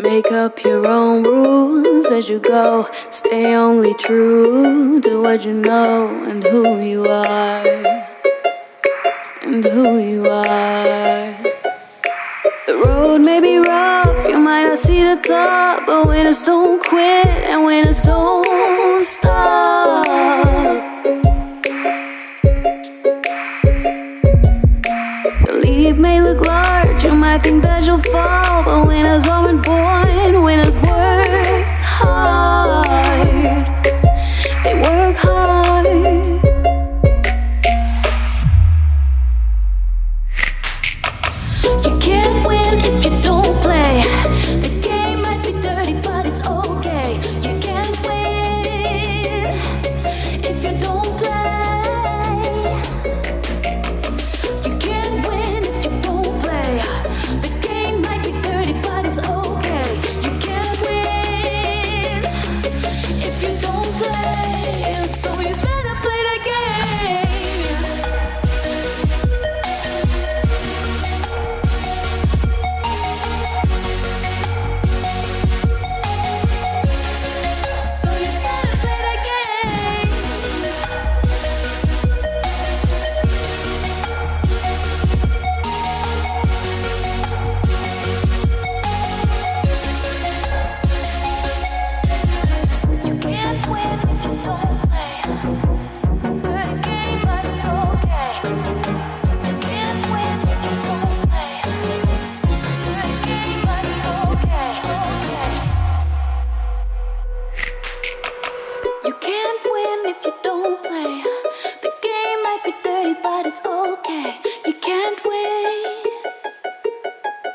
Make up your own rules as you go. Stay only true to what you know and who you are. And who you are. The road may be rough, you might not see the top, but winners don't quit and winners don't stop. The leaf may look large, you might think that you'll fall, but winners aren't born, winners work hard. They work hard. You can't win if you don't play. The game might be dirty, but it's okay. You can't win if you don't play. You can't win if you don't play. The game might be dirty, but it's okay. You can't win if you don't play. So you better play the game. So you better play the game. You can't win if you don't play. Play the game, but it's okay. You can't win if you don't play. Play the game, but it's okay. You can't win if you don't play. The game might be dirty, but it's okay. You can't win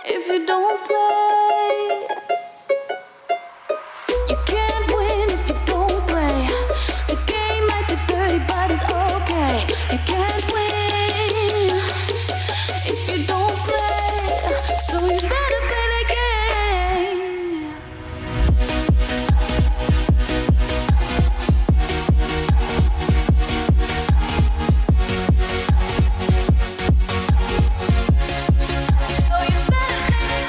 if you don't play. You can't win if you don't play. The game might be dirty, but it's okay. You can't win if you don't play. So you better play the game. So you better play the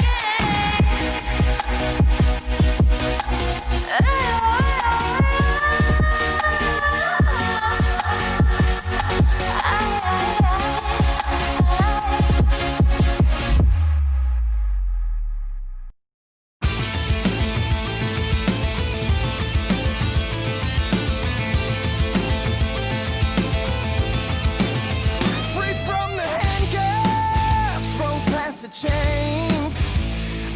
Free from the handcuffs, broke past the chains.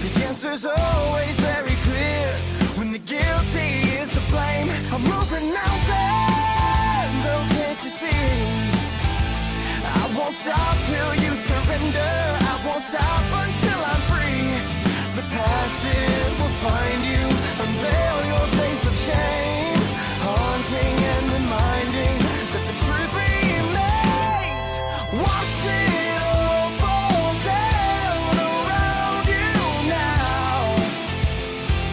The answer's always very clear. When the guilty is to blame, I'm moving mountains, oh can't you see? I won't stop till you surrender. I won't stop until I'm free. The past, it will find you. Unveil your face of shame, haunting and reminding that the truth remains. Watch it all fall down around you now.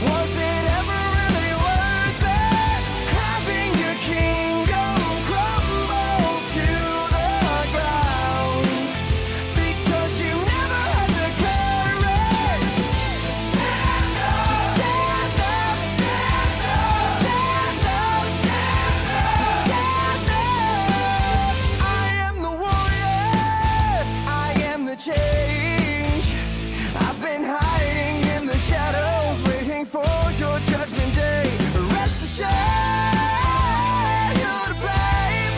Was it ever really worth it? Having your kingdom crumble to the ground because you never had the courage. Stand up, stand up, stand up, stand up, stand up. I am the warrior, I am the change. I've been hiding in the shadows, waiting for your judgment day. Rest assured, you're to blame.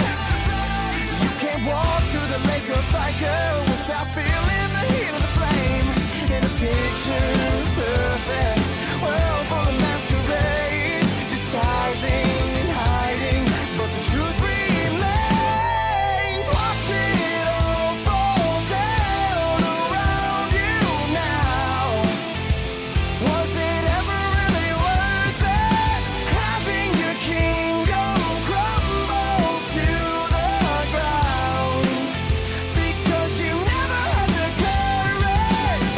You can't walk through the lake of fire without feeling the heat of the flame. In a picture perfect world full of masquerade, disguising and hiding, but the truth remains. Watch it all fall down around you now. Was it ever really worth it? Having your kingdom crumble to the ground because you never had the courage.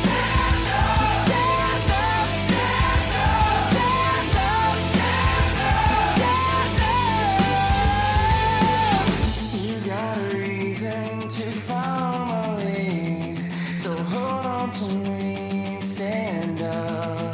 Stand up, stand up, stand up, stand up, stand up, stand up. You got a reason to follow my lead, so hold on to me, stand up.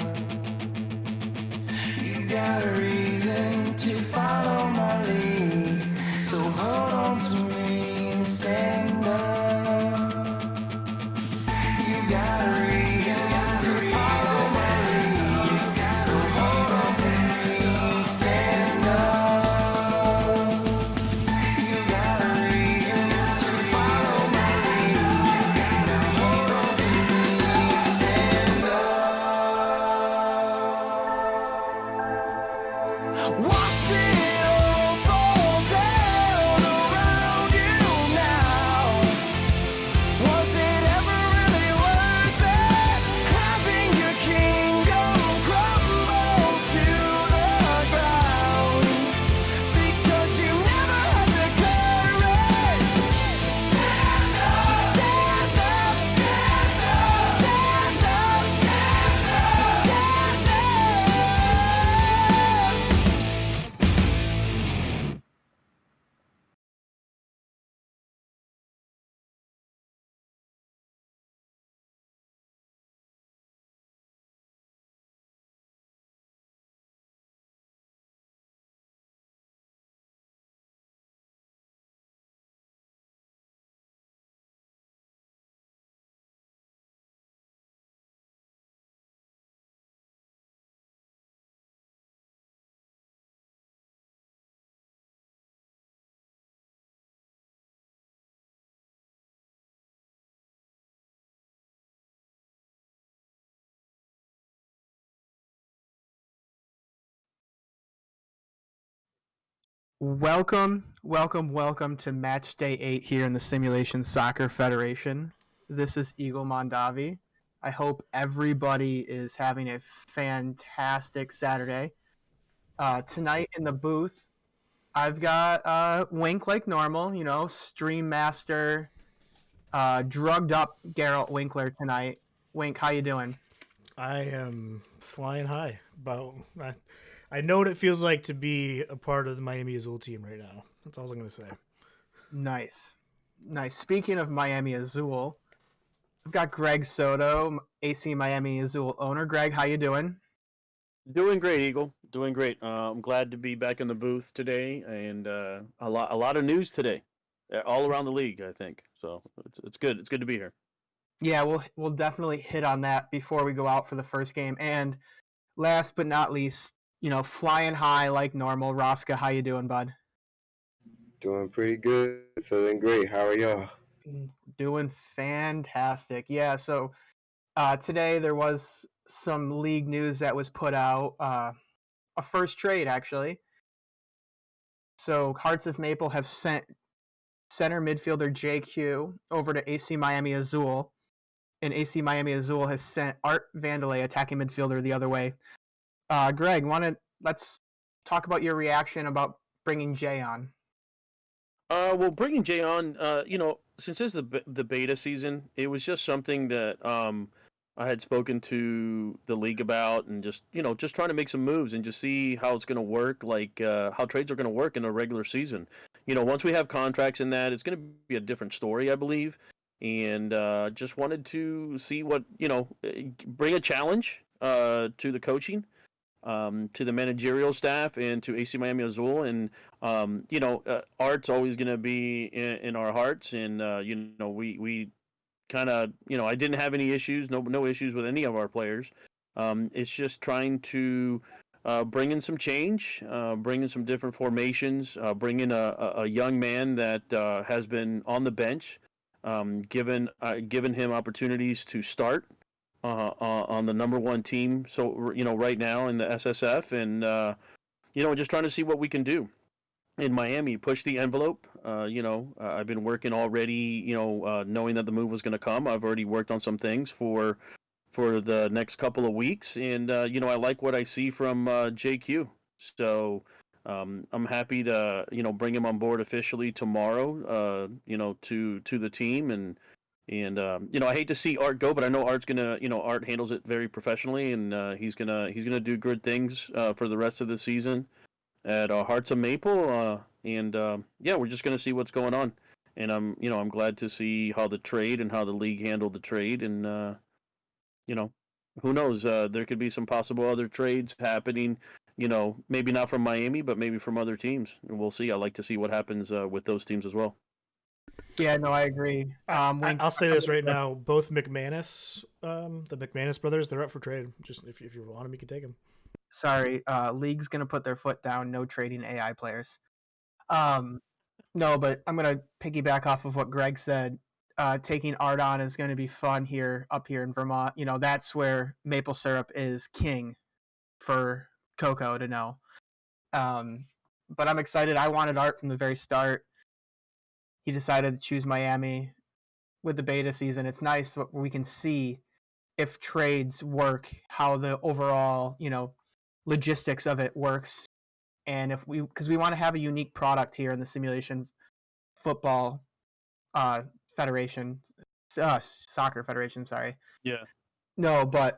Welcome to match day 8 here in the Simulation Soccer Federation. This is Eagle Mondavi. I hope everybody is having a fantastic Saturday. Tonight in the booth, I've got Wink like normal, Stream Master, drugged up Geralt Winkler tonight. Wink, how you doing? I am flying high. I know what it feels like to be a part of the Miami Azul team right now. That's all I'm going to say. Nice. Speaking of Miami Azul, I've got Greg Soto, AC Miami Azul owner. Greg, how you doing? Doing great, Eagle. Doing great. I'm glad to be back in the booth today, and a lot of news today, all around the league. I think so. It's good. It's good to be here. Yeah, we'll definitely hit on that before we go out for the first game. And last but not least, flying high like normal. Rosca, how you doing, bud? Doing pretty good. Feeling great. How are y'all? Doing fantastic. Yeah, so today there was some league news that was put out. A first trade, actually. So Hearts of Maple have sent center midfielder JQ over to AC Miami Azul. And AC Miami Azul has sent Art Vandelay, attacking midfielder, the other way. Greg, let's talk about your reaction about bringing Jay on. Well, bringing Jay on, since this is the beta season, it was just something that I had spoken to the league about, and just trying to make some moves and just see how it's going to work, like how trades are going to work in a regular season. Once we have contracts in that, it's going to be a different story, I believe. And just wanted to see what bring a challenge to the coaching, to the managerial staff, and to AC Miami Azul. And Art's always going to be in our hearts, and we kind of I didn't have any issues, no issues with any of our players. It's just trying to bring in some change, bring in some different formations, bring in a young man that has been on the bench. Given him opportunities to start on the number one team, so right now in the SSF, and just trying to see what we can do in Miami, push the envelope. I've been working already, knowing that the move was going to come. I've already worked on some things for the next couple of weeks, and I like what I see from JQ. So I'm happy to bring him on board officially tomorrow. To the team, and I hate to see Art go, but I know Art's gonna Art handles it very professionally, and he's gonna do good things for the rest of the season at Hearts of Maple. We're just gonna see what's going on, and I'm glad to see how the trade and how the league handled the trade, and who knows, there could be some possible other trades happening. Maybe not from Miami, but maybe from other teams. We'll see. I like to see what happens with those teams as well. Yeah, no, I agree. I'll say this right now: both McManus, the McManus brothers, they're up for trade. Just if you want them, you can take them. Sorry, league's gonna put their foot down. No trading AI players. No, but I'm gonna piggyback off of what Greg said. Taking Art on is going to be fun up here in Vermont. That's where maple syrup is king for Coco to know. But I'm excited. I wanted Art from the very start. He decided to choose Miami with the beta season. It's nice what we can see if trades work, how the overall, logistics of it works. And because we want to have a unique product here in the Simulation Football Federation, Soccer Federation, sorry. Yeah. No, but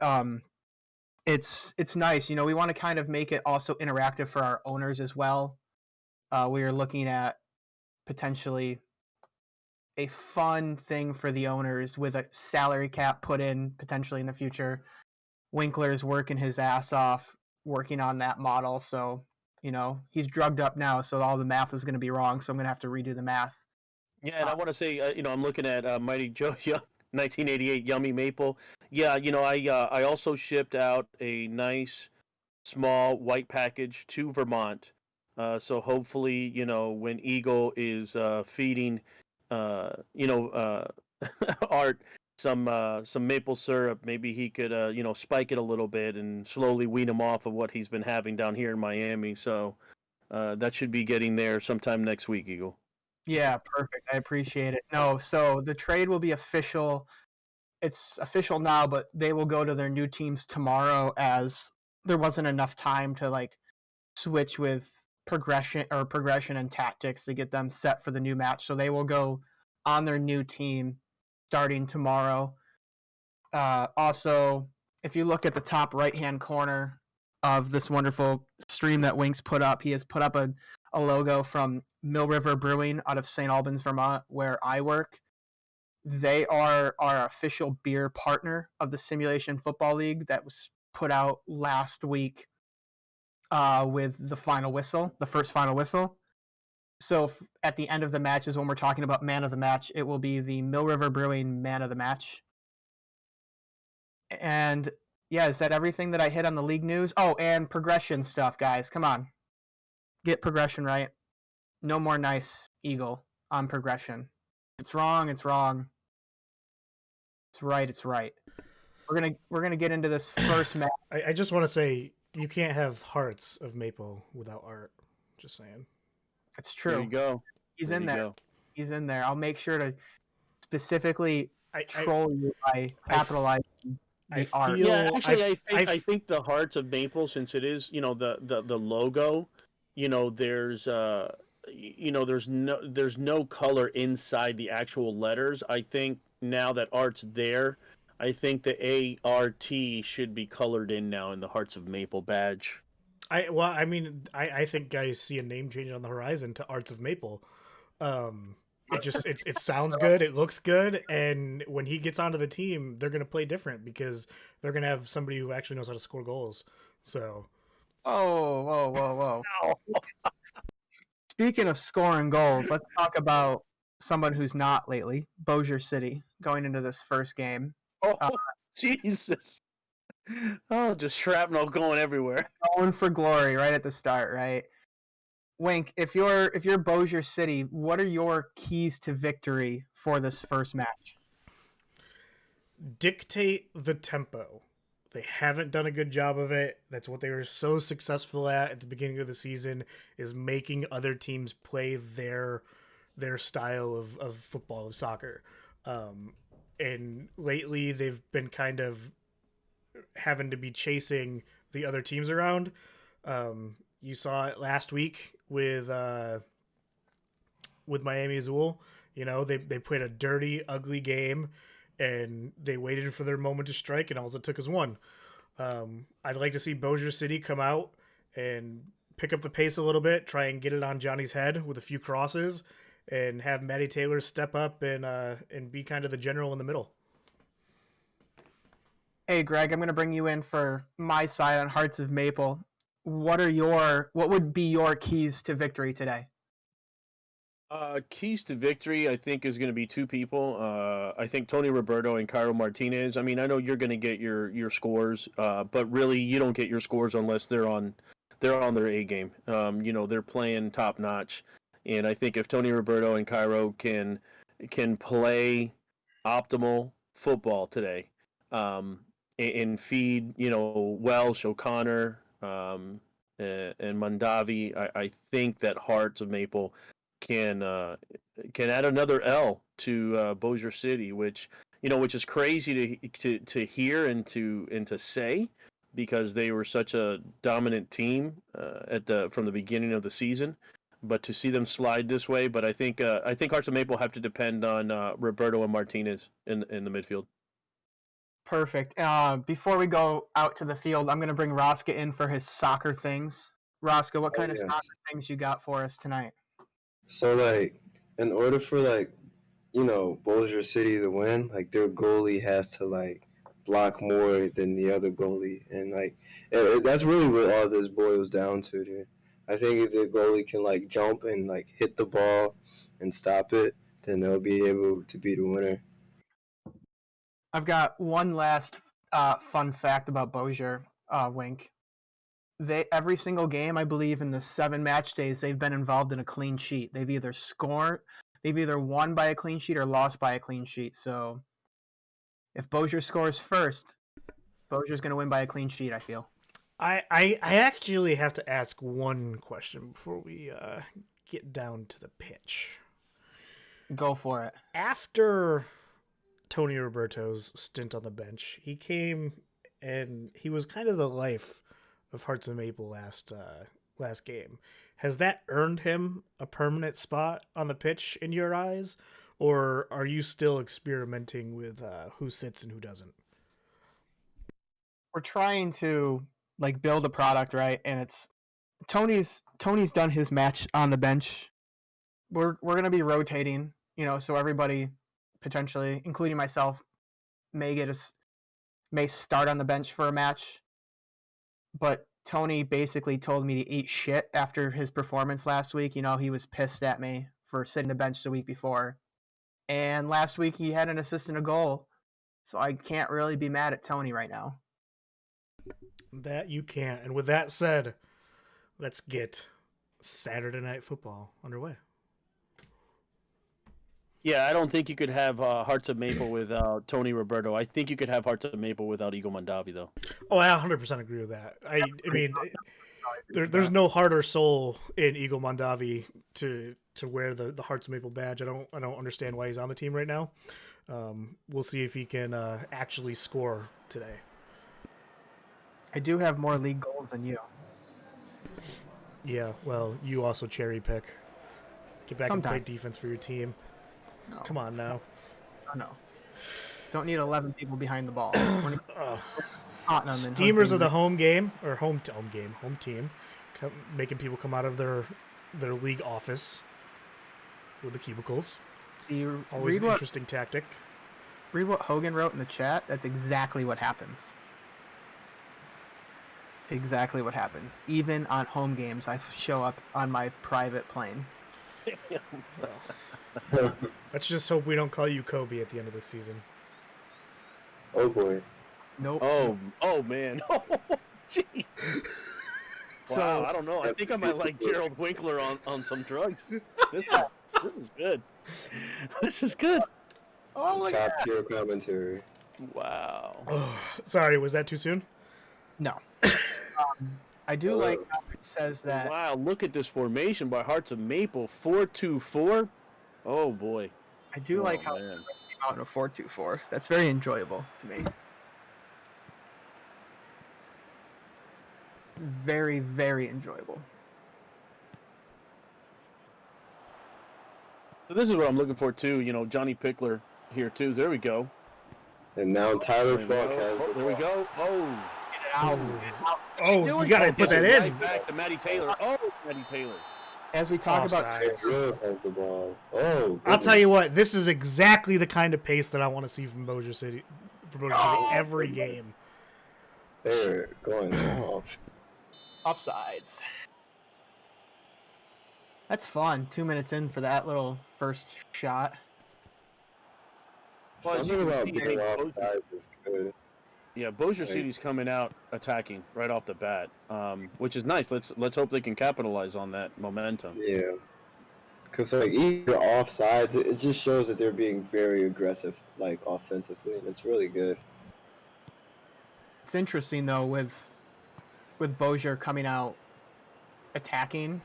it's nice. We want to kind of make it also interactive for our owners as well. We are looking at potentially a fun thing for the owners with a salary cap put in potentially in the future. Winkler's working his ass off working on that model, so he's drugged up now, so all the math is going to be wrong, so I'm going to have to redo the math. Yeah, and I want to say, I'm looking at Mighty Joe Young, 1988 Yummy Maple. Yeah, I also shipped out a nice small white package to Vermont. So hopefully, when Eagle is feeding, Art some maple syrup, maybe he could, spike it a little bit and slowly wean him off of what he's been having down here in Miami. So, that should be getting there sometime next week, Eagle. Yeah, perfect. I appreciate it. No, so the trade will be official. It's official now, but they will go to their new teams tomorrow as there wasn't enough time to like switch with progression and tactics to get them set for the new match. So they will go on their new team starting tomorrow. Also, if you look at the top right-hand corner of this wonderful stream that Winks put up, he has put up a logo from Mill River Brewing out of St. Albans, Vermont, where I work. They are our official beer partner of the Simulation Football League that was put out last week with the final whistle, the first final whistle. So at the end of the match is when we're talking about man of the match. It will be the Mill River Brewing man of the match. And yeah, is that everything that I hit on the league news? Oh, and progression stuff, guys. Come on. Get progression right. No more nice Eagle on progression. If it's wrong, it's wrong. It's right, it's right. We're gonna get into this first match. I just want to say you can't have Hearts of Maple without art. Just saying. It's true. There you go. He's There in you there. go. He's in there. I'll make sure to specifically I troll you by capitalizing the art. feel- Yeah, actually, I I think the Hearts of Maple, since it is, the logo, there's there's no color inside the actual letters. I think now that art's there, I think the ART should be colored in now in the Hearts of Maple badge. I think guys see a name change on the horizon to Arts of Maple. It sounds good, it looks good, and when he gets onto the team, they're gonna play different because they're gonna have somebody who actually knows how to score goals. So Oh, whoa. Speaking of scoring goals, let's talk about someone who's not lately, Bossier City, going into this first game. Oh, Jesus. Oh, just shrapnel going everywhere. Going for glory right at the start, right? Wink, if you're Bossier City, what are your keys to victory for this first match? dictate the tempo. They haven't done a good job of it. That's what they were so successful at the beginning of the season, is making other teams play their style of football, of soccer. And lately they've been kind of having to be chasing the other teams around. You saw it last week with Miami Azul. They played a dirty, ugly game, and they waited for their moment to strike, and all it took was one. I'd like to see Bossier City come out and pick up the pace a little bit, try and get it on Johnny's head with a few crosses, and have Matty Taylor step up and be kind of the general in the middle. Hey, Greg, I'm going to bring you in for my side on Hearts of Maple. What would be your keys to victory today? Keys to victory, I think, is going to be two people. I think Tony Roberto and Cairo Martinez. I mean, I know you're going to get your scores, but really, you don't get your scores unless they're on their A game. They're playing top notch, and I think if Tony Roberto and Cairo can play optimal football today, and feed Welsh, O'Connor, and Mondavi, I think that Hearts of Maple can add another L to Bossier City, which is crazy to hear and to say, because they were such a dominant team from the beginning of the season. But to see them slide this way, but I think Hearts of Maple have to depend on Roberto and Martinez in the midfield. Perfect. Before we go out to the field, I'm going to bring Rosca in for his soccer things. Rosca, what kind of yes. soccer things you got for us tonight? So, in order for, Bossier City to win, their goalie has to, block more than the other goalie. And, that's really what all this boils down to, dude. I think if the goalie can, jump and, hit the ball and stop it, then they'll be able to be the winner. I've got one last fun fact about Bossier, Wink. Every single game, I believe, in the 7 match days, they've been involved in a clean sheet. They've either won by a clean sheet or lost by a clean sheet. So if Bossier scores first, Bossier's going to win by a clean sheet, I feel. I actually have to ask one question before we get down to the pitch. Go for it. After Tony Roberto's stint on the bench, he came and he was kind of the life of Hearts of Maple last game. Has that earned him a permanent spot on the pitch in your eyes, or are you still experimenting with who sits and who doesn't? We're trying to like build a product, right? And it's Tony's done his match on the bench. We're gonna be rotating, so everybody potentially, including myself, may start on the bench for a match. But Tony basically told me to eat shit after his performance last week. He was pissed at me for sitting the bench the week before. And last week he had an assist and a goal. So I can't really be mad at Tony right now. That you can't. And with that said, let's get Saturday Night Football underway. Yeah, I don't think you could have Hearts of Maple without Tony Roberto. I think you could have Hearts of Maple without Eagle Mondavi, though. Oh, I 100% agree with that. I mean, there's no heart or soul in Eagle Mondavi to wear the Hearts of Maple badge. I don't understand why he's on the team right now. We'll see if he can actually score today. I do have more league goals than you. Yeah, well, you also cherry pick. Get back and play Sometimes. defense for your team. No. Come on now. No. Don't need 11 people behind the ball. Tottenham and Steamers hosting of the home game or home team, making people come out of their league office with the cubicles. Always an interesting tactic. Read what Hogan wrote in the chat. That's exactly what happens. Exactly what happens. Even on home games, I show up on my private plane. Let's just hope we don't call you Kobe at the end of the season. Oh boy. Nope. Oh man. Gee. So Wow, I don't know. I think I might like Gerald Winkler on some drugs. This is good. This is good. This is top tier commentary. Wow. Oh, sorry, was that too soon? No. I do like how it says that. Wow, look at this formation by Hearts of Maple. 4-2-4. Oh boy. I do like how it man. came out in a 4-2-4. That's very enjoyable to me. Very, very enjoyable. So this is what I'm looking for too. Johnny Pickler here too. There we go. And now Tyler There we Falk go. has the There we ball. go. Oh. Oh, you gotta put that in. Right back to Matty Taylor. Oh, Matty Taylor. As we talk about Offside. Drill has the ball. Oh, I'll tell you goodness. what, this is exactly the kind of pace that I want to see from Bossier City. Every game. They're going off. offsides. That's fun. 2 minutes in for that little first shot. Well, as you Something can about see, being they- offside is good. Yeah, Bossier Right. City's coming out attacking right off the bat, which is nice. Let's hope they can capitalize on that momentum. Yeah. Because, like, even offsides, it just shows that they're being very aggressive, like, offensively, and it's really good. It's interesting though with Bozier coming out attacking,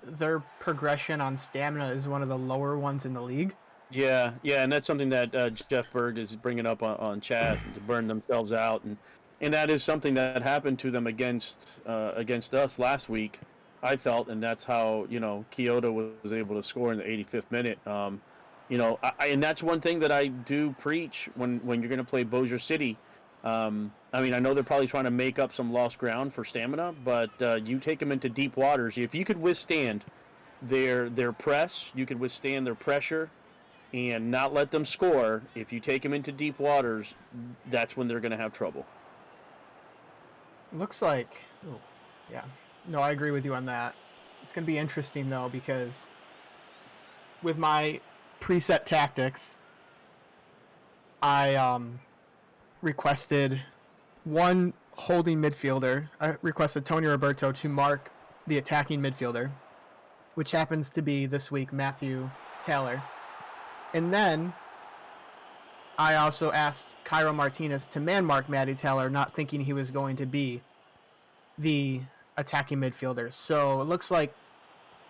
their progression on stamina is one of the lower ones in the league. Yeah, and that's something that Jeff Berg is bringing up on chat to burn themselves out, and that is something that happened to them against us last week. I felt, and that's how Kyoto was able to score in the 85th minute. And that's one thing that I do preach when you're going to play Bossier City. I mean, I know they're probably trying to make up some lost ground for stamina, but you take them into deep waters. If you could withstand their press, you could withstand their pressure, and not let them score. If you take them into deep waters, that's when they're going to have trouble. Looks like, yeah. No, I agree with you on that. It's going to be interesting though because with my preset tactics, I requested one holding midfielder. I requested Tony Roberto to mark the attacking midfielder, which happens to be this week Matthew Taylor. And then I also asked Cairo Martinez to man mark Matty Taylor, not thinking he was going to be the attacking midfielders. So it looks like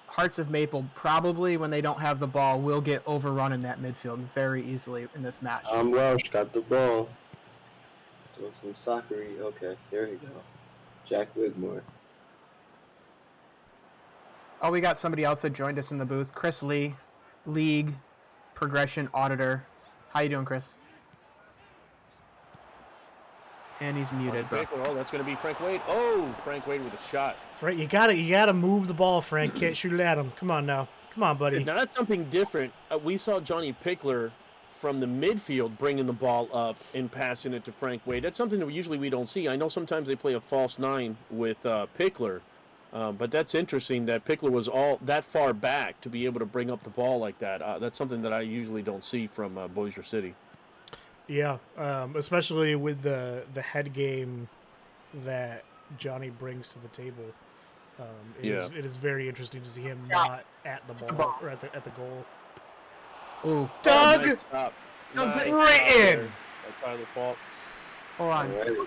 Hearts of Maple probably, when they don't have the ball, will get overrun in that midfield very easily in this match. Tom Welsh got the ball. He's doing some soccery. Okay, there you go. Jack Wigmore. Oh, we got somebody else that joined us in the booth. Chris Lee, League Progression Auditor. How you doing, Chris? And he's muted, bro. Oh, that's going to be Frank Wade. Oh, Frank Wade with a shot. Frank, you gotta move the ball, Frank. Can't shoot it at him. Come on now. Come on, buddy. Now that's something different. We saw Johnny Pickler from the midfield bringing the ball up and passing it to Frank Wade. That's something that we don't see. I know sometimes they play a false nine with Pickler, but that's interesting that Pickler was all that far back to be able to bring up the ball like that. That's something that I usually don't see from Bossier City. Yeah, especially with the head game that Johnny brings to the table. It is very interesting to see him not at the ball or at the goal. Ooh, Doug! Nice stop. Doug Nice Britton! stop there by Tyler Falk. hold on. All right.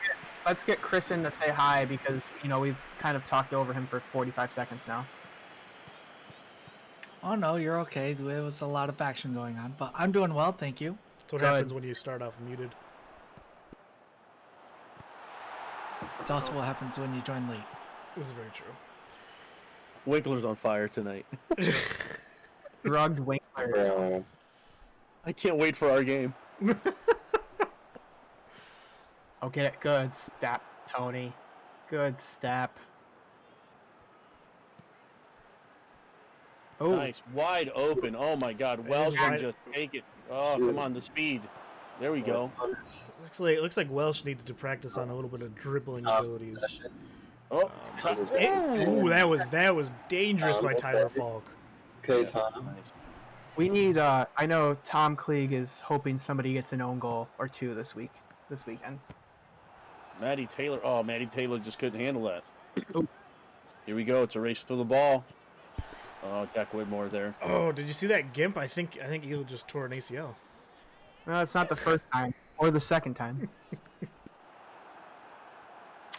Let's get Chris in to say hi because, we've kind of talked over him for 45 seconds now. Oh no, you're okay. There was a lot of action going on, but I'm doing well, thank you. That's what Good. happens when you start off muted. It's also what happens when you join late. This is very true. Winkler's on fire tonight. Drugged Winkler. I can't wait for our game. Oh, get it. Good step, Tony. Good step. Oh, Nice, wide open. Oh my God, Welsh right. can just take it. Oh, come on, the speed. There we go. Looks like Welsh needs to practice on a little bit of dribbling abilities. Oh, Ooh, that was dangerous by Tyler Falk. Okay, Tom. we need. I know Tom Klieg is hoping somebody gets an own goal or two this weekend. Maddie Taylor. Oh, Maddie Taylor just couldn't handle that. Ooh. Here we go. It's a race for the ball. Oh, Jack Whitmore there. Oh, did you see that gimp? I think Eagle just tore an ACL. No, it's not the first time or the second time.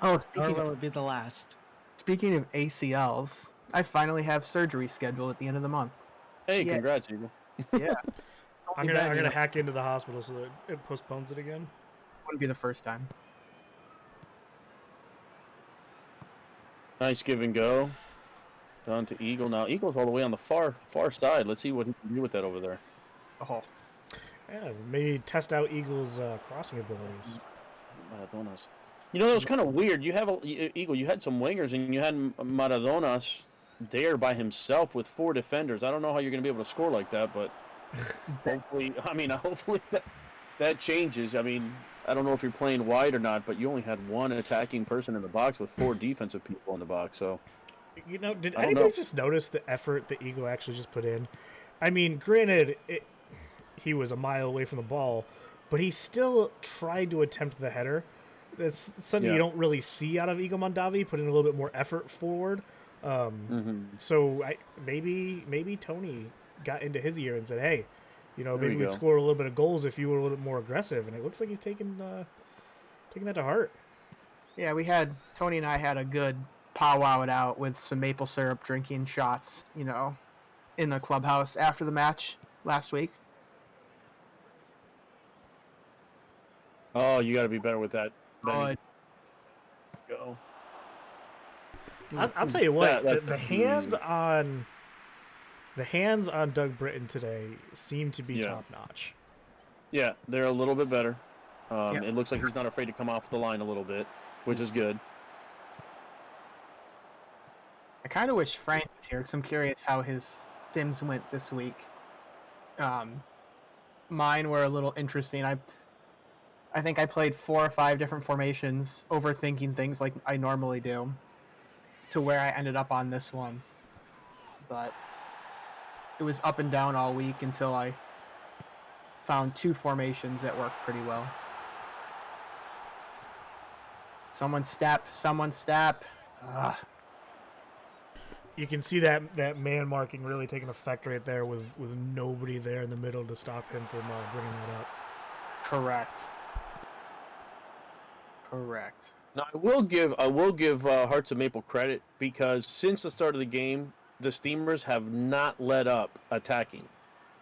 Oh, Or will it be the last? speaking of ACLs, I finally have surgery scheduled at the end of the month. Hey, Yeah. congrats, Eagle. Yeah, I'm gonna hack into the hospital so that it postpones it again. Wouldn't be the first time. Nice give and go. Down to Eagle. Now, Eagle's all the way on the far side. Let's see what he can do with that over there. Oh, Yeah, maybe test out Eagle's crossing abilities. Maradonas. That was kind of weird. You have Eagle. You had some wingers, and you had Maradonas there by himself with 4 defenders. I don't know how you're going to be able to score like that, but hopefully that changes. I don't know if you're playing wide or not, but you only had 1 attacking person in the box with 4 defensive people in the box. So, Did I don't anybody know. just notice the effort that Eagle actually just put in? Granted, he was a mile away from the ball, but he still tried to attempt the header. That's something you don't really see out of Eagle Mondavi, putting a little bit more effort forward. So maybe Tony got into his ear and said, "Hey, maybe we'd score a little bit of goals if you were a little bit more aggressive." And it looks like he's taking that to heart. yeah. Tony and I had a good powwow it out with some maple syrup drinking shots, in the clubhouse after the match last week. oh, you got to be better with that. Benny. Oh, Go. I'll tell you what, That- the that's hands on Doug Britton today seem to be Yeah. top notch. Yeah, they're a little bit better. Yeah. It looks like he's not afraid to come off the line a little bit, which is good. I kind of wish Frank was here because I'm curious how his sims went this week. Mine were a little interesting. I think I played 4 or 5 different formations, overthinking things like I normally do, to where I ended up on this one. But it was up and down all week until I found 2 formations that worked pretty well. Someone step. Ugh. You can see that man marking really taking effect right there with nobody there in the middle to stop him from bringing that up. Correct. Now, I will give Hearts of Maple credit because since the start of the game, the Steamers have not let up attacking.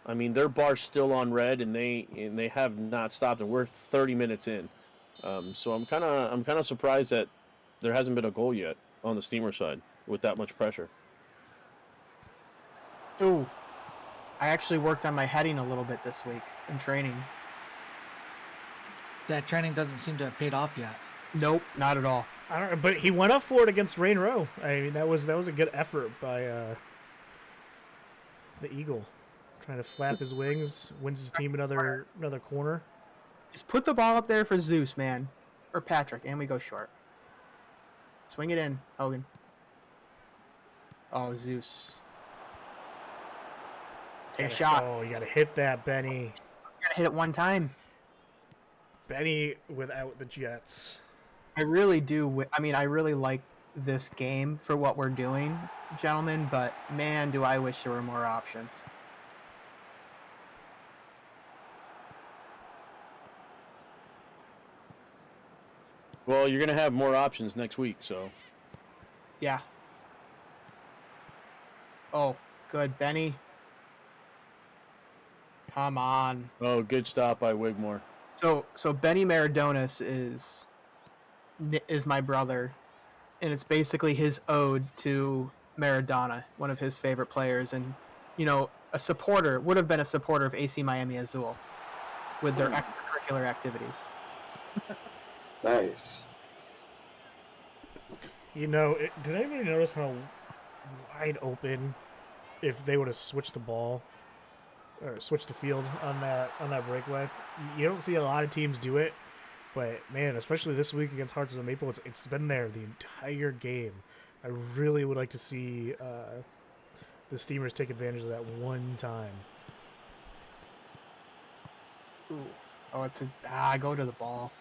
I mean, their bar's still on red, and they have not stopped, and we're 30 minutes in. So I'm kind of surprised that there hasn't been a goal yet on the Steamer side with that much pressure. Ooh, I actually worked on my heading a little bit this week in training. That training doesn't seem to have paid off yet. Nope, not at all. I don't know, but he went up for it against Rain Row. I mean, that was a good effort by the Eagle, trying to flap his wings, wins his team another corner. Just put the ball up there for Zeus, man, or Patrick, and we go short. Swing it in, Hogan. Oh, Zeus. Take a shot. Oh, you got to hit that, Benny. You gotta hit it one time. Benny without the Jets. I really do. I mean, I really like this game for what we're doing, gentlemen, but man, do I wish there were more options. Well, you're gonna have more options next week, so. Yeah. Oh, good. Benny. Come on. Oh, good stop by Wigmore. So Benny Maradonis is my brother, and it's basically his ode to Maradona, one of his favorite players, and would have been a supporter of AC Miami Azul with their extracurricular activities. Nice. You know, did anybody notice how wide open if they would have switched the ball or switched the field on that breakaway? You don't see a lot of teams do it, but man, especially this week against Hearts of the Maple, it's been there the entire game. I really would like to see the Steamers take advantage of that one time. Ooh. Oh, go to the ball.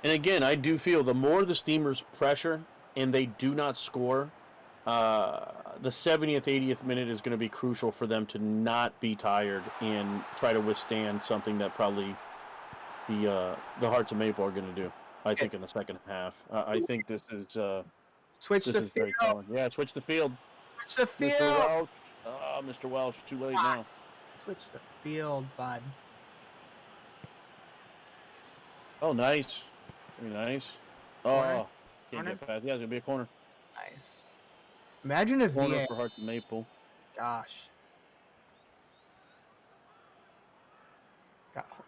And again, I do feel the more the Steamers pressure and they do not score, the 70th, 80th minute is going to be crucial for them to not be tired and try to withstand something that probably the Hearts of Maple are going to do. I think in the second half. I think this is Switch this the is very field. telling. Yeah, switch the field. Switch the Mr. field. Welch. Oh, Mr. Welch, too late now. Switch the field, bud. Oh, nice. Very nice. Corner. Oh, can't Corner. get past. Yeah, it's going to be a corner. Nice. Imagine if Corner VA. for Hearts of Maple. Gosh.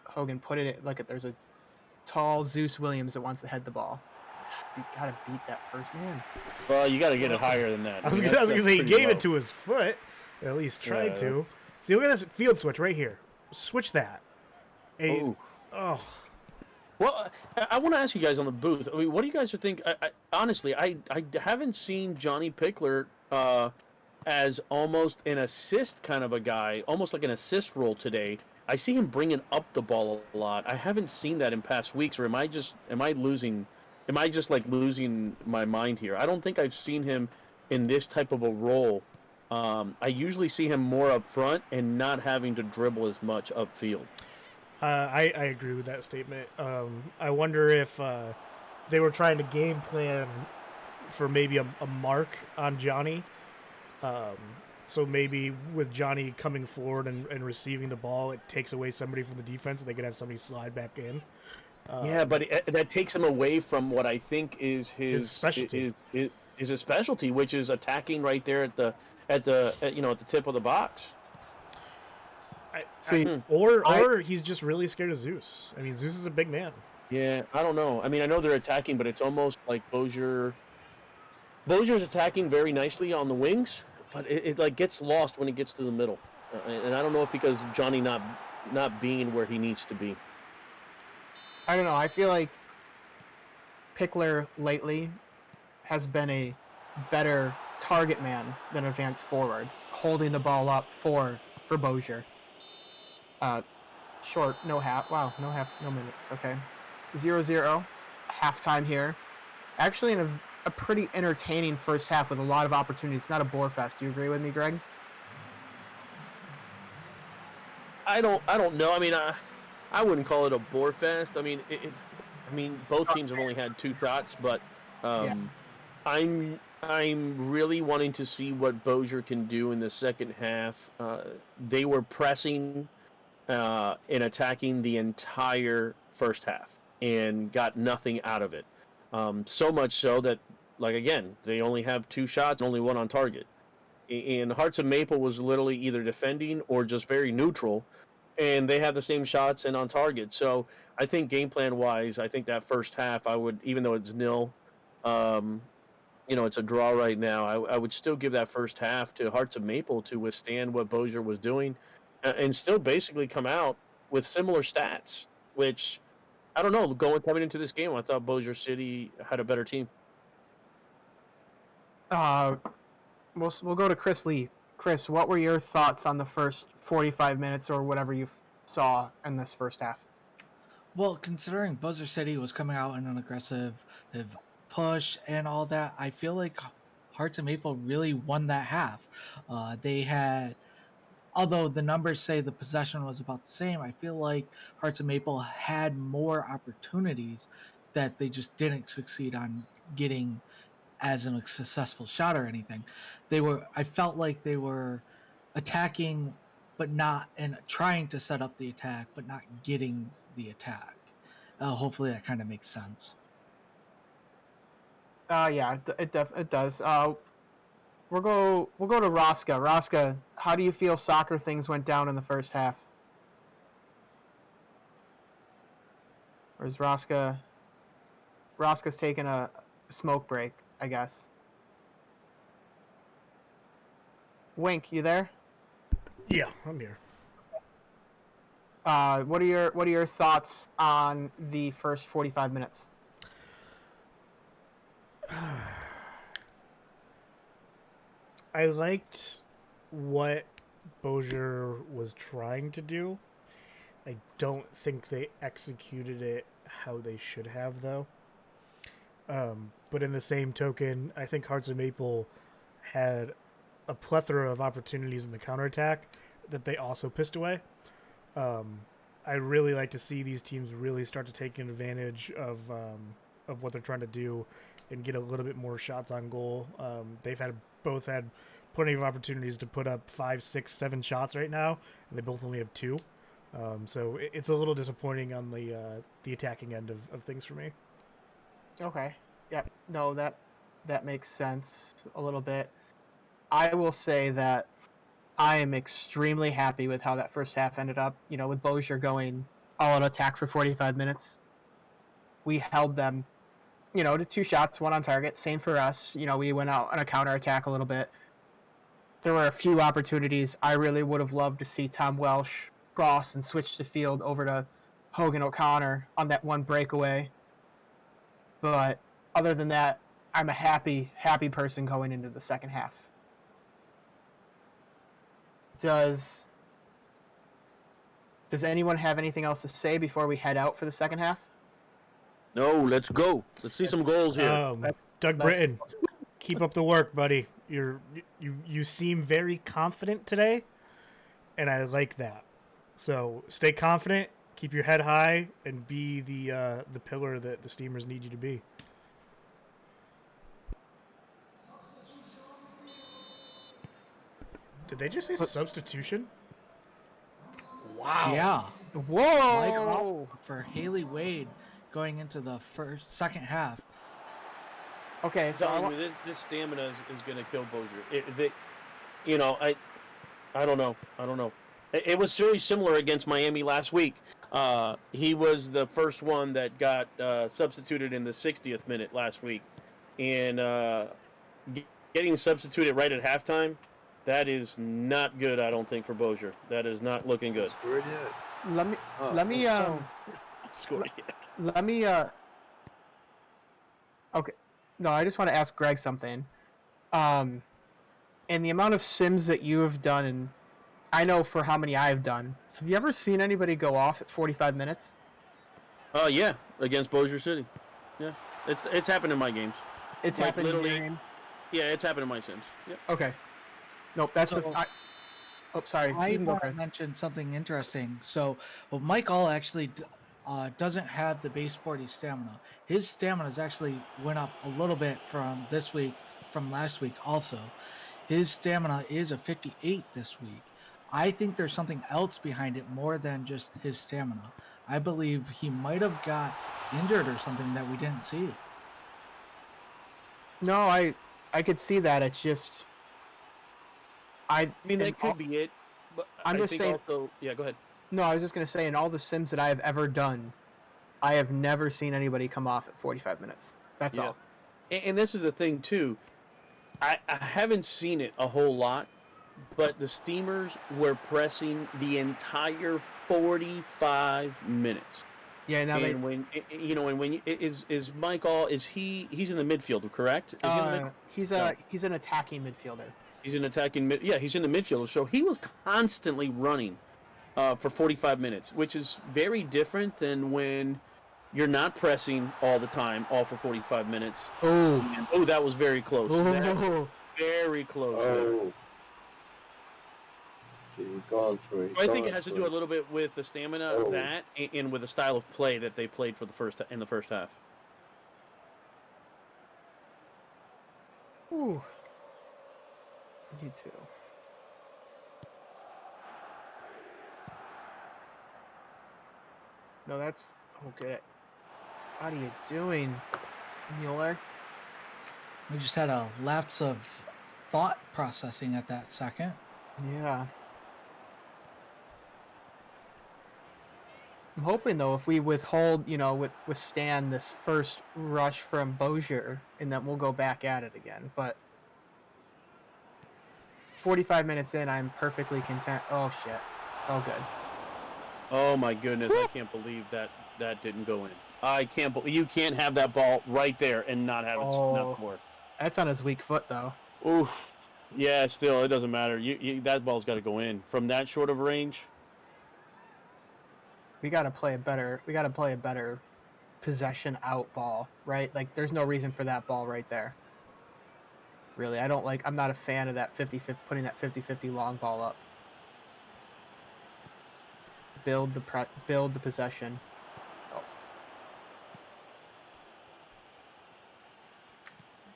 Hogan put it. Look at there's a tall Zeus Williams that wants to head the ball. You gotta beat that first man. Well, you got to get it higher than that. I was mean, gonna that's say he pretty gave low. it to his foot, at least tried Yeah. to. See, look at this field switch right here. Switch that. Ooh. Oh, Well, I want to ask you guys on the booth. I mean, what do you guys think? Honestly, I haven't seen Johnny Pickler as almost an assist kind of a guy, almost like an assist role today. I see him bringing up the ball a lot. I haven't seen that in past weeks, or am I just losing my mind here? I don't think I've seen him in this type of a role. I usually see him more up front and not having to dribble as much upfield. I agree with that statement. I wonder if they were trying to game plan for maybe a mark on Johnny. So maybe with Johnny coming forward and receiving the ball, it takes away somebody from the defense and they could have somebody slide back in. Yeah, but that takes him away from what I think is his specialty. Is his specialty, which is attacking right there at the tip of the box. Or he's just really scared of Zeus. I mean, Zeus is a big man. Yeah, I don't know. I mean, I know they're attacking, but it's almost like Bozier's attacking very nicely on the wings, but it like gets lost when it gets to the middle. And I don't know if because Johnny not being where he needs to be. I don't know. I feel like Pickler lately has been a better target man than advanced forward, holding the ball up for Bozier. Short, no half. Wow, no minutes. Okay, 0-0, halftime here. Actually, in a pretty entertaining first half with a lot of opportunities. It's not a bore fest. Do you agree with me, Greg? I don't know. I mean, I wouldn't call it a bore fest. I mean, I mean, both teams have only had 2 shots, but Yeah. I'm really wanting to see what Bozier can do in the second half. They were pressing and attacking the entire first half and got nothing out of it. So much so that, like, again, they only have 2 shots, only 1 on target. And Hearts of Maple was literally either defending or just very neutral, and they had the same shots and on target. So I think game plan wise, I think that first half, I would, even though it's nil, um, it's a draw right now. I would still give that first half to Hearts of Maple to withstand what Bozier was doing, and still basically come out with similar stats. Which I don't know. Coming into this game, I thought Bozier City had a better team. We'll go to Chris Lee. Chris, what were your thoughts on the first 45 minutes or whatever you saw in this first half? Well, considering Buzzer City was coming out in an aggressive push and all that, I feel like Hearts of Maple really won that half. They had, although the numbers say the possession was about the same, I feel like Hearts of Maple had more opportunities that they just didn't succeed on getting as a successful shot or anything. I felt like they were attacking, but not, and trying to set up the attack, but not getting the attack. Hopefully that kind of makes sense. Yeah, it does. We'll go to Raska. Raska, how do you feel soccer things went down in the first half? Or is Raska's taking a smoke break, I guess. Wink, you there? Yeah, I'm here. What are your thoughts on the first 45 minutes? I liked what Bozier was trying to do. I don't think they executed it how they should have, though. But in the same token, I think Hearts of Maple had a plethora of opportunities in the counterattack that they also pissed away. I really like to see these teams really start to take advantage of what they're trying to do and get a little bit more shots on goal. They've both had plenty of opportunities to put up 5, 6, 7 shots right now, and they both only have 2. So it's a little disappointing on the attacking end of things for me. Okay. Yeah. No, that makes sense a little bit. I will say that I am extremely happy with how that first half ended up. With Bozier going all out attack for 45 minutes. We held them, to 2 shots, 1 on target. Same for us. We went out on a counterattack a little bit. There were a few opportunities. I really would have loved to see Tom Welsh cross and switch the field over to Hogan O'Connor on that one breakaway. But other than that, I'm a happy person going into the second half. Does anyone have anything else to say before we head out for the second half? No, let's go. Let's see some goals here. Doug Britton, keep up the work, buddy. You seem very confident today, and I like that. So stay confident, keep your head high, and be the pillar that the Steamers need you to be. Did they just say substitution? Wow. Yeah. Whoa! For Haley Wade going into the second half. Okay, so This stamina is going to kill Bozier. I don't know. It was very similar against Miami last week. He was the first one that got substituted in the 60th minute last week, and getting substituted right at halftime, that is not good. I don't think for Bozier. That is not looking good. Scored yet? let me Scored yet. let me okay. No, I just want to ask Greg something. And the amount of sims that you have done, and I know for how many I've done, have you ever seen anybody go off at 45 minutes? Yeah, against Bozier City. Yeah, it's happened in my games. It's Like, happened in your literally- game? Yeah, it's happened in my sims. Yeah. Okay. Nope, that's So- sorry. I You can go, want to Chris. mention something interesting. So, Mike All actually doesn't have the base 40 stamina. His stamina has actually went up a little bit from this week, from last week also. His stamina is a 58 this week. I think there's something else behind it more than just his stamina. I believe he might have got injured or something that we didn't see. No, I could see that. It's just I mean, in that all- could be it. But I'm I just think saying- also, yeah, go ahead. No, I was just gonna say, in all the sims that I have ever done, I have never seen anybody come off at 45 minutes. That's Yeah. all. And this is the thing too. I haven't seen it a whole lot, but the Steamers were pressing the entire 45 minutes. Yeah, now And when and when is Mike all is he's in the midfield, correct? Is he in the mid, he's an attacking midfielder. he's an attacking mid, yeah, he's in the midfield. So he was constantly running for 45 minutes, which is very different than when you're not pressing all the time, all for 45 minutes. Oh, Oh, that was very close. That was oh, very close. there. Oh. Let's see. He's going for it. I think it has to do a little bit with the stamina Oh. that and with the style of play that they played for in the first half. Ooh. You too. No, that's good. What are you doing, Mueller? We just had a lapse of thought processing at that second. Yeah. I'm hoping though, if we withhold, withstand this first rush from Bozier, and then we'll go back at it again. But 45 minutes in, I'm perfectly content. Oh shit. Oh good. Oh my goodness, I can't believe that didn't go in. I can't believe you can't have that ball right there and not have it Oh. not score. That's on his weak foot though. Oof. Yeah, still it doesn't matter. That ball's got to go in from that short of range. We gotta play a better possession out ball, right? Like there's no reason for that ball right there. Really, I'm not a fan of that 50-50, putting that 50-50 long ball up. Build the possession. Oh.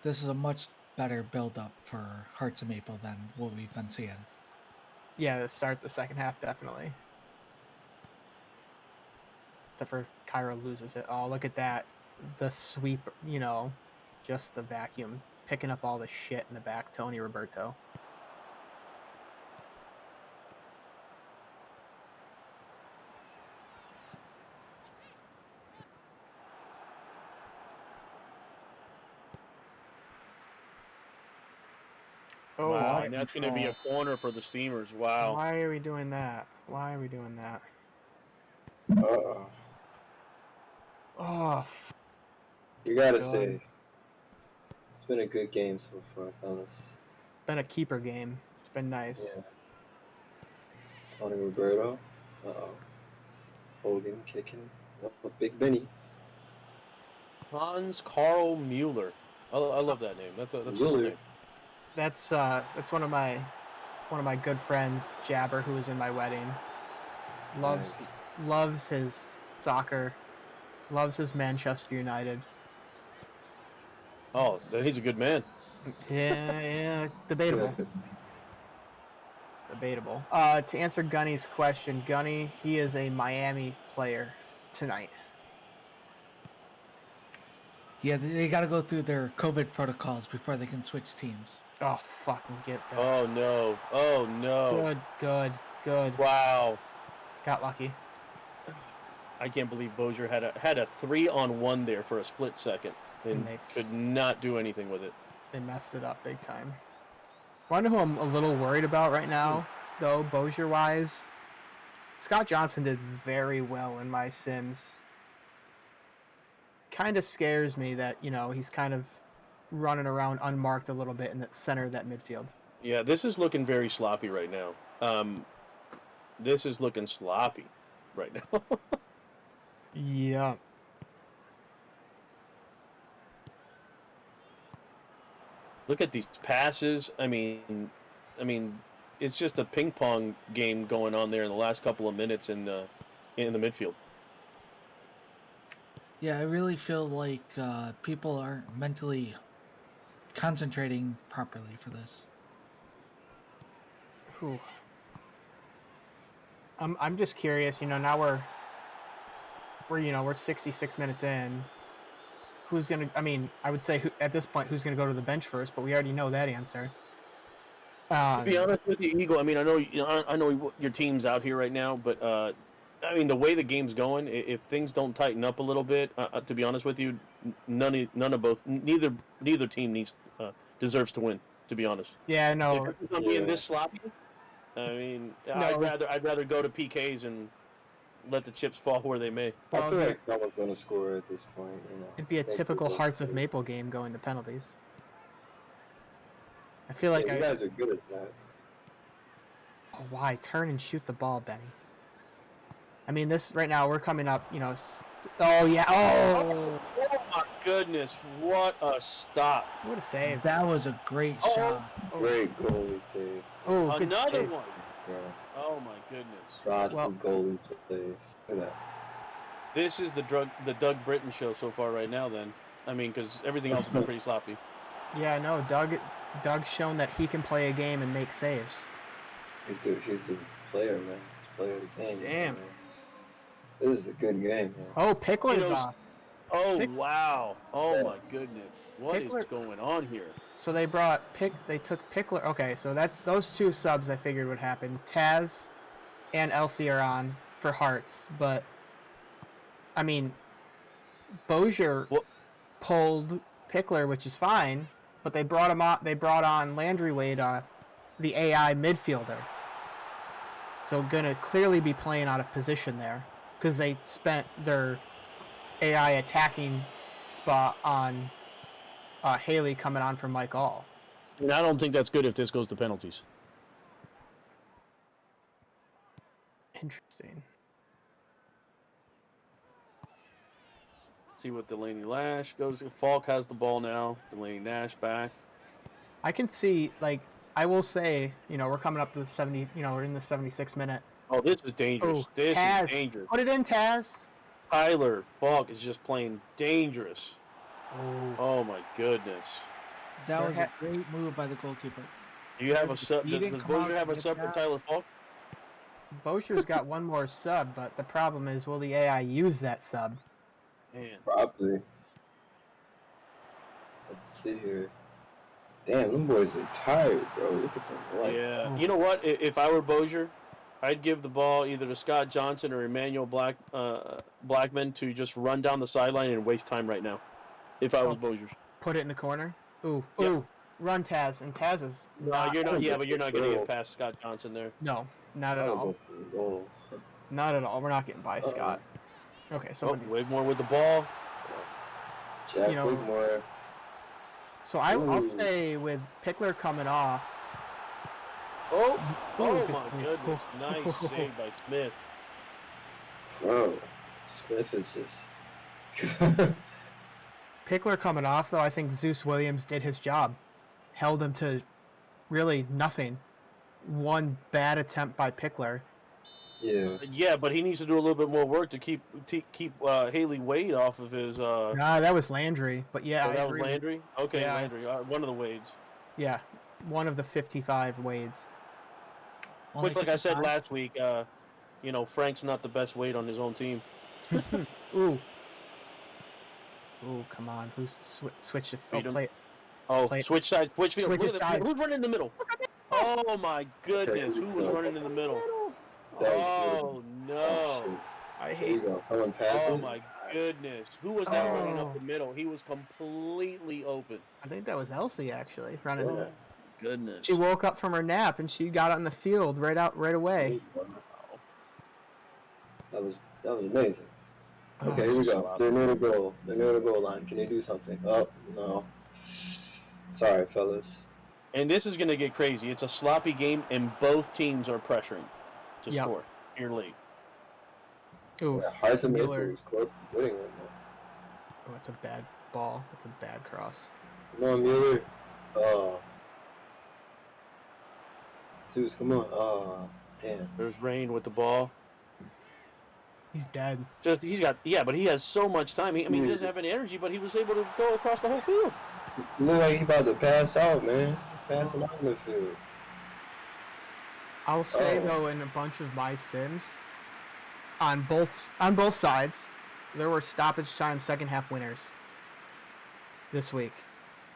This is a much better build-up for Hearts of Maple than what we've been seeing. Yeah, to start the second half, definitely. Except for Cairo loses it. Oh, look at that. The sweep, just the vacuum. Picking up all the shit in the back, Tony Roberto. Oh, Wow, why- and that's going to be a corner for the Steamers. Wow. Why are we doing that? Why are we doing that? Uh-oh. Oh, You gotta God. say, it's been a good game so far, fellas. been a keeper game. It's been nice. Yeah. Tony Roberto. Uh-oh. Hogan kicking. Oh, Big Benny. Hans Carl Mueller. I love that name. That's a cool Mueller. name. That's one of my good friends, Jabber, who was in my wedding. Loves his soccer. Loves his Manchester United. Oh, he's a good man. Yeah, debatable. Debatable. To answer Gunny's question, Gunny, he is a Miami player tonight. Yeah, they got to go through their COVID protocols before they can switch teams. Oh, fucking get that. Oh no. Oh no. Good. Wow. Got lucky. I can't believe Bozier had a 3-on-1 there for a split second and could not do anything with it. They messed it up big time. Wonder who I'm a little worried about right now, though, Bozier-wise? Scott Johnson did very well in my Sims. Kind of scares me that, he's kind of running around unmarked a little bit in the center of that midfield. Yeah, this is looking very sloppy right now. This is looking sloppy right now. Yeah. Look at these passes. I mean, it's just a ping pong game going on there in the last couple of minutes in the midfield. Yeah, I really feel like people aren't mentally concentrating properly for this. Whew. I'm just curious. Now we're 66 minutes in. Who's gonna? I mean, I would say at this point, who's gonna go to the bench first? But we already know that answer. To be Um, honest with you, Eagle, I mean, I know your team's out here right now, but I mean, the way the game's going, if things don't tighten up a little bit, to be honest with you, neither team deserves to win. To be honest, yeah, if no, it's gonna be in Yeah. this sloppy, I mean, I'd no. rather go to PKs and let the chips fall where they may. I Well, feel like someone's gonna score at this point. it'd be a Thank typical you. Hearts of Maple game going to penalties. I feel Yeah, like you guys are good at that. oh, why turn and shoot the ball, Benny? I mean, this right now we're coming up. Oh yeah. Oh, Oh my goodness, what a stop! what a save! That was a great Oh, shot. Great goalie save. Oh, good Another save. one. Yeah. Oh my goodness. God, Well- goalie plays. Look at that. This is the Doug Britton show so far right now. Then, I mean, because everything else has been pretty sloppy. Yeah, no, Doug's shown that he can play a game and make saves. He's the player, man. He's the player of the game. Damn. Man. This is a good game, man. Oh, Pickler's You know, off. Oh Pick- wow! Oh my goodness! What is Pickler- going on here? So they took Pickler. Okay, so those two subs I figured would happen. Taz and Elsie are on for Hearts, but I mean, Bozier What? pulled Pickler, which is fine, but they brought him on. They brought on Landry Wade, the AI midfielder. So gonna clearly be playing out of position there because they spent their AI attacking spot on Haley coming on for Mike All. And I don't think that's good if this goes to penalties. Interesting. See what Delaney Lash goes. Falk has the ball now. Delaney Nash back. I can see, like, I will say, we're coming up to the 70, we're in the 76 minute. Oh, this is dangerous. Oh, This Taz. is dangerous. Put it in, Taz. Tyler Falk is just playing dangerous. Oh. Oh my goodness. That There was a great move by the goalkeeper. Do you have a sub? He Does didn't come out Bozier have to a get sub for that. Tyler Falk? Bosher's got one more sub, but the problem is, will the AI use that sub? Man. Probably. Let's see here. Damn, them boys are tired, bro. Look at them. Like, Yeah. Oh. You know what? If I were Bozier, I'd give the ball either to Scott Johnson or Emmanuel Blackman to just run down the sideline and waste time right now. If I was Oh. Bozier. Put it in the corner. Ooh, Yep. ooh. Run, Taz. And Taz is No, not. you're not. Oh, Yeah, but you're not going to bro. get past Scott Johnson there. No, not at I'll all. go for the goal. Not at all. We're not getting by Uh-oh. Scott. Okay, Oh, someone. Wigmore with the ball. Jack You know- Wigmore. So I'll Ooh. say with Pickler coming off. Oh, Ooh, oh good my save. goodness! Nice save by Smith. Bro, Smith is just. Pickler coming off, though, I think Zeus Williams did his job. Held him to really nothing. One bad attempt by Pickler. Yeah. Yeah, but he needs to do a little bit more work to keep Haley Wade off of his. Nah, that was Landry. But yeah, Oh, I that agree was with- Landry. Okay, Yeah. Landry, one of the Wades. Yeah, one of the 55 Wades. Only Which, like I said 55. last week, Frank's not the best Wade on his own team. Ooh. Ooh, come on. Who's switch to Feed him. play it. Oh, Play it. switch side, switch field. Switch Look it at that. side. Who's running in the middle? Oh my goodness, who was running in the middle? That was Oh no! shit. I There hate you go. Someone pass Oh it. my goodness, who was that running up Oh. the middle? He was completely open. I think that was Elsie actually running. Yeah. Goodness. She woke up from her nap and she got on the field right away. That was amazing. Oh, Okay, here we go. sloppy. They're near the goal. They're near the goal line. Can they do something? Oh no. Sorry, fellas. And this is going to get crazy. It's a sloppy game, and both teams are pressuring to Yep. score here late. Ooh, Yeah, Hearts and Maple Mueller. was close to winning one. Oh, it's a bad ball. It's a bad cross. Come on, Mueller. Oh. Zeus, come on. Oh, damn. There's Rain with the ball. He's dead. Just but he has so much time. He doesn't have any energy, but he was able to go across the whole field. Look like he about to pass out, man. Passing out in the field. I'll say Oh. though, in a bunch of my sims, on both sides, there were stoppage time second half winners this week.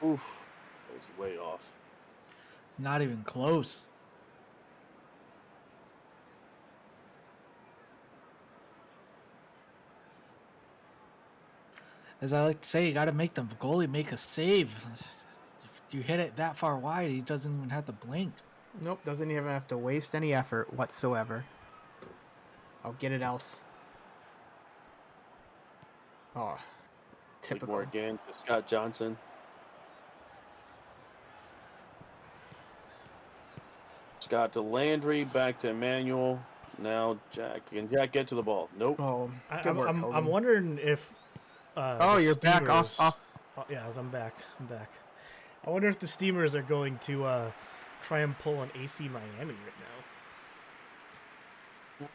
Oof, that was way off. Not even close. As I like to say, you got to make the goalie make a save. If you hit it that far wide, he doesn't even have to blink. Nope, doesn't even have to waste any effort whatsoever. I'll get it else. Oh, typical. More again to Scott Johnson. Scott to Landry, back to Emmanuel. Now Jack. Can Jack get to the ball? Nope. Oh, I, good I'm, work, I'm, Hogan. I'm wondering if. Oh, the you're back off. Steamers- Off. Oh, yeah, I'm back. I wonder if the Steamers are going to try and pull an AC Miami right now.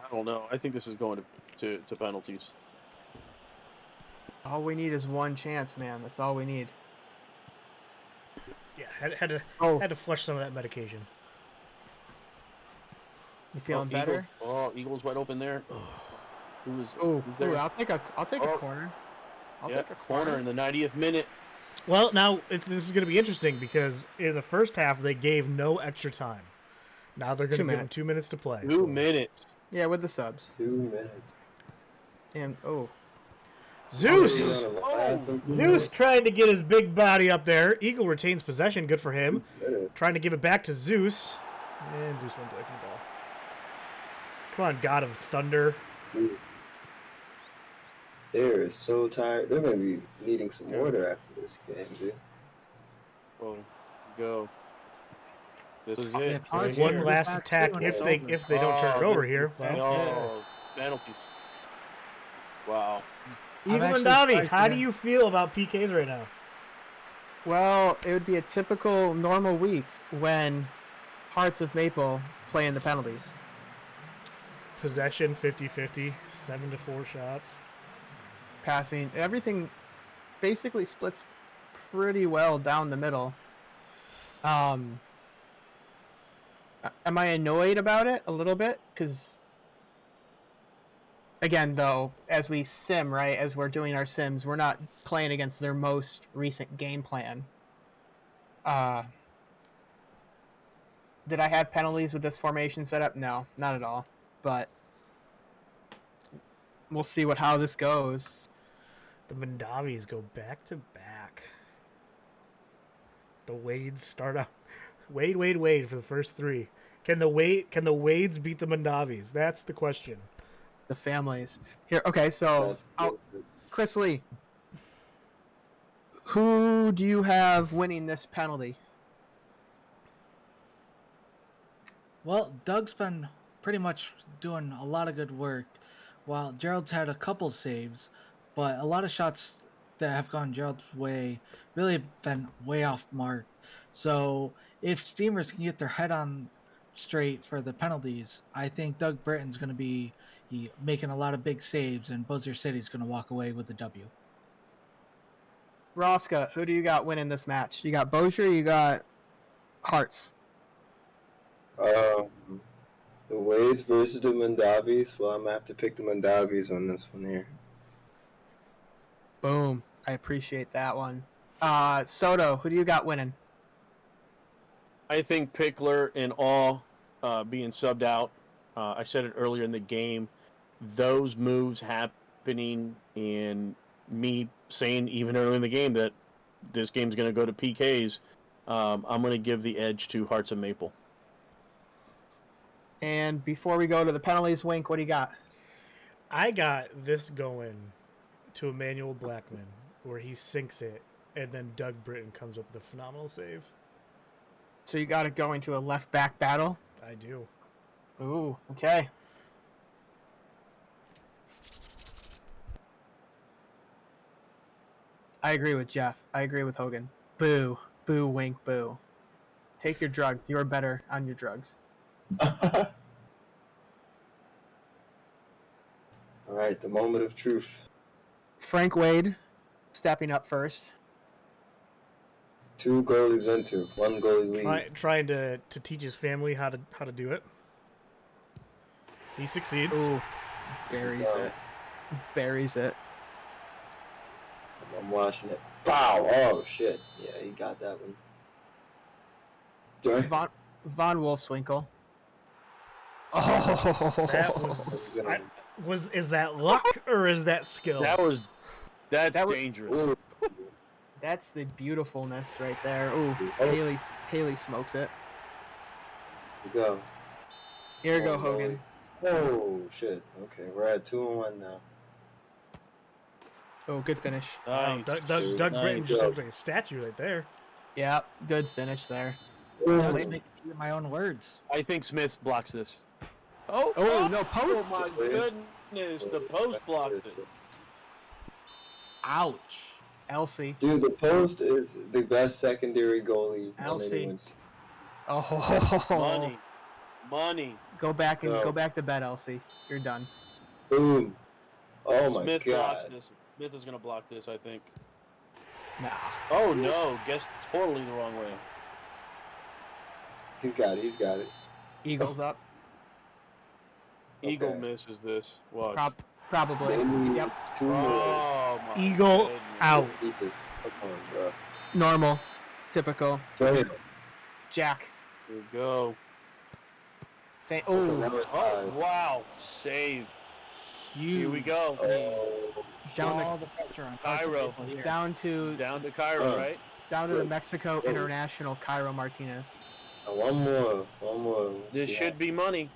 I don't know. I think this is going to penalties. All we need is one chance, man. That's all we need. Yeah, had to Oh. had to flush some of that medication. You feeling Eagle- better? Oh, Eagles wide open there. Who's Oh, there? I'll take a Oh. corner. I'll Yeah, take a corner in the 90th minute. Well, now this is going to be interesting because in the first half they gave no extra time. Now they're going to 2 give them minutes. 2 minutes to play. 2 so- minutes. Yeah, with the subs. 2 minutes. And oh, Zeus! On the last one. Zeus trying to get his big body up there. Eagle retains possession. Good for him. Better. Trying to give it back to Zeus. And Zeus runs away from the ball. Come on, God of Thunder. They're so tired. They're gonna be needing some water after this game, dude. Oh, go. This is Yeah, it. Parks One here. last Back attack to it. if they don't turn it over here. Well, Oh, penalties. Wow. I'm Eagle and actually Davi, surprised how they- do you feel about PKs right now? well, it would be a typical normal week when Hearts of Maple play in the penalties. Possession 50-50, 7-4 shots. Passing, everything basically splits pretty well down the middle. Am I annoyed about it a little bit? Because again, though, as we sim, right, as we're doing our sims, we're not playing against their most recent game plan. Did I have penalties with this formation setup? No, not at all. But we'll see how this goes. The Mandavis go back to back. The Wades start out. Wade for the first three. Can the Wades beat the Mandavis? That's the question. The families here. Okay, so That's good. Chris Lee, who do you have winning this penalty? Well, Doug's been pretty much doing a lot of good work, while Gerald's had a couple saves, but a lot of shots that have gone Gerald's way really been way off mark. So if Steamers can get their head on straight for the penalties, I think Doug Britton's going to be making a lot of big saves, and Buzzer City's going to walk away with the W. Rosca, who do you got winning this match? You got Bozier, you got Hearts. The Wades versus the Mandavis. Well, I'm gonna have to pick the Mandavis on this one here. Boom. I appreciate that one. Soto, who do you got winning? I think Pickler and All being subbed out. I said it earlier in the game. Those moves happening and me saying even earlier in the game that this game's going to go to PKs. I'm going to give the edge to Hearts of Maple. And before we go to the penalties, Wink, what do you got? I got this going to Emmanuel Blackman, where he sinks it, and then Doug Britton comes up with a phenomenal save. So you got it going to a left back battle? I do. Ooh, okay. I agree with Jeff. I agree with Hogan. Boo. Boo, Wink, boo. Take your drug. You're better on your drugs. right, the moment of truth. Frank Wade stepping up first. 2 goalies into, 1 goalie leaves. Trying to teach his family how to do it. He succeeds. Ooh, buries Yeah. it. Buries it. I'm watching it. Pow! Oh shit! Yeah, he got that one. Darn. Von Wolfswinkel. Oh, That was is that luck or is that skill? That's That was- dangerous. Ooh. That's the beautifulness right there. Ooh, Oh. Haley smokes it. Here we go. Here you go, Oh, Hogan. Oh shit! Okay, we're at 2-1 now. Oh, good finish. Wow, Nice. Doug Nice. Britton just looked like a statue right there. Yeah, good finish there. Doug's Ooh. making me eat my own words. I think Smith blocks this. Oh, Oh, no, post. Oh my goodness, the post blocked it. Ouch. Elsie. Dude, the post is the best secondary goalie on Elsie. anyone's. Oh, Money. Go back No. to bed, Elsie. You're done. Boom! Oh my Smith blocks god! this. Smith is gonna block this, I think. Nah. Oh no, guess totally the wrong way. He's got it. He's got it. Eagles up. Eagle Okay. misses this. Watch. Probably. They need Yep. 2 more. Oh my Eagle goodness. out. Beat this. Come on, bro. Normal. Typical. Play it. Jack. Here we go. Say. Okay, Oh. now it's Oh tied. wow, save. Huge. Here we go. Oh, Down All the pressure on Cairo. People here. Down to Down to Cairo, right? down to the Good. Mexico Good. International Cairo Martinez. one more. One more. We'll This see should be money.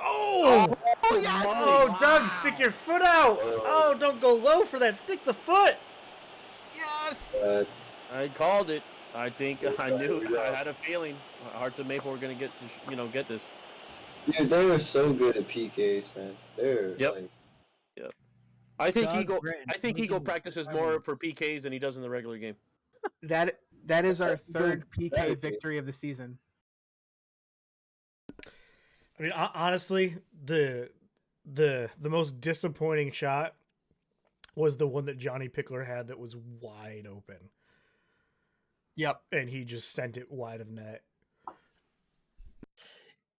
Oh! Oh, Doug, stick your foot out! Oh. Oh, don't go low for that. Stick the foot. Yes. how- I called it. I think I knew. Yeah. I had a feeling. Hearts of Maple were gonna get this. Dude, they were so good at PKs, man. They're Yep. like, I think Doug Eagle. Britton I think losing Eagle the practices Premier more League. for PKs than he does in the regular game. That is our third PK Pathetic. victory of the season. I mean, honestly, the most disappointing shot was the one that Johnny Pickler had that was wide open, Yep. and he just sent it wide of net.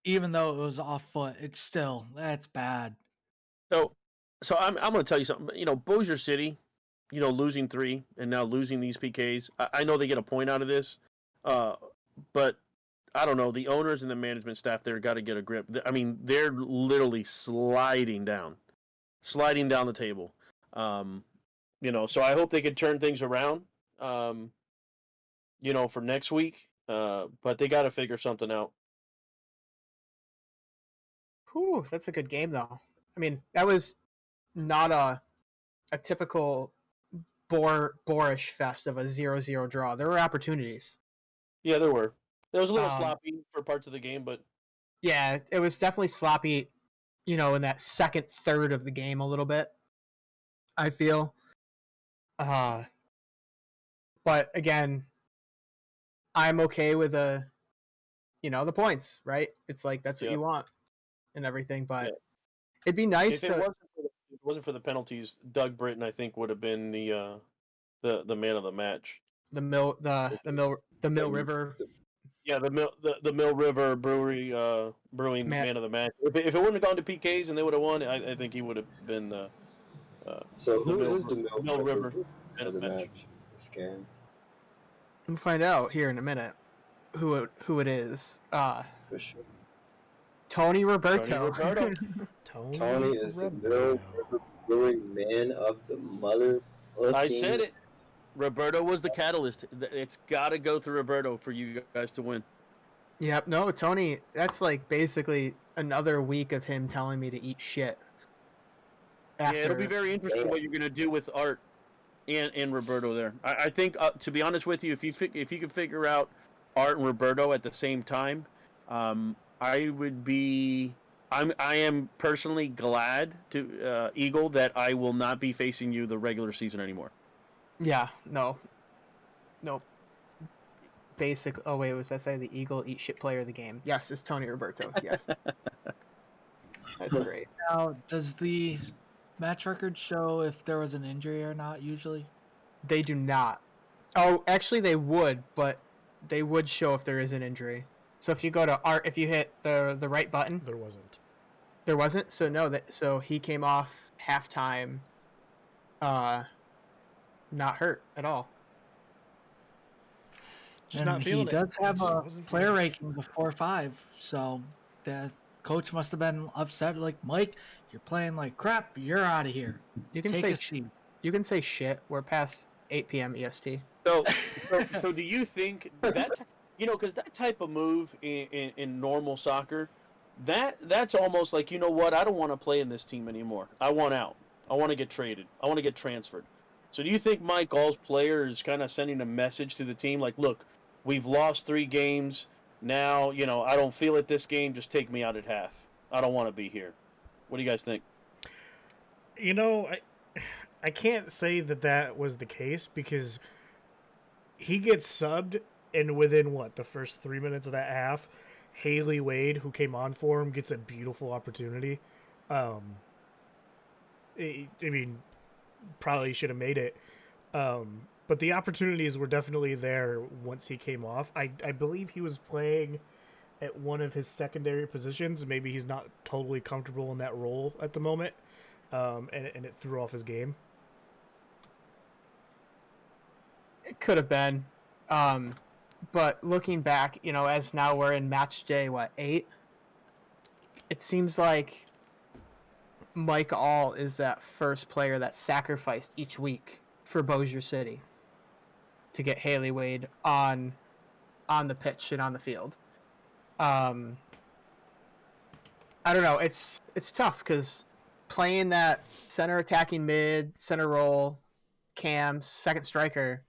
Even though it was off foot, it's still that's bad. So I'm going to tell you something. You know, Bossier City, you know, losing 3 and now losing these PKs. I know they get a point out of this, but I don't know. The owners and the management staff there got to get a grip. I mean, they're literally sliding down the table. You know, so I hope they could turn things around. You know, for next week. But they got to figure something out. Whew, that's a good game though. I mean, that was not a typical boorish fest of a 0-0 draw. There were opportunities. Yeah, there were. It was a little Um, sloppy for parts of the game, but Yeah, it was definitely sloppy, you know, in that second third of the game a little bit. I feel. But again, I'm okay with the points, right? It's like that's what Yep. you want and everything, but Yeah. it'd be nice if to it wasn't for the penalties, Doug Britton, I think, would have been the man of the match. the Mill River. Yeah, the Mill River Brewery Brewing Man- man of the match. If it wouldn't have gone to PKs and they would have won, I think he would have been so The who Mill- is the Mill River man man of the match. match? Scam. We'll find out here in a minute who it is. For sure. Tony Roberto. Roberto. Tony is the Mill River Brewing man of the mother. I said it. Roberto was the catalyst. It's got to go through Roberto for you guys to win. Yep. No, Tony. That's like basically another week of him telling me to eat shit. Yeah, it'll be very interesting what you're going to do with Art and Roberto there. I think, to be honest with you, if you could figure out Art and Roberto at the same time, I am personally glad to Eagle that I will not be facing you the regular season anymore. Yeah. No. Basic. Oh wait, was that say the Eagle eat shit player of the game? Yes, it's Tony Roberto. Yes. That's great. Now, does the match record show if there was an injury or not? Usually, They do not. Oh, actually, they would, but they would show if there is an injury. So if you go to art, if you hit the right button, There wasn't. there wasn't. So no, so he came off halftime, not hurt at all. Just not and he feeling it. does have Just a wasn't player feeling it. rating of 4.5. So the coach must have been upset. Like, Mike, you're playing like crap. You're out of here. You can Take say a seat. you can say shit. We're past 8 p.m. EST. So do you think that because that type of move in normal soccer, that's almost like, you know what, I don't want to play in this team anymore. I want out. I want to get traded. I want to get transferred. So do you think Mike Gall's player is kind of sending a message to the team like, look, we've lost 3 games. Now, I don't feel it this game. Just take me out at half. I don't want to be here. What do you guys think? I can't say that was the case because he gets subbed, and within the first 3 minutes of that half, Haley Wade, who came on for him, gets a beautiful opportunity. I mean, probably should have made it. But the opportunities were definitely there once he came off. I believe he was playing at one of his secondary positions. Maybe he's not totally comfortable in that role at the moment, and it threw off his game. It could have been. But looking back, as now we're in match day, 8? It seems like Mike All is that first player that sacrificed each week for Bossier City to get Haley Wade on the pitch and on the field. I don't know. It's tough because playing that center attacking mid, center role, cam, second striker,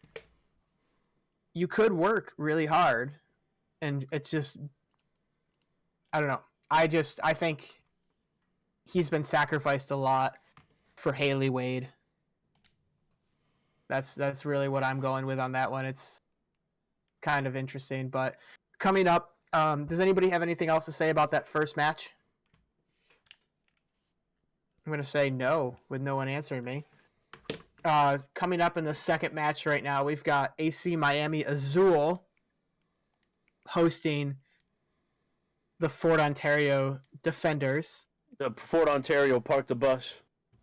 you could work really hard, and it's just, I don't know. I think he's been sacrificed a lot for Haley Wade. That's really what I'm going with on that one. It's kind of interesting, but coming up, does anybody have anything else to say about that first match? I'm going to say no, with no one answering me. Coming up in the second match right now, we've got AC Miami Azul hosting the Fort Ontario Defenders. The Fort Ontario Park the Bus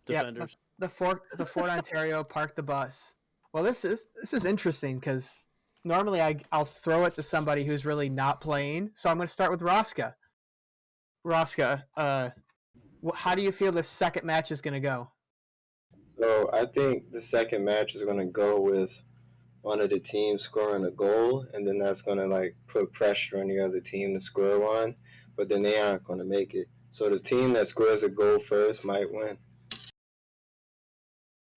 Defenders. Yep, the Fort Ontario Park the Bus. Well, this is interesting because normally I'll throw it to somebody who's really not playing. So I'm going to start with Roska. Roska, how do you feel the second match is going to go? So I think the second match is going to go with one of the teams scoring a goal, and then that's going to put pressure on the other team to score one, but then they aren't going to make it. So the team that scores a goal first might win.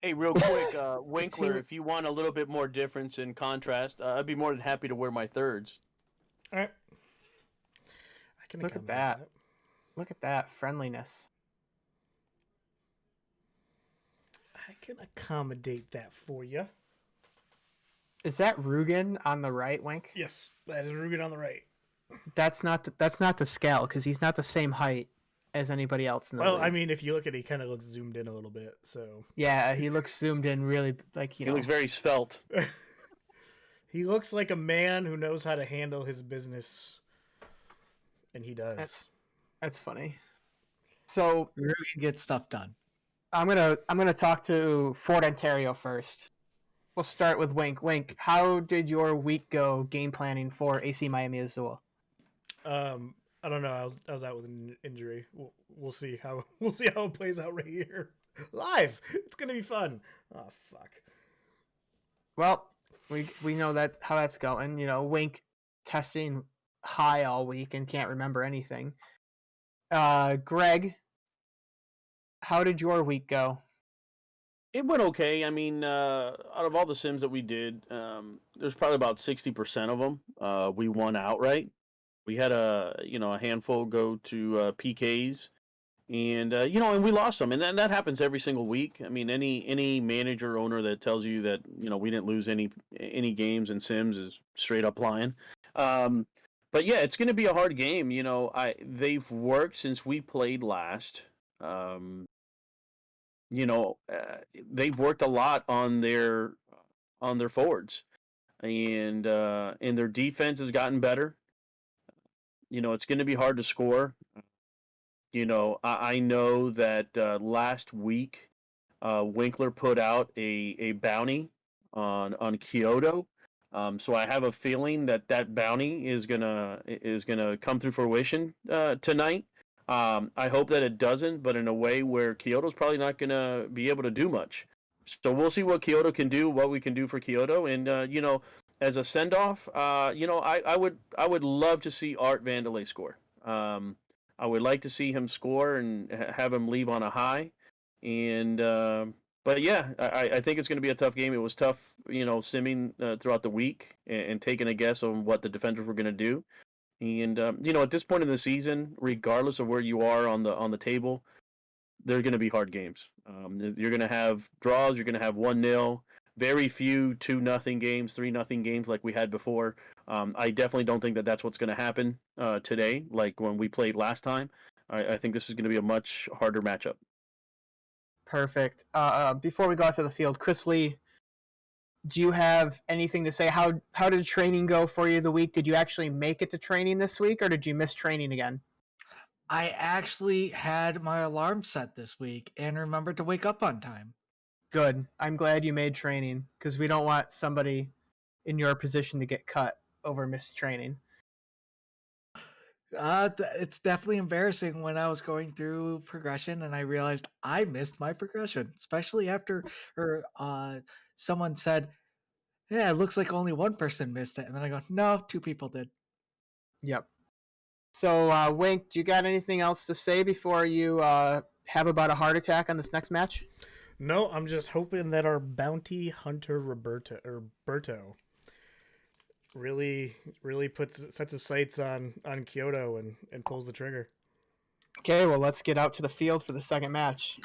Hey, real quick, Winkler, if you want a little bit more difference in contrast, I'd be more than happy to wear my thirds. All right. I can Look at accommodate that. Look at that friendliness. I can accommodate that for you. Is that Rugen on the right, Wink? Yes, that is Rugen on the right. That's not the scale because he's not the same height as anybody else in the league. I mean, if you look at it, he kind of looks zoomed in a little bit. So yeah, he looks zoomed in really He looks very svelte. he looks like a man who knows how to handle his business, and he does. That's funny. So Really get stuff done. I'm gonna talk to Fort Ontario first. We'll start with Wink. Wink, how did your week go game planning for AC Miami Azul? I don't know. I was out with an injury. We'll see how it plays out right here live. It's gonna be fun. Oh fuck. Well, we know that how that's going. Wink testing high all week and can't remember anything. Greg, how did your week go? It went okay. I mean, out of all the sims that we did, there's probably about 60% of them we won outright. We had a handful go to PKs, and and we lost them, and that happens every single week. I mean, any manager owner that tells you that we didn't lose any games in sims is straight up lying. But yeah, it's going to be a hard game. They've worked since we played last. Um, you know, uh, they've worked a lot on their forwards, and their defense has gotten better. It's going to be hard to score. I know that last week, Winkler put out a bounty on Kyoto. So I have a feeling that that bounty is gonna come through fruition tonight. I hope that it doesn't, but in a way where Kyoto's probably not gonna be able to do much. So we'll see what Kyoto can do, what we can do for Kyoto, and as a send off, I would love to see Art Vandelay score. I would like to see him score and have him leave on a high. And but yeah, I think it's going to be a tough game. It was tough, simming throughout the week and taking a guess on what the defenders were going to do. And at this point in the season, regardless of where you are on the table, they're going to be hard games. You're going to have draws. You're going to have 1-0. Very few 2-0 games, 3-0 games like we had before. I definitely don't think that that's what's going to happen today, like when we played last time. I think this is going to be a much harder matchup. Perfect. Before we go out to the field, Chris Lee, do you have anything to say? How did training go for you the week? Did you actually make it to training this week, or did you miss training again? I actually had my alarm set this week and remembered to wake up on time. Good. I'm glad you made training because we don't want somebody in your position to get cut over missed training. It's definitely embarrassing when I was going through progression and I realized I missed my progression, especially after someone said, "Yeah, it looks like only one person missed it," and then I go, "No, two people did." Yep. So, Wink, do you got anything else to say before you have about a heart attack on this next match? No, I'm just hoping that our bounty hunter Berto really sets his sights on Kyoto and pulls the trigger. Okay, well, let's get out to the field for the second match.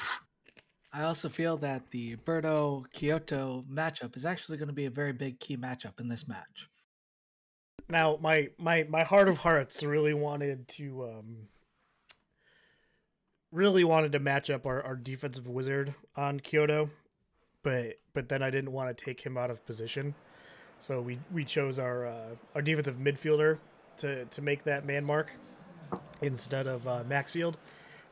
I also feel that the Berto Kyoto matchup is actually going to be a very big key matchup in this match. Now, my heart of hearts really wanted to match up our defensive wizard on Kyoto, but then I didn't want to take him out of position, so we chose our defensive midfielder to make that man mark instead of Maxfield,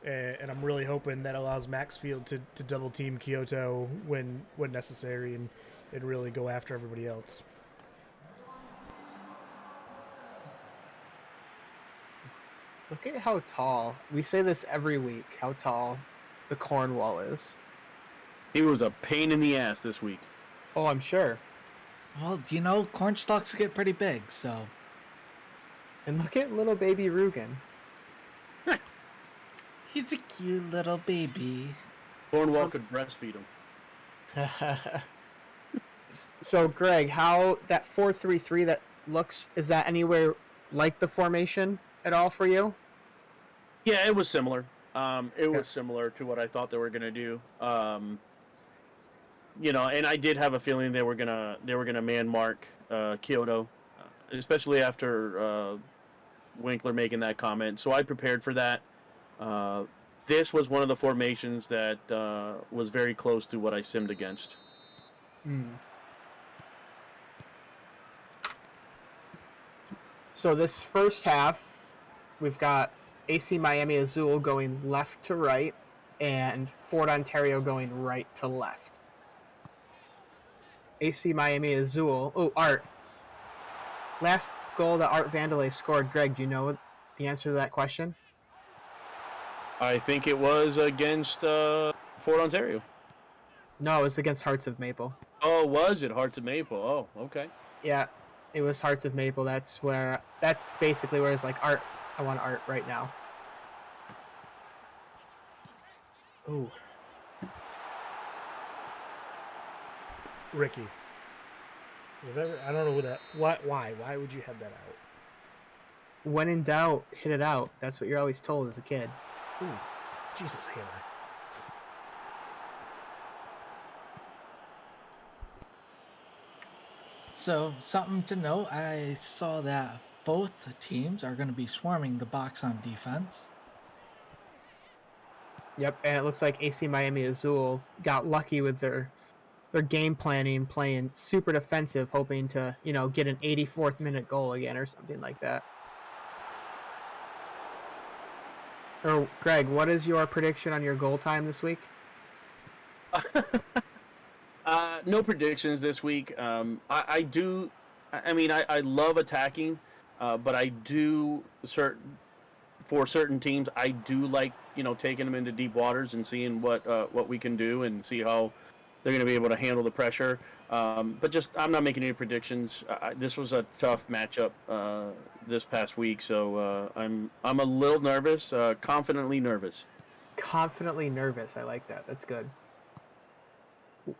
and I'm really hoping that allows Maxfield to double team Kyoto when necessary and really go after everybody else. Look at how tall, we say this every week, how tall the Cornwall is. He was a pain in the ass this week. Oh, I'm sure. Well, corn stalks get pretty big, so. And look at little baby Rugen. He's a cute little baby. Cornwall could breastfeed him. So, Greg, how that 4-3-3 that looks, is that anywhere like the formation at all for you? Yeah, it was similar. It was similar to what I thought they were gonna do. And I did have a feeling they were gonna man mark Kyoto, especially after Winkler making that comment. So I prepared for that. This was one of the formations that was very close to what I simmed against. So this first half, we've got AC Miami Azul going left to right and Fort Ontario going right to left. AC Miami Azul. Oh, Art. Last goal that Art Vandelay scored, Greg, do you know the answer to that question? I think it was against Fort Ontario. No, it was against Hearts of Maple. Oh, was it Hearts of Maple? Oh, okay. Yeah, it was Hearts of Maple. That's basically where it's like, Art, I want Art right now. Ooh. Ricky. I don't know what that. Why would you have that out? When in doubt, hit it out. That's what you're always told as a kid. Ooh, Jesus, Hammer. So, something to note, I saw that both teams are going to be swarming the box on defense. Yep, and it looks like AC Miami Azul got lucky with their game planning, playing super defensive, hoping to, get an 84th minute goal again or something like that. Or Greg, what is your prediction on your goal time this week? No predictions this week. I love attacking, but I do for certain teams, I do like taking them into deep waters and seeing what we can do and see how they're going to be able to handle the pressure. But I'm not making any predictions. This was a tough matchup this past week, so I'm a little nervous, confidently nervous. Confidently nervous. I like that. That's good.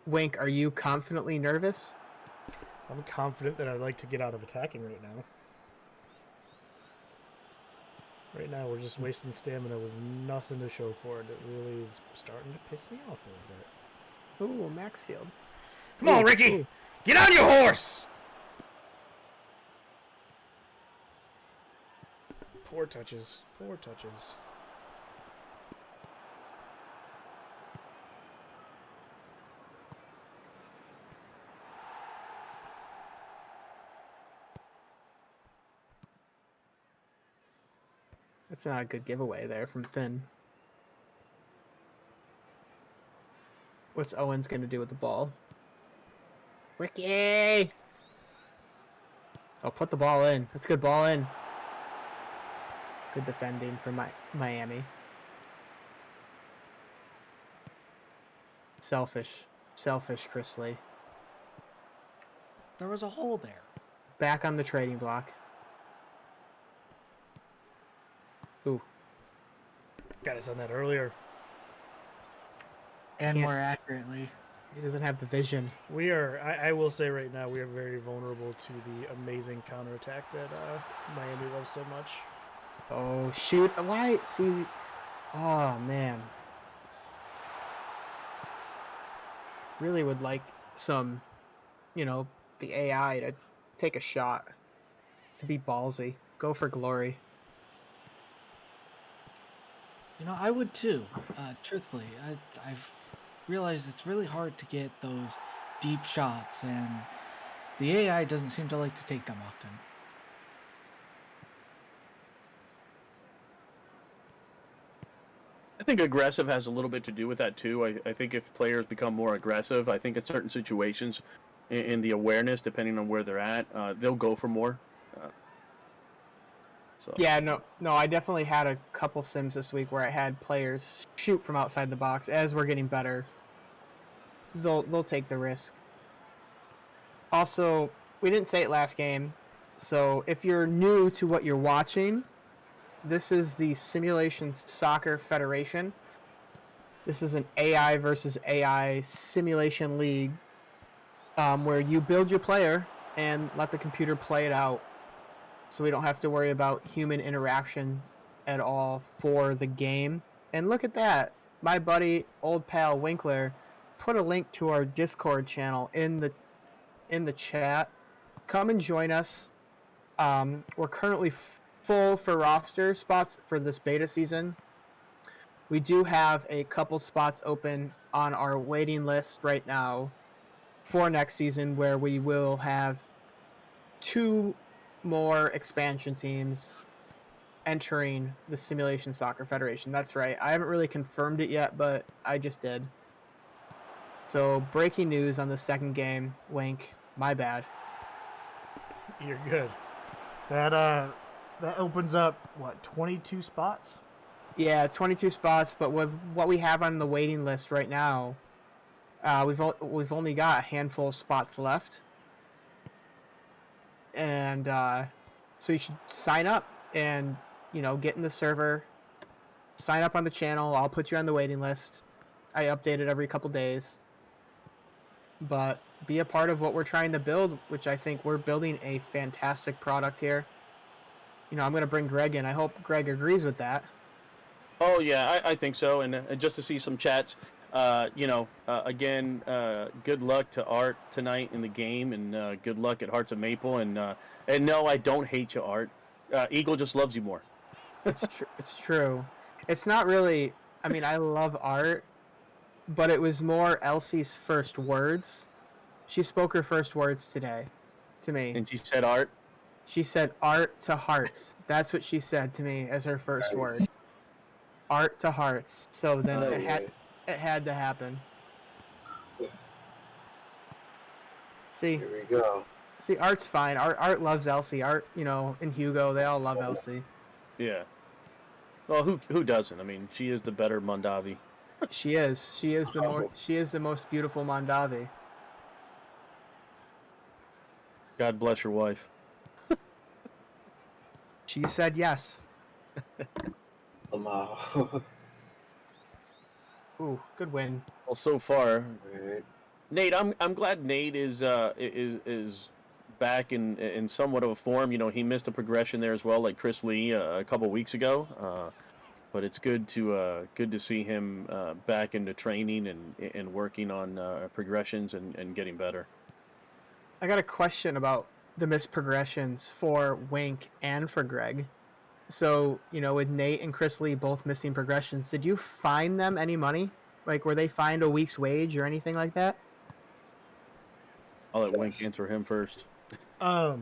Wink, are you confidently nervous? I'm confident that I'd like to get out of attacking right now. Right now, we're just wasting stamina with nothing to show for it. It really is starting to piss me off a little bit. Ooh, Maxfield. Come on, Ricky! Ooh. Get on your horse! Poor touches. Poor touches. That's not a good giveaway there from Finn. What's Owens going to do with the ball? Ricky! Oh, put the ball in. That's a good ball in. Good defending for Miami. Selfish Chris Lee. There was a hole there. Back on the trading block. Ooh. Got us on that earlier. And Can't- more accurately. He doesn't have the vision. We are, I will say right now, we are very vulnerable to the amazing counterattack that Miami loves so much. Oh, shoot. Why? See. Oh, man. Really would like some, the AI to take a shot. To be ballsy. Go for glory. I would too. Truthfully, I've realized it's really hard to get those deep shots, and the AI doesn't seem to like to take them often. I think aggressive has a little bit to do with that too. I think if players become more aggressive, I think in certain situations, in the awareness, depending on where they're at, they'll go for more. So Yeah, no, I definitely had a couple sims this week where I had players shoot from outside the box. As we're getting better, they'll take the risk. Also, we didn't say it last game, so if you're new to what you're watching, this is the Simulation Soccer Federation. This is an AI versus AI simulation league where you build your player and let the computer play it out. So we don't have to worry about human interaction at all for the game. And look at that. My buddy, old pal Winkler, put a link to our Discord channel in the chat. Come and join us. We're currently full for roster spots for this beta season. We do have a couple spots open on our waiting list right now for next season, where we will have 2 more expansion teams entering the Simulation Soccer Federation. That's right. I haven't really confirmed it yet, but I just did. So, breaking news on the second game. Wink. My bad. You're good. That opens up, 22 spots? Yeah, 22 spots, but with what we have on the waiting list right now, we've only got a handful of spots left. And so you should sign up and get in the server, sign up on the channel. I'll put you on the waiting list. I update it every couple days, but be a part of what we're trying to build, which I think we're building a fantastic product here. I'm going to bring Greg in. I hope Greg agrees with that. Oh yeah, I think so, and just to see some chats, again, good luck to Art tonight in the game, and good luck at Hearts of Maple, and no, I don't hate you, Art. Eagle just loves you more. It's true. It's not really. I mean, I love art, but it was more Elsie's first words. She spoke her first words today to me. And she said, "Art." She said art to hearts. That's what she said to me as her first word. Art to hearts. So then No it way. had to happen. See, Here we go. Art's fine. Art loves Elsie. Art, and Hugo, they all love Elsie. Yeah. Well, who doesn't? I mean, she is the better Mondavi. She is. She is the most beautiful Mondavi. God bless your wife. She said yes. Wow. Ooh, good win. Well, so far, Right. Nate, I'm glad Nate is back in somewhat of a form. You know, he missed a progression there as well, like Chris Lee a couple weeks ago. But it's good to see him back into training and working on progressions and getting better. I got a question about the missed progressions for Wink and for Greg. So, with Nate and Chris Lee both missing progressions, did you fine them any money? Like, were they fined a week's wage or anything like that? I'll let Wink Yes. answer him first. You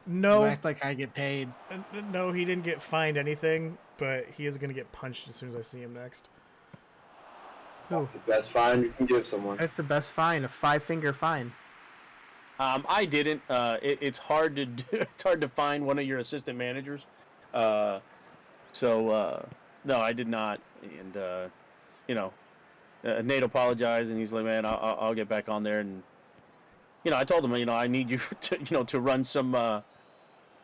No, act like I get paid. no, he didn't get fined anything, but he is going to get punched as soon as I see him next. That's the best fine you can give someone. That's the best fine, a 5-finger fine. I didn't. It's hard to do, it's hard to find one of your assistant managers. No, I did not. And Nate apologized, and he's like, "Man, I'll get back on there." And I told him, I need you to run some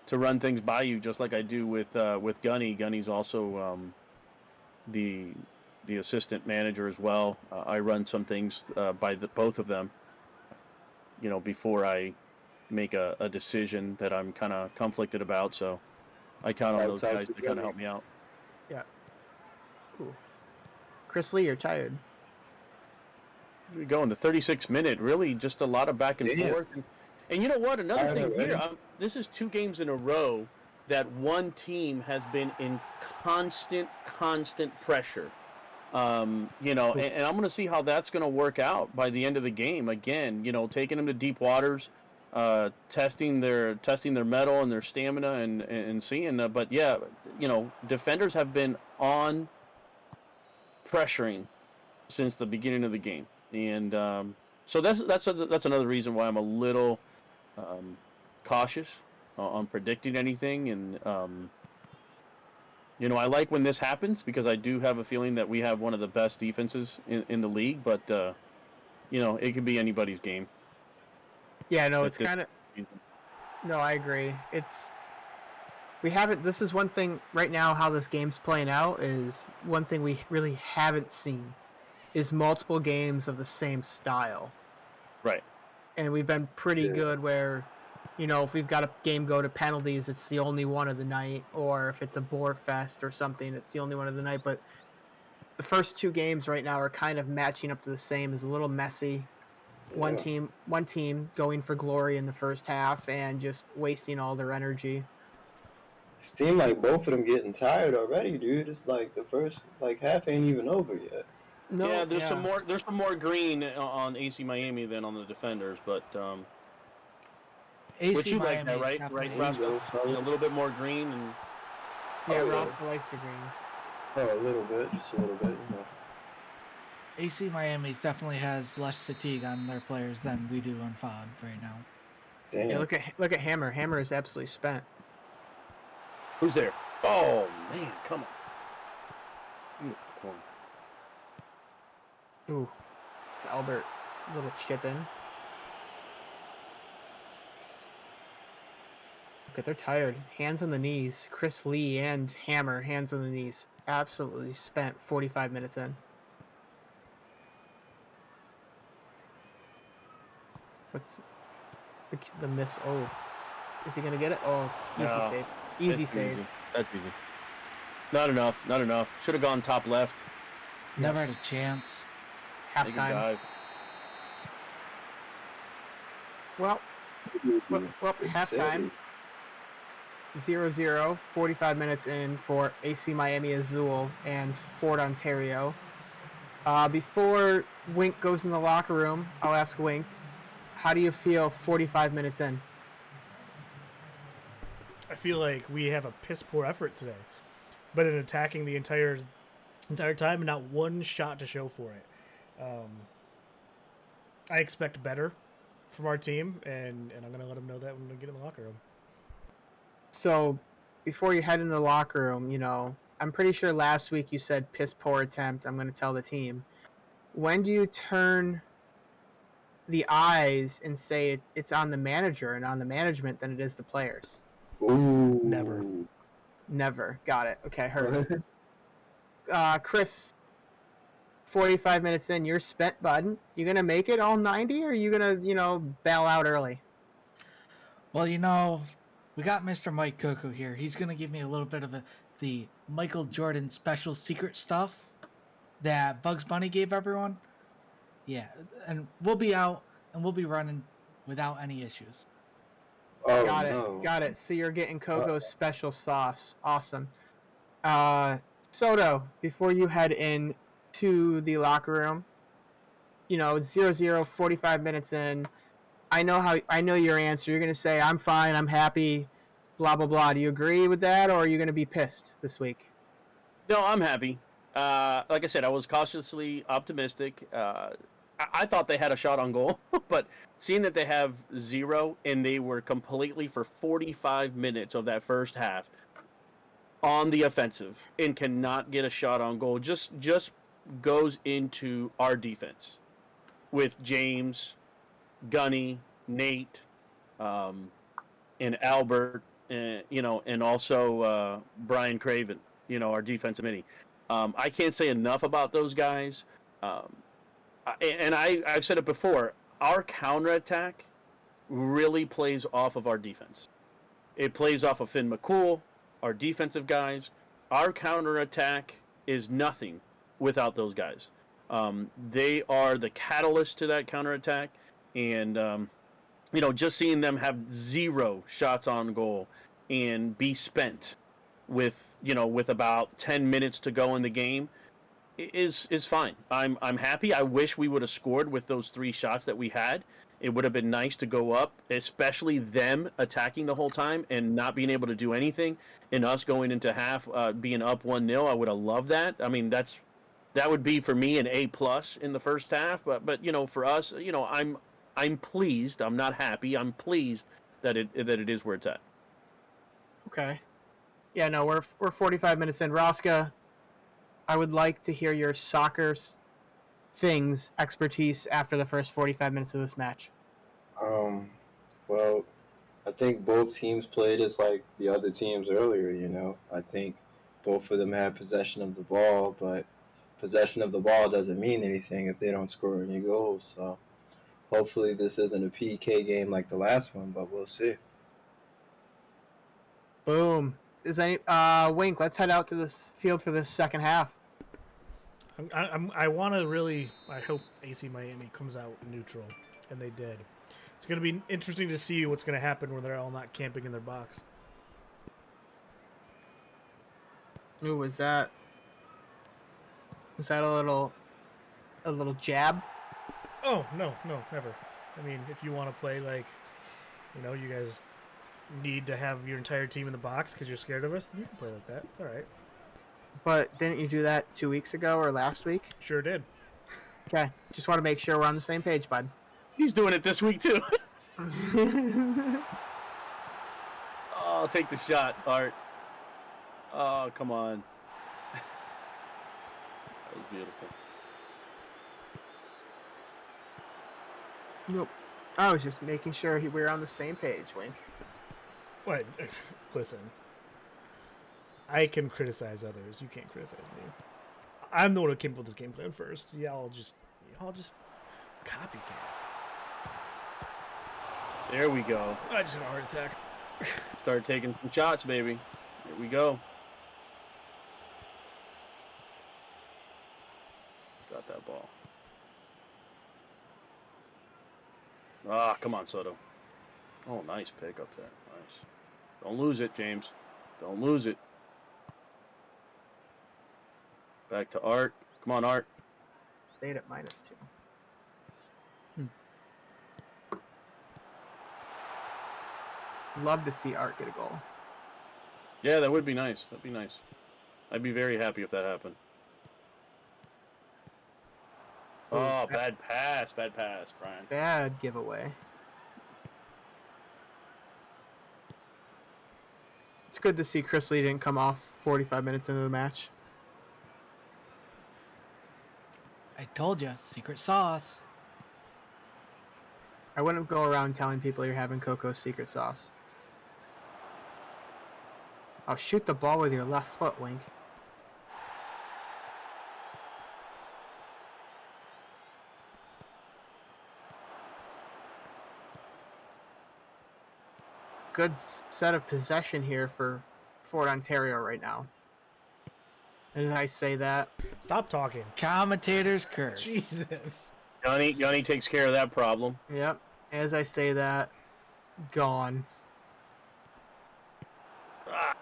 to run things by you, just like I do with Gunny. Gunny's also the assistant manager as well. I run some things by both of them. Before I make a decision that I'm kind of conflicted about. So I count on those Outside guys to kind of help me out. Yeah. Ooh. Chris Lee, you're tired. We go in the 36th minute. Really, just a lot of back and Yeah. forth. And you know what? Another I thing know, here. right? This is 2 games in a row that one team has been in constant pressure. And I'm going to see how that's going to work out by the end of the game. Again, taking them to deep waters, testing their mettle and their stamina, and seeing. But yeah, defenders have been on pressuring since the beginning of the game, and so that's another reason why I'm a little cautious on predicting anything. And I like when this happens because I do have a feeling that we have one of the best defenses in the league, but it could be anybody's game. Yeah, no, at it's this kind of. season. No, I agree. We haven't. This is one thing right now. How this game's playing out is one thing we really haven't seen is multiple games of the same style. Right. And we've been pretty Yeah. good where, if we've got a game go to penalties, it's the only one of the night, or if it's a bore fest or something, it's the only one of the night. But the first 2 games right now are kind of matching up to the same. It's a little messy. One team going for glory in the first half and just wasting all their energy. Seemed like both of them getting tired already, dude. It's like the first half ain't even over yet. No, Yeah, there's some more green on AC Miami than on the defenders, but AC which you like Miami that, is right? definitely- Right, Roscoe? A little bit more green and Yeah, Oh, yeah. Ralph likes the green. Oh, a little bit, just a little bit. AC Miami definitely has less fatigue on their players than we do on FOD right now. Damn. Yeah, look at Hammer. Hammer is absolutely spent. who's there? Oh man, come on! Beautiful corner. Ooh, it's Albert. Little chip in. Look at they're tired. Hands on the knees. Chris Lee and Hammer, hands on the knees. Absolutely spent 45 minutes in. What's the miss? Oh, is he gonna get it? Oh, easy No, save. Easy That's save. easy. That's easy. Not enough. Not enough. Should have gone top left. Never had a chance. Make a Halftime. dive. Well, Good halftime. save. 0-0, 45 minutes in for AC Miami Azul and Fort Ontario. Before Wink goes in the locker room, I'll ask Wink, how do you feel 45 minutes in? I feel like we have a piss poor effort today, but in attacking the entire time and not one shot to show for it. I expect better from our team, and I'm going to let them know that when we get in the locker room. So, before you head in the locker room, I'm pretty sure last week you said piss poor attempt. I'm going to tell the team. When do you turn the eyes and say it's on the manager and on the management than it is the players? Ooh. Never. Never. Got it. Okay, heard. Chris, 45 minutes in, you're spent, bud. You gonna make it all 90, or are you gonna, bail out early? Well, we got Mr. Mike Coco here. He's gonna give me a little bit of the Michael Jordan special secret stuff that Bugs Bunny gave everyone. Yeah, and we'll be out and we'll be running without any issues. Oh, Got it. no. Got it. So you're getting Coco's special sauce. Awesome. Soto, before you head in to the locker room, 0-0, 45 minutes in. I know your answer. You're gonna say, I'm fine, I'm happy, blah blah blah. Do you agree with that, or are you gonna be pissed this week? No, I'm happy. Like I said, I was cautiously optimistic. I thought they had a shot on goal, but seeing that they have 0 and they were completely for 45 minutes of that first half on the offensive and cannot get a shot on goal just goes into our defense with James, Gunny, Nate, and Albert, and also Brian Craven, our defensive mini. I can't say enough about those guys. I've said it before, our counterattack really plays off of our defense. It plays off of Finn McCool, our defensive guys. Our counterattack is nothing without those guys. They are the catalyst to that counterattack. And, just seeing them have 0 shots on goal and be spent with about 10 minutes to go in the game is fine. I'm happy. I wish we would have scored with those 3 shots that we had. It would have been nice to go up, especially them attacking the whole time and not being able to do anything, and us going into half being up 1-0. I would have loved that. I mean, that would be for me an A+ in the first half. But for us, I'm pleased. I'm not happy. I'm pleased that it is where it's at. Okay. Yeah, no, we're 45 minutes in. Rosca, I would like to hear your soccer things expertise after the first 45 minutes of this match. Well, I think both teams played as like the other teams earlier. I think both of them had possession of the ball, but possession of the ball doesn't mean anything if they don't score any goals. So hopefully this isn't a PK game like the last one, but we'll see. Boom. Is any Wink? Let's head out to this field for this second half. I want to really. I hope AC Miami comes out neutral, and they did. It's going to be interesting to see what's going to happen when they're all not camping in their box. Ooh, was that a little jab? Oh no, never. I mean, if you want to play like, you guys need to have your entire team in the box because you're scared of us, then you can play like that. It's all right. But didn't you do that 2 weeks ago or last week? Sure did. Okay, just want to make sure we're on the same page, bud. He's doing it this week too. Oh, take the shot, Art. Oh, come on. That was beautiful. Nope. I was just making sure we were on the same page, Wink. What? Listen. I can criticize others. You can't criticize me. I'm the one who came up with this game plan first. Y'all just copycats. There we go. I just had a heart attack. Start taking some shots, baby. Here we go. Got that ball. Ah, come on, Soto. Oh, nice pick up there. Nice. Don't lose it, James. Don't lose it. Back to Art. Come on, Art. Stayed at -2. Love to see Art get a goal. Yeah, that would be nice. That'd be nice. I'd be very happy if that happened. Oh, bad pass, Brian. Bad giveaway. It's good to see Chris Lee didn't come off 45 minutes into the match. I told you, secret sauce. I wouldn't go around telling people you're having Coco's secret sauce. Oh, shoot the ball with your left foot, Wink. Good set of possession here for Fort Ontario right now. As I say that, Stop talking. Commentators curse. Jesus. Yanni takes care of that problem. yep. As I say that, gone. Ah.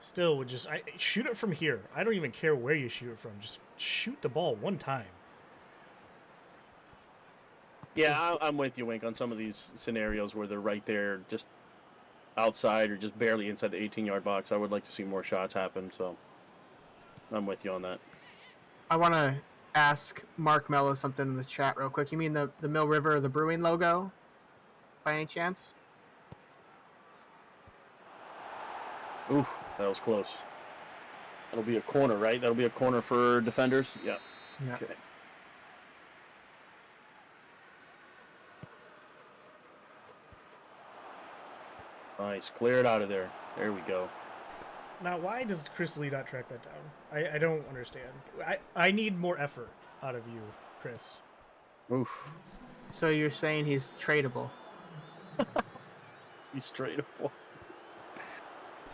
Still, would just shoot it from here. I don't even care where you shoot it from. Just shoot the ball one time. Yeah, I'm with you, Wink, on some of these scenarios where they're right there, just outside or just barely inside the 18-yard box. I would like to see more shots happen, so I'm with you on that. I want to ask Mark Mello something in the chat real quick. You mean the Mill River, the brewing logo, by any chance? Oof, that was close. That'll be a corner, right? That'll be a corner for defenders? Yeah. Yeah. Okay. Nice. Clear it out of there. There we go. Now, why does Chris Lee not track that down? I don't understand. I need more effort out of you, Chris. Oof. So you're saying he's tradable? He's tradable.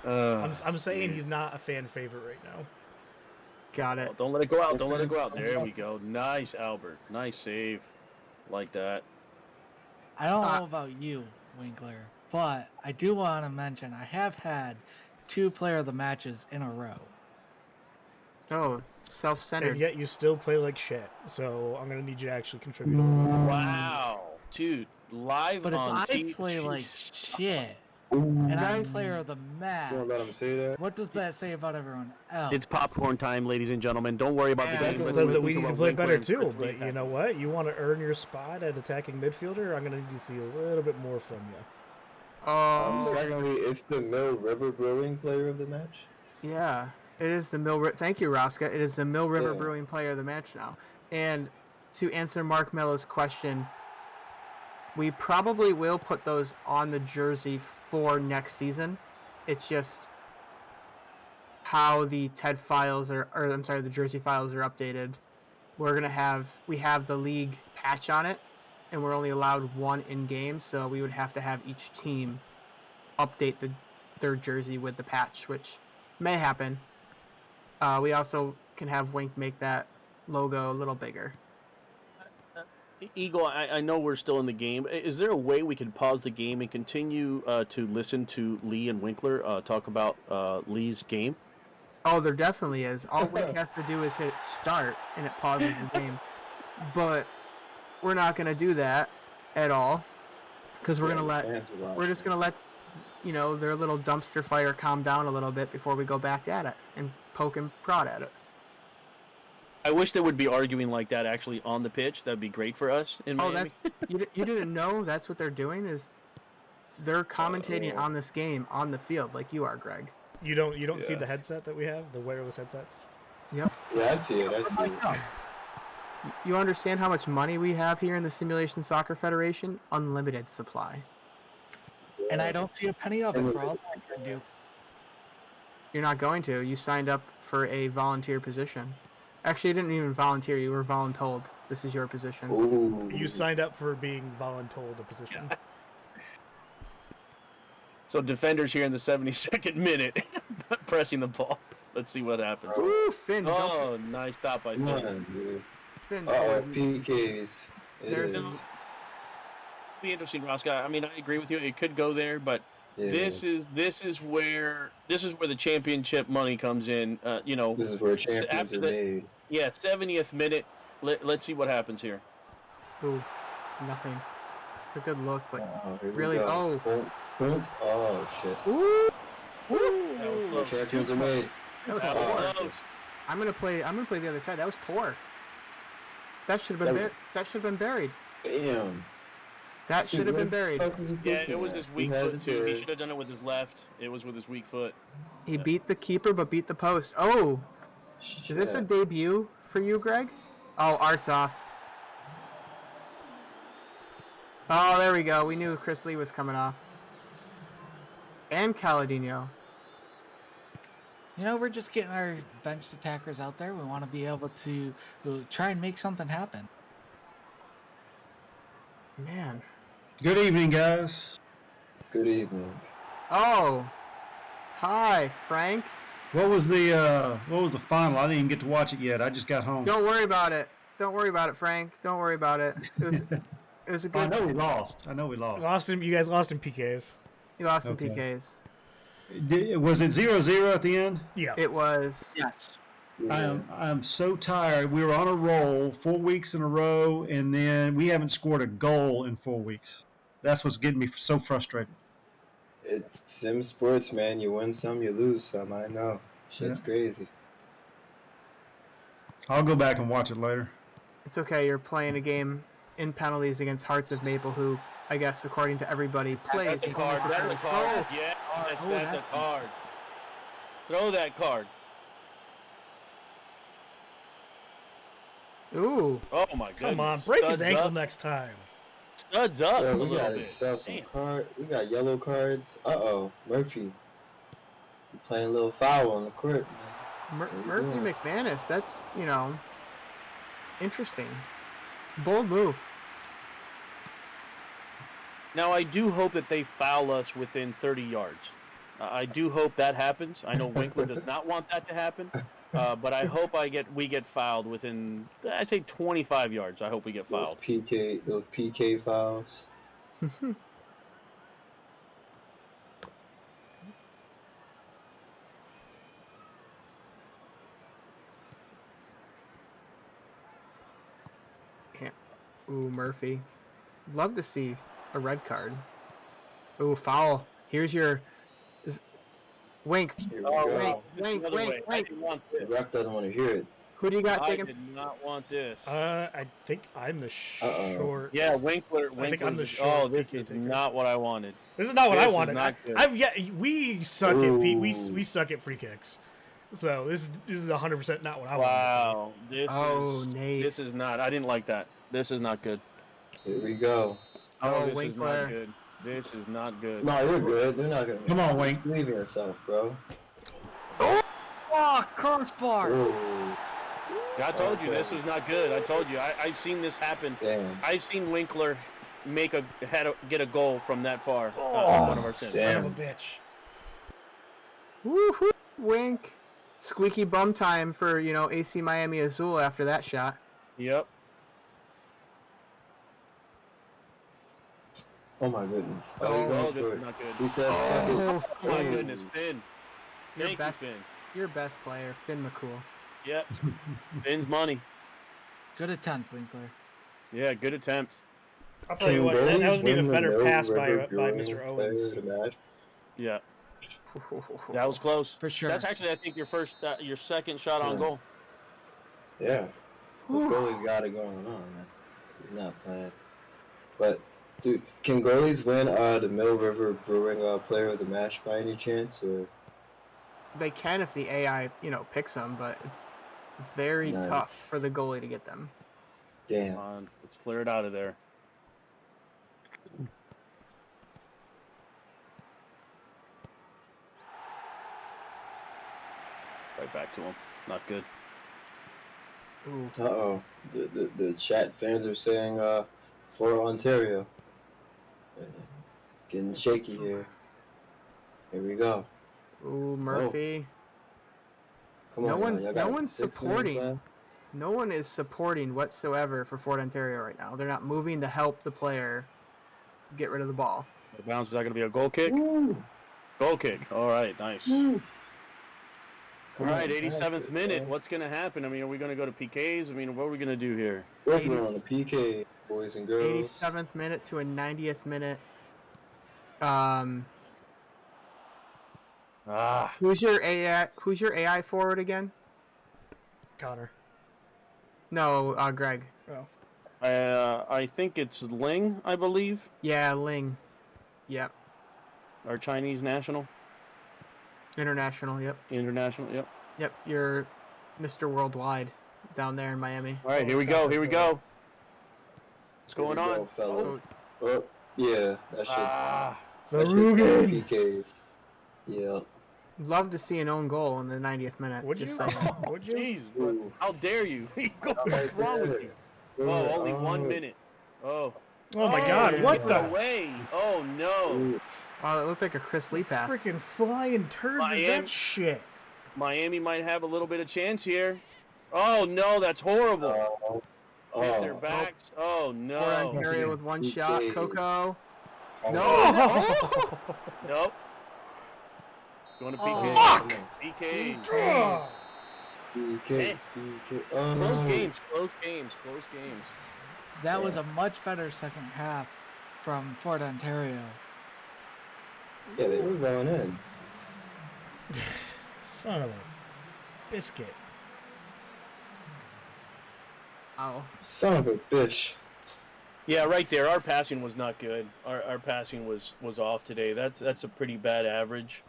I'm saying he's not a fan favorite right now. Got it. Oh, don't let it go out. Don't let it go out. There we go. Nice, Albert. Nice save. Like that. I don't know about you, Winkler, but I do want to mention I have had 2 player of the matches in a row. Oh, self-centered. And yet you still play like shit. So I'm going to need you to actually contribute. Wow. Dude, live But if on I TV. play like shit and I'm player of the match, Don't let him say that. what does that say about everyone else? It's popcorn time, ladies and gentlemen. Don't worry about the It game. says that we look need at to what play Winkler better and too, Chris Lee but you have. know what? You want to earn your spot at attacking midfielder? I'm going to need to see a little bit more from you. Secondly, it's the Mill River Brewing player of the match. Yeah, it is the Mill River. Thank you, Rosca. It is the Mill River Yeah. Brewing player of the match now. And to answer Mark Mello's question, we probably will put those on the jersey for next season. It's just how the TED files are, or I'm sorry, the jersey files are updated. We have the league patch on it, and we're only allowed 1 in game, so we would have to have each team update their jersey with the patch, which may happen. We also can have Wink make that logo a little bigger. Eagle, I know we're still in the game. Is there a way we can pause the game and continue to listen to Lee and Winkler talk about Lee's game? Oh, there definitely is. All Wink has to do is hit start, and it pauses the game. But we're not going to do that at all, because we're just going to let their little dumpster fire calm down a little bit before we go back at it and poke and prod at it. I wish they would be arguing like that actually on the pitch. That'd be great for us in Oh, Miami. you didn't know that's what they're doing? Is they're commentating on this game on the field like you are, Greg. You don't see the headset that we have, the wireless headsets? Yep. Yeah, I see it. I see it. You understand how much money we have here in the Simulation Soccer Federation? Unlimited supply. And I don't see a penny of it for all I can do. You're not going to. You signed up for a volunteer position. Actually, you didn't even volunteer. You were voluntold. This is your position. Ooh. You signed up for being voluntold a position. So defenders here in the 72nd minute, pressing the ball. Let's see what happens. Ooh, Finn. Oh, nice stop by Come Finn. on, dude. Finn Uh-oh, PKs. It There's is. be interesting, Roscoe. I mean, I agree with you. It could go there, but Yeah, this is where the championship money comes in. this is where s- champions after are the made. 70th minute. Let's see what happens here. Ooh, nothing. It's a good look, but Here we really, go. oh. Boom, boom. Oh shit! Ooh, That was ooh. close. Champions are made. That was That was poor. close. I'm gonna play the other side. That was poor. That should have been that should have been buried. Damn. That should have been buried. Yeah, it was his weak foot too. He should have. have done it with his left. It was with his weak foot. He beat the keeper, but beat the post. Oh, is this a debut for you, Greg? Oh, Art's off. Oh, there we go. We knew Chris Lee was coming off. And Caladino. You know, we're just getting our bench attackers out there. We want to be able to try and make something happen. Man. Good evening, guys. Good evening. Oh. Hi, Frank. What was the final? I didn't even get to watch it yet. I just got home. Don't worry about it. Don't worry about it, Frank. Don't worry about it. It was a I good. know we lost. You guys lost in PKs. You lost some Okay. PKs. Was it 0-0 at the end? Yeah. It was. Yes. I'm so tired. We were on a roll 4 weeks in a row, and then we haven't scored a goal in 4 weeks. That's what's getting me so frustrated. It's sim sports, man. You win some, you lose some. I know. Shit's crazy. I'll go back and watch it later. It's okay. You're playing a game in penalties against Hearts of Maple, who, I guess, according to everybody, plays. That's a with card. only That's a preferred- card. Yeah, that's a card. Throw that card. Ooh. Oh my goodness. Come on, break his Studs ankle up. next time. Studs up Yeah, a we little got bit. some Damn. card. We got yellow cards. Murphy. You playing a little foul on the court, man. What are you Murphy doing? McManus. That's, interesting. Bold move. Now I do hope that they foul us within 30 yards. I do hope that happens. I know Winkler does not want that to happen, but I hope we get fouled within, I'd say 25 yards. I hope we get Those fouled. PK fouls. Yeah. Ooh, Murphy. Love to see a red card. Ooh, foul. Here's your Wink. Here we Oh, go. wow. Wink, Another wink, way. I wink. didn't want The this. ref doesn't want to hear it. Who do you got I taking? did not want this. I think I'm the short. Yeah, Winkler. I think I'm the Winkler's- short oh, this PK is taker. not what I wanted. This is not what This I is wanted. not good. We suck at we Ooh. suck at free kicks. So this is 100% not what I Wow, this Oh, is Nate. this is not. I didn't like that. This is not good. Here we go. Oh, this is Winkler. not good. This is not good. No, you're good. They're not gonna. Come on, Just Wink. believe in yourself, bro. Oh, crossbar. Ooh, I told you this was not good. I told you. I've seen this happen. damn. I've seen Winkler get a goal from that far. Oh, one of our sims. damn. Son of a bitch. Woohoo! Wink. Squeaky bum time for, AC Miami Azul after that shot. Yep. Oh my goodness. Oh, he Oh, went this for is it. not good. He said, Oh, "Fuck it." My Finn. goodness, Finn. Your Thank best- you, Finn. Your best player, Finn McCool. Yep. Finn's money. Good attempt, Winkler. Yeah, good attempt. I'll tell you what, that was an even better pass by Mr. Owens. Yeah, that was close. For sure. That's actually, I think, your second shot on Yeah. goal. Yeah. This goalie's got it going on, man. He's not playing. But, dude, can goalies win the Mill River Brewing Player of the Match by any chance? Or They can if the AI, picks them, but it's very Nice. tough for the goalie to get them. damn. Come on, let's clear it out of there. Right back to him. Not good. Ooh. Uh-oh. The chat fans are saying for Ontario. It's getting shaky here. Here we go. Ooh, Murphy. Come No on, one- now. Y'all no got one's 6 minutes supporting. left? No one is supporting whatsoever for Fort Ontario right now. They're not moving to help the player. get rid of the ball. The bounce, is that going to be a goal kick? Goal kick. All right, nice. All right, 87th minute. What's going to happen? I mean, are we going to go to PKs? I mean, what are we going to do here? We're on a PK, boys and girls. 87th minute to a 90th minute. Who's your AI forward again? Connor. No, Greg. Oh. I think it's Ling, I believe, Yeah, Ling. Yep. our Chinese national, International. Yep. international. Yep. Yep. You're Mr. Worldwide down there in Miami. All right, here we go. Here we go. What's going Here we on? go, fellas. Oh, yeah, that shit. The that shit's Rugen. PKs. Yeah. Love to see an own goal in the 90th minute. Would you? just saying. Would you? Jeez, bro. How dare you? What's wrong with you? Oh, only 1 minute. Oh. Oh my God! What the? Way? Oh no! Oh, it looked like a Chris Lee pass. Freaking flying turds is Miami. that shit? Miami might have a little bit of chance here. Oh no, that's horrible. Hit their backs. Oh no. Ontario with one shot. Coco. Oh, No. Nope. Going to PK. Fuck! PK. Oh. PKs, PK. Close games. Close games. Close games. That was a much better second half from Fort Ontario. Yeah, they were going in. Son of a biscuit. Oh. Son of a bitch. Yeah, right there. Our passing was not good. Our passing was off today. That's a pretty bad average.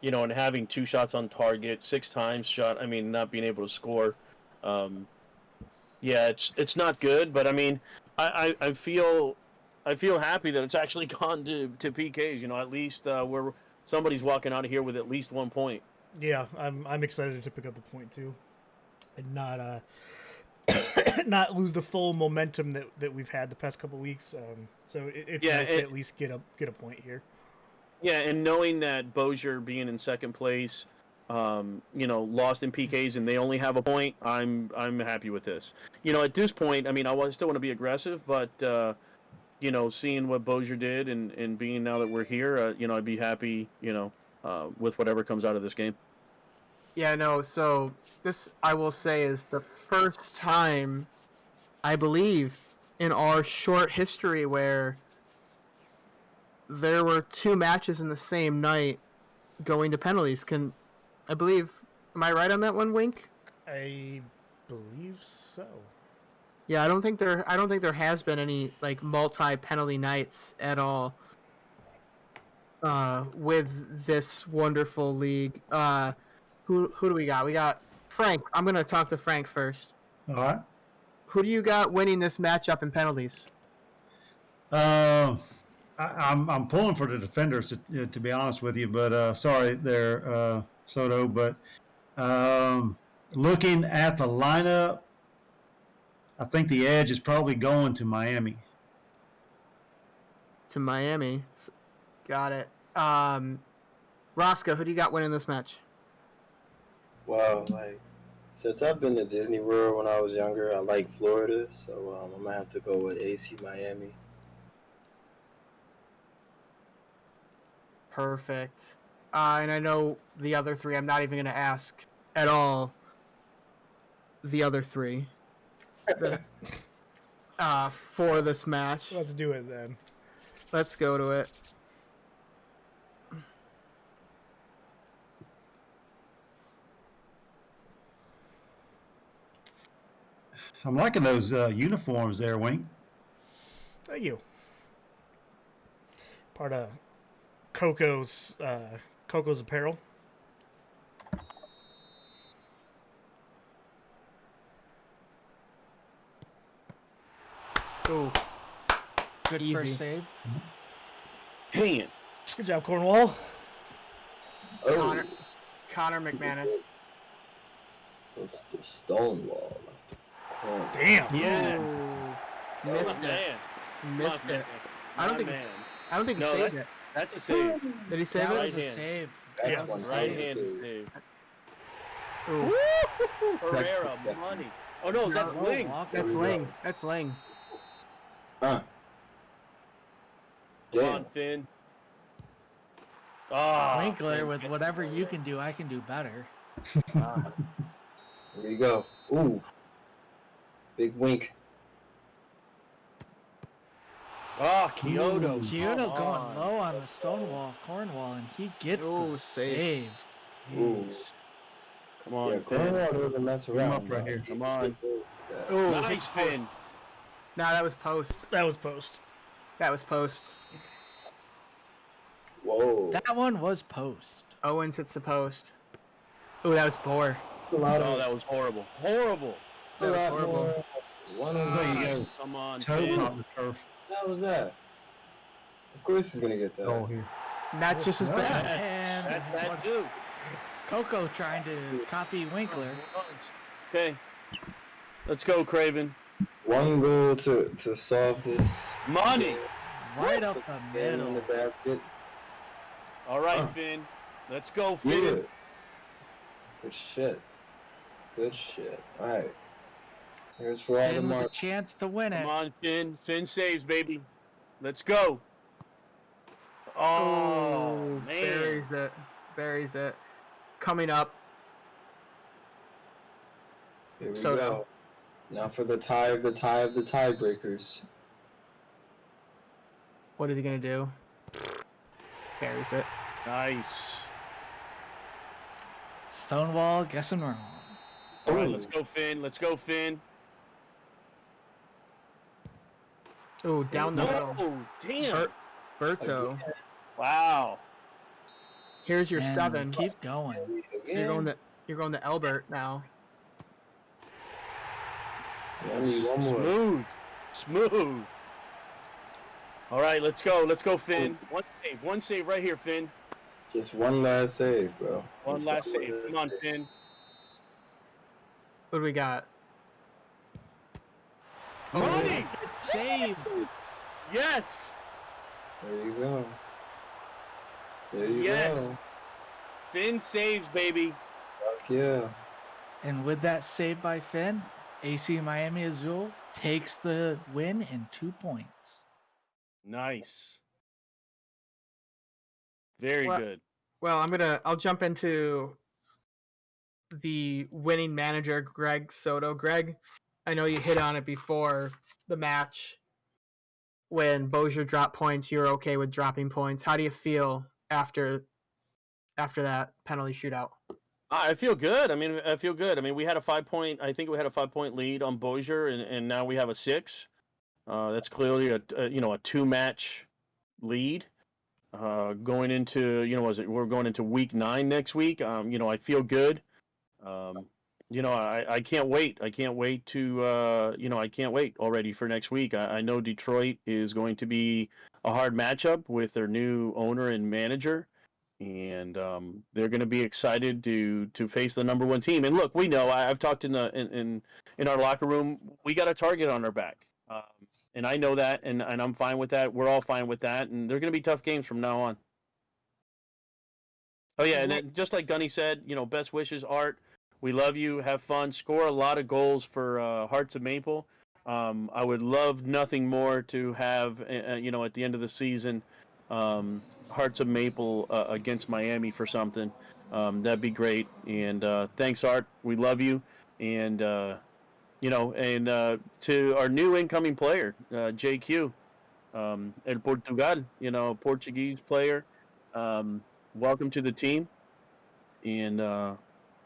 You know, and having 2 shots on target, 6 times shot. I mean, not being able to score. Yeah, it's not good. But I mean, I feel happy that it's actually gone to PKs. You know, at least where somebody's walking out of here with at least 1 point. Yeah, I'm excited to pick up the point too, and not not lose the full momentum that we've had the past couple weeks. So it's nice to at least get a point here. Yeah, and knowing that Bossier being in second place, you know, lost in PKs and they only have a point, I'm happy with this. You know, at this point, I mean, I still want to be aggressive, but you know, seeing what Bossier did and being now that we're here, you know, I'd be happy, you know, with whatever comes out of this game. Yeah, no, so this, I will say, is the first time, I believe, in our short history where there were 2 matches in the same night going to penalties. Am I right on that one, Wink? I believe so. Yeah, I don't think there has been any like multi-penalty nights at all with this wonderful league. Who do we got? We got Frank. I'm gonna talk to Frank first. All right. Who do you got winning this matchup in penalties? I'm pulling for the defenders to be honest with you, but sorry there, Soto. But looking at the lineup, I think the edge is probably going to Miami. To Miami. Got it. Roscoe, who do you got winning this match? Wow, like, since I've been to Disney World when I was younger, I like Florida, so I'm gonna have to go with AC Miami. Perfect. And I know the other 3. I'm not even going to ask at all the other 3 for this match. Let's do it then. Let's go to it. I'm liking those uniforms there, Wink. Thank you. Part of Coco's apparel. Ooh. Good Easy. first save. Dang it. Good job, Cornwall. Oh, Connor McManus. that's the Stonewall. Of the corner. Damn. Yeah. Ooh. Missed My it. man. Missed My it. man. I don't My think. man. I don't think he No, saved it. That's a save. Did he save That it? was a Right-hand. save. That's Yeah, one Right-handed save. save. Ooh. Herrera, money. Oh no, that's Oh, Ling. Walker. That's we Ling. go. That's Ling. Huh. Finn. Ah, Winkler, Finn, with whatever you can do, I can do better. ah. There you go. Ooh. Big wink. Ah, Kyoto. Ooh. Kyoto come going on. low on the Stonewall Cornwall, and he gets Ooh, the safe. save. Ooh. Jeez. Come on, Yeah, Finn. Cornwall doesn't mess Bring him around. up right dog. here. Come on. That. Ooh, Nice, Finn. Nah, that was post. That was post. That was post. Whoa. That one was post. Owens hits the post. Ooh, that was Bohr. A lot Oh, of, that was horrible. Horrible. a that was lot horrible. more. One of There you those. go. Come on, Toe Finn. caught the turf. How was that? Of course he's gonna get that. Goal here. And that's just as No. bad. And That's that too. Coco trying to copy Winkler. Okay. Let's go, Craven. One goal to solve this. Money. Right up the Game in the middle. basket. All right, Oh. Finn. Let's go, Yeah. Finn. Good shit. Good shit. All right. Here's for all the Finn with a marks. chance to win Come it. on, Finn. Finn saves, baby. Let's go. Oh, man. buries it. Buries it. Coming up. Here we Soto. go. Now for the tie of the tiebreakers. What is he gonna do? Buries it. Nice. Stonewall guessing wrong. All right, Ooh. let's go, Finn. Let's go, Finn. Ooh, down the middle. Oh, damn. Berto. Wow. Here's your And 7. keep going. So you're going to Elbert now. I need one more. Smooth. Smooth. All right, let's go. Let's go, Finn. One save. One save right here, Finn. Just one last save, bro. One Just last one save. last Come on, save. Finn. What do we got? Oh, Money. Save. Yes. There you go. There you Yes. go. Finn saves, baby. Fuck yeah. And with that save by Finn, AC Miami Azul takes the win in 2 points. Nice. Very Well- good. Well, I'll jump into the winning manager, Greg Soto. Greg, I know you hit on it before the match. When Bozier dropped points, you were okay with dropping points. How do you feel after that penalty shootout? I feel good. I mean, I feel good. I mean, we had a 5-point. I think we had a 5-point lead on Bozier, and now we have a 6. That's clearly a 2-match lead. Going into we're going into week 9 next week. I feel good. I can't wait. I can't wait to I can't wait already for next week. I know Detroit is going to be a hard matchup with their new owner and manager. And they're going to be excited to face the number 1 team. And look, we know I've talked in our locker room. We got a target on our back, and I know that, and I'm fine with that. We're all fine with that, and they're going to be tough games from now on. Oh yeah, and then, just like Gunny said, best wishes, Art. We love you. Have fun. Score a lot of goals for Hearts of Maple. I would love nothing more to have at the end of the season. Hearts of Maple against Miami for something. That'd be great. And thanks, Art. We love you. And to our new incoming player, JQ, El Portugal, Portuguese player. Welcome to the team, and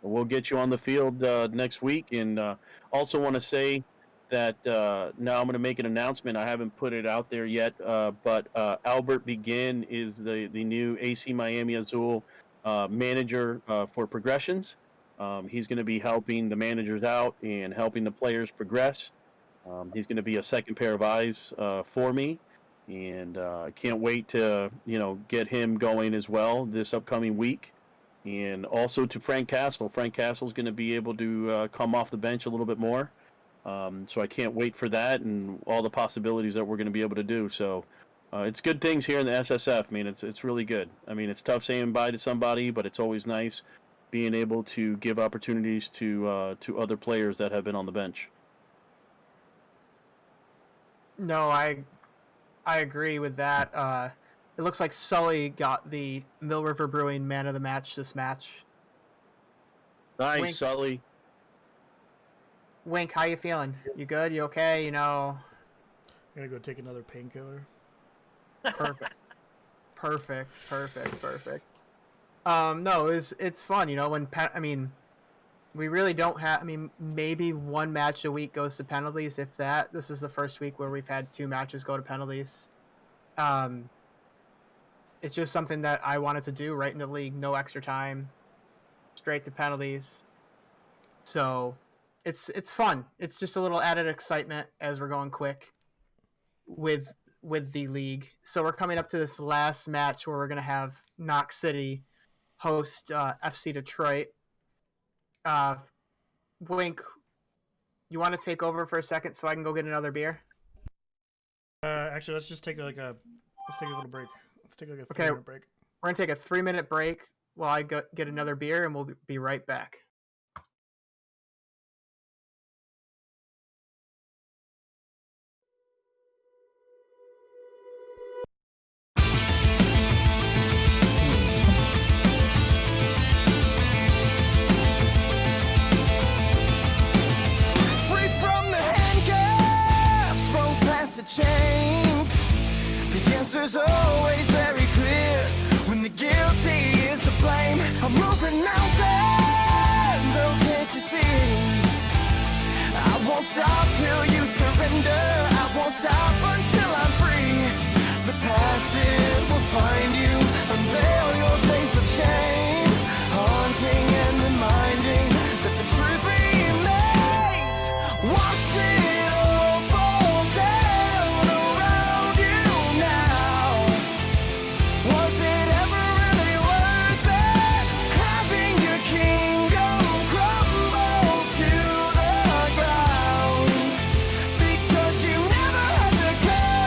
we'll get you on the field next week. And also want to say that now I'm going to make an announcement. I haven't put it out there yet, but Albert Begin is the new AC Miami Azul manager for progressions. He's going to be helping the managers out and helping the players progress. He's going to be a second pair of eyes for me, and I can't wait to get him going as well this upcoming week. And also to Frank Castle. Frank Castle's going to be able to come off the bench a little bit more. So I can't wait for that and all the possibilities that we're going to be able to do. So it's good things here in the SSF. I mean, it's really good. I mean, it's tough saying bye to somebody, but it's always nice being able to give opportunities to other players that have been on the bench. No, I agree with that. it looks like Sully got the Mill River Brewing Man of the Match this match. Nice, Wink. Sully. Wink, how you feeling? You good? You okay? You know, I'm gonna go take another painkiller. perfect, perfect. No, it's fun. You know, when we really don't have. I mean, maybe one match a week goes to penalties, if that. This is the first week where we've had 2 matches go to penalties. It's just something that I wanted to do right in the league. No extra time, straight to penalties. So, it's fun. It's just a little added excitement as we're going quick with the league. So we're coming up to this last match where we're gonna have Knox City host FC Detroit. Wink, you want to take over for a second so I can go get another beer? Actually, let's just take a little break. Let's take like a Okay. 3-minute break. We're gonna take a 3-minute break while I get another beer, and we'll be right back. Free from the handcuffs, broke past the chains. The answer's always very clear. When the guilty is to blame, I'm moving mountains. Oh, can't you see? I won't stop till you surrender. I won't stop until I'm free. The past, it will find you. Unveil your face of shame. Haunting and reminding that the truth remains. Watch it all fall down around you now. Was it ever really worth it? Having your kingdom crumble to the ground? Because you never had the courage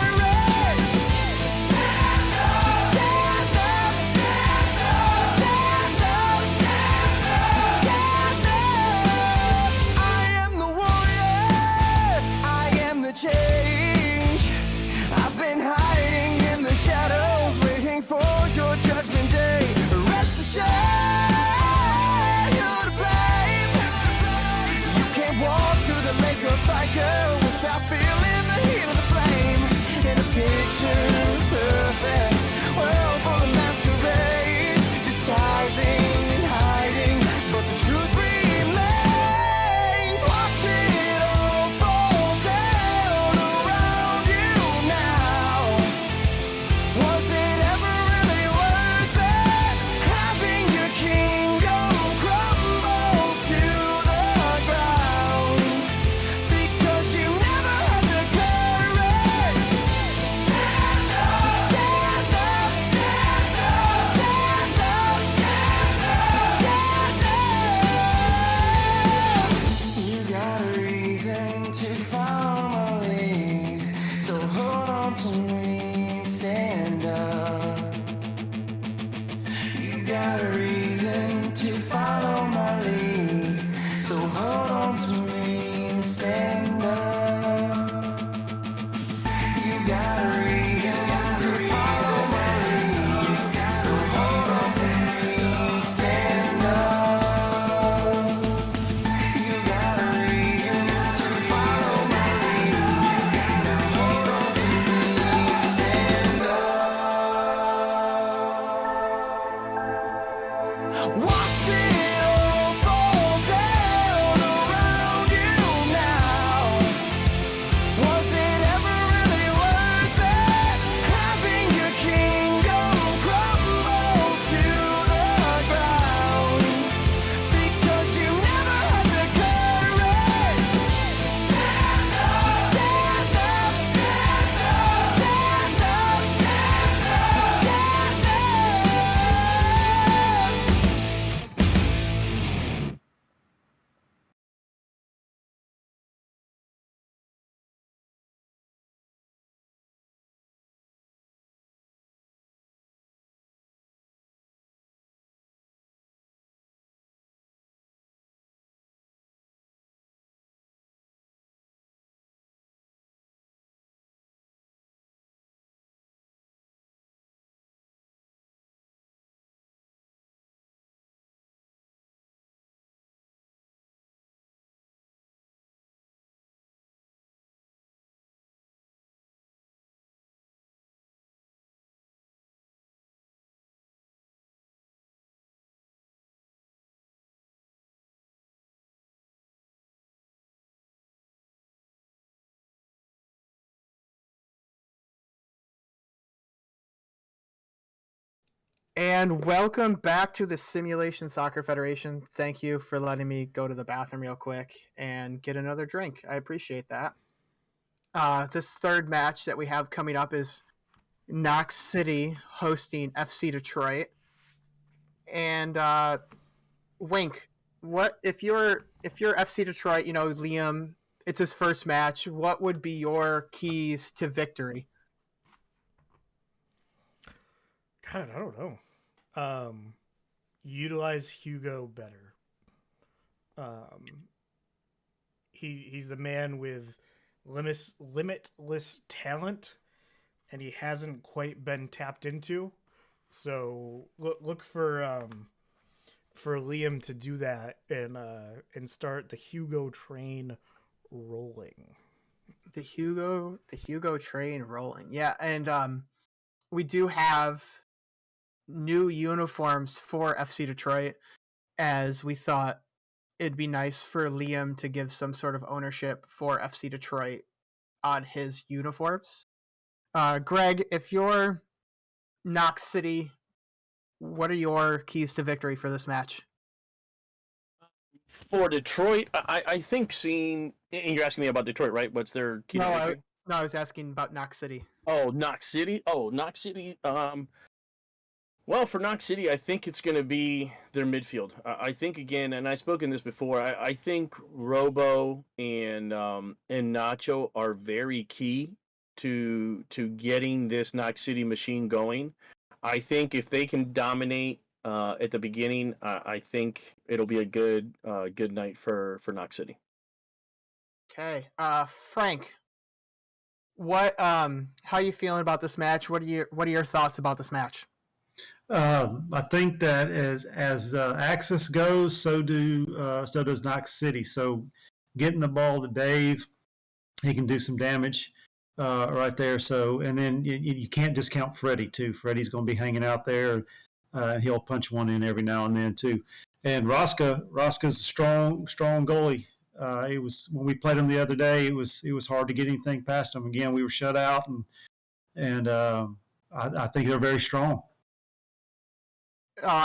And welcome back to the Simulation Soccer Federation. Thank you for letting me go to the bathroom real quick and get another drink. I appreciate that. This third match that we have coming up is Knox City hosting FC Detroit. And Wink, what if you're FC Detroit? You know, Liam, it's his first match. What would be your keys to victory? God, I don't know. Utilize Hugo better. He's the man with limitless talent, and he hasn't quite been tapped into. So look for Liam to do that and start the Hugo train rolling. The Hugo train rolling. Yeah, and we do have new uniforms for FC Detroit, as we thought it'd be nice for Liam to give some sort of ownership for FC Detroit on his uniforms. Greg, if you're Knox City, what are your keys to victory for this match? For Detroit, I think seeing, and you're asking me about Detroit, right? What's their key to victory? I was asking about Knox City. Oh, Knox City. Well, for Knox City, I think it's going to be their midfield. I think, again, and I've spoken this before, I think Robo and Nacho are very key to getting this Knox City machine going. I think if they can dominate at the beginning, I think it'll be a good night for Knox City. Okay, Frank, what how you feeling about this match? What are your thoughts about this match? I think that as Axis goes, so does Knox City. So getting the ball to Dave, he can do some damage right there. So, and then you can't discount Freddie too. Freddie's going to be hanging out there. He'll punch one in every now and then too. And Rosca's a strong goalie. It was, when we played him the other day, it was hard to get anything past him. Again, we were shut out, and I think they're very strong.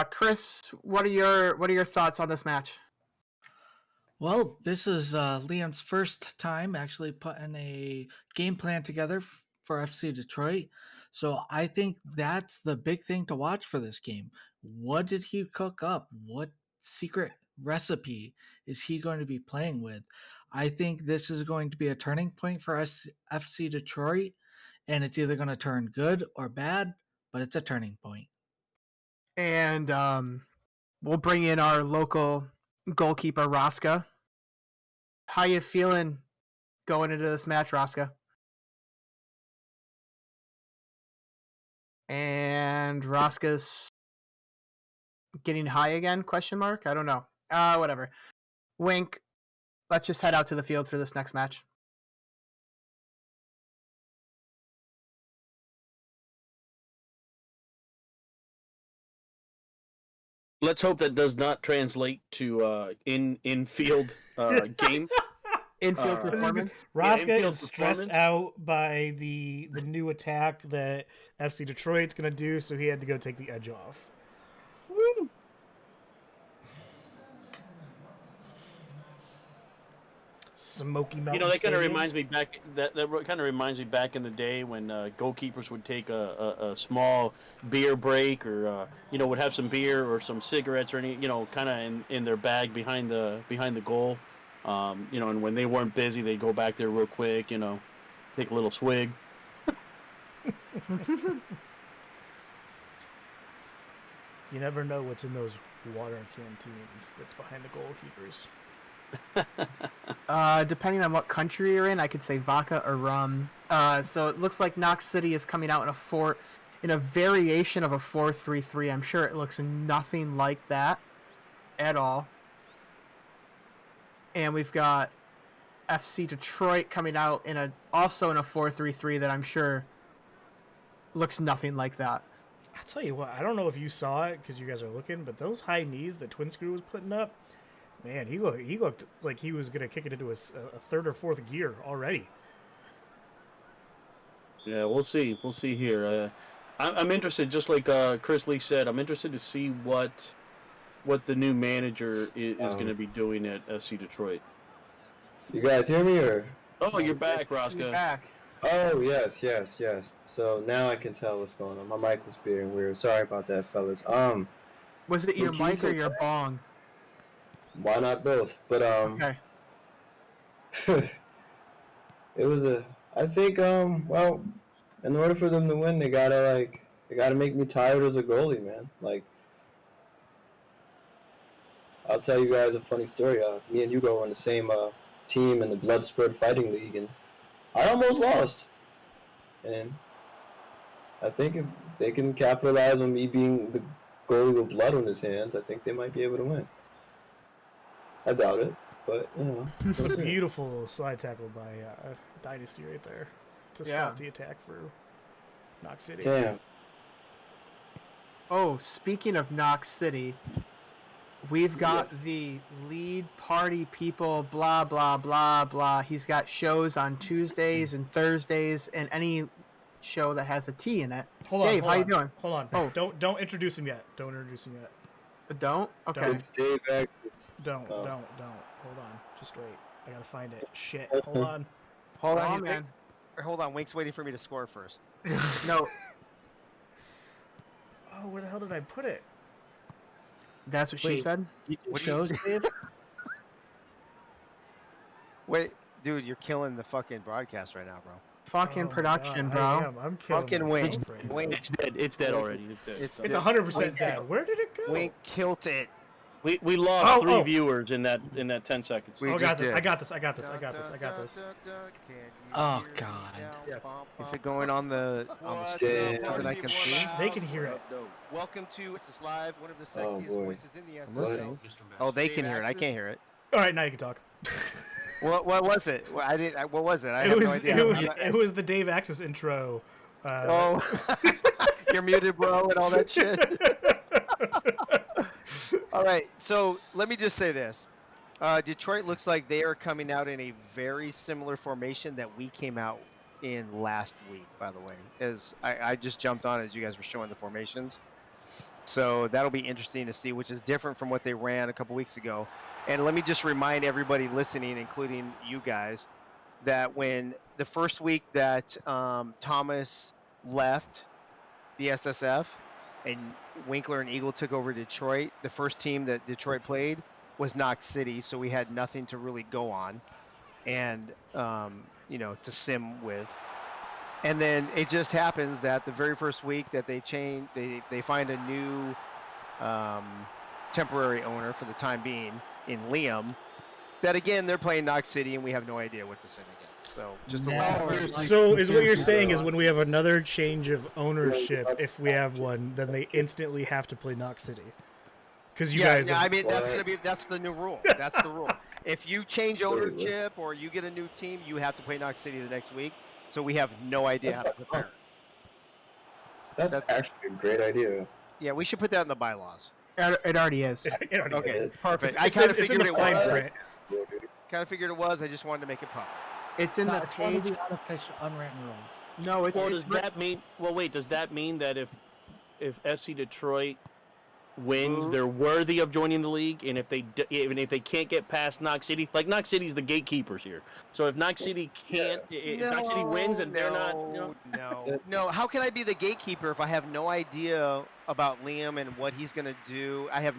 Chris, what are your thoughts on this match? Well, this is Liam's first time actually putting a game plan together for FC Detroit. So I think that's the big thing to watch for this game. What did he cook up? What secret recipe is he going to be playing with? I think this is going to be a turning point for FC Detroit, and it's either going to turn good or bad, but it's a turning point. And we'll bring in our local goalkeeper, Rosca. How you feeling going into this match, Rosca? And Rosca's getting high again? Question mark? I don't know. Whatever. Wink. Let's just head out to the field for this next match. Let's hope that does not translate to in-field game. Infield performance. Rosca infield is stressed out by the new attack that FC Detroit's going to do, so he had to go take the edge off. Woo. Smoky Mountain. You know, that kind of Stadium. reminds me back. That kind of reminds me back in the day when goalkeepers would take a small beer break, or would have some beer or some cigarettes or any, kind of in their bag behind the goal. And when they weren't busy, they'd go back there real quick. Take a little swig. You never know what's in those water canteens that's behind the goalkeepers. Depending on what country you're in, I could say vodka or rum. So it looks like Knox City is coming out in a variation of a 4-3-3. I'm sure it looks nothing like that at all. And we've got FC Detroit coming out also in a 4-3-3 that I'm sure looks nothing like that. I'll tell you what, I don't know if you saw it because you guys are looking, but those high knees that Twin Screw was putting up, man, he looked like he was going to kick it into a third or fourth gear already. Yeah, we'll see. We'll see here. I'm interested, just like Chris Lee said. I'm interested to see what the new manager is going to be doing at SC Detroit. You guys hear me or? Oh, you're back, You're Roscoe. back. Oh yes. So now I can tell what's going on. My mic was being weird. Sorry about that, fellas. Was it your mic or your bong? Why not both? But Okay. it was I think well, in order for them to win, they gotta make me tired as a goalie, man. Like, I'll tell you guys a funny story. Me and Hugo were on the same team in the Bloodsport Fighting League, and I almost lost. And I think if they can capitalize on me being the goalie with blood on his hands, I think they might be able to win. I doubt it, but you know. It's we'll a see. beautiful slide tackle by Dynasty right there to stop the attack for Knox City. Damn. Oh, speaking of Knox City, we've got Yes. the lead party people, blah, blah, blah, blah. He's got shows on Tuesdays and Thursdays and any show that has a T in it. Hold on, Dave, hold how on, you doing? Hold on. Oh. Don't introduce him yet. Don't introduce him yet. Don't? Okay. It's Dave X. Don't. Oh. Don't. Hold on. Just wait. I gotta find it. Shit. Hold on. Hold Oh, on, he's man. hold on. Wink's waiting for me to score first. No, Oh, where the hell did I put it? that's what she Wait. said. What do Shows, Dave? Wait, dude, you're killing the fucking broadcast right now, bro. Fucking Oh my production, God, bro. I am. I'm killing Fucking myself Wink. right now. Wink, It's dead. It's dead already. It's dead. It's- It's 100% dead. Where did it go? Wink killed it. We lost three oh. viewers in that 10 seconds. We Oh, just got this. did. I got this. I got this. I got this. I got this. Oh, God. Is it going on the Yeah. so that I can see? They can hear it. Welcome to It's Live, one of the Oh, sexiest boy. voices in the I'm SSL. listening. Oh, they can hear it. I can't hear it. All right, now you can talk. What was it? Well, I didn't. What was it? I It have was no idea. it was the Dave Axis intro. Oh, you're muted, bro, and all that shit. All right, so let me just say this. Detroit looks like they are coming out in a very similar formation that we came out in last week, by the way. As I just jumped on as you guys were showing the formations. So that'll be interesting to see, which is different from what they ran a couple weeks ago. And let me just remind everybody listening, including you guys, that when the first week that Thomas left the SSF and Winkler and Eagle took over Detroit, the first team that Detroit played was Knox City, so we had nothing to really go on and to sim with. And then it just happens that the very first week that they find a new temporary owner for the time being in Liam. That again, they're playing Knox City, and we have no idea what to sim against. So just a little. So is what you're saying is when we have another change of ownership, if we have one, then they instantly have to play Knox City. Because you guys. I mean, that's the new rule. That's the rule. If you change ownership or you get a new team, you have to play Knox City the next week. So we have no idea how to prepare. That's actually a great idea. Yeah, we should put that in the bylaws. It already is. Okay, perfect. I It's kind in of figured the it fine was. print. Kind of figured it was. I just wanted to make it public. It's in No, the it's one of page. the unofficial unwritten rules. No, it's Well, it's does that mean? Well, wait. Does that mean that if SC Detroit wins, they're worthy of joining the league, and even if they can't get past Knox City, like Knox City's the gatekeepers here. So if Knox City can't, if Knox City wins, and they're not. No. How can I be the gatekeeper if I have no idea about Liam and what he's gonna do? I had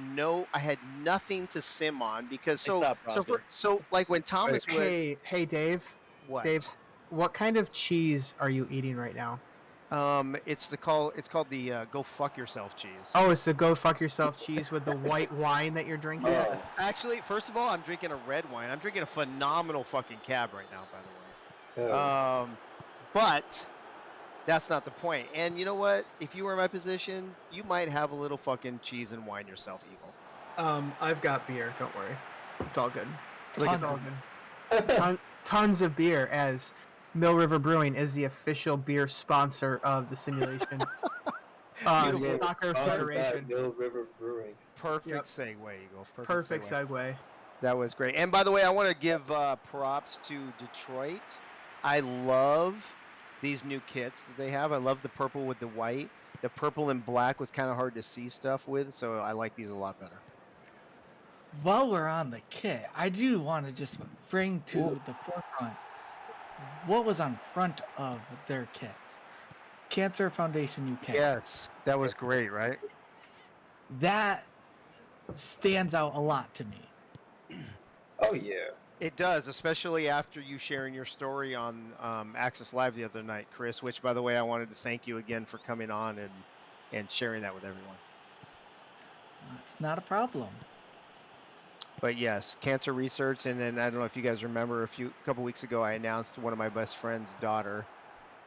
nothing to sim on because so like when Thomas was Hey, Dave. what? Dave, what kind of cheese are you eating right now? It's called the go fuck yourself cheese. Oh, it's the go fuck yourself cheese with the white wine that you're drinking. Oh. Actually, first of all, I'm drinking a red wine. I'm drinking a phenomenal fucking cab right now, by the way. Yeah. But that's not the point. And you know what? If you were in my position, you might have a little fucking cheese and wine yourself, Eagle. I've got beer. Don't worry, it's all good. Look at It's all that. good. Tons of beer, as Mill River Brewing is the official beer sponsor of the simulation. Beautiful. Soccer Federation. Mill River Brewing. Perfect segue, Eagle. Perfect segue. That was great. And by the way, I want to give props to Detroit. I love these new kits that they have. I love the purple with the white. the purple and black was kind of hard to see stuff with, so I like these a lot better. While we're on the kit, I do want to just bring to the forefront what was on front of their kits. Cancer Foundation UK. Yes, that was great, right? That stands out a lot to me. Oh yeah. It does, especially after you sharing your story on Access Live the other night, Chris, which, by the way, I wanted to thank you again for coming on and sharing that with everyone. It's not a problem. But yes, cancer research, and then I don't know if you guys remember, couple weeks ago, I announced one of my best friend's daughter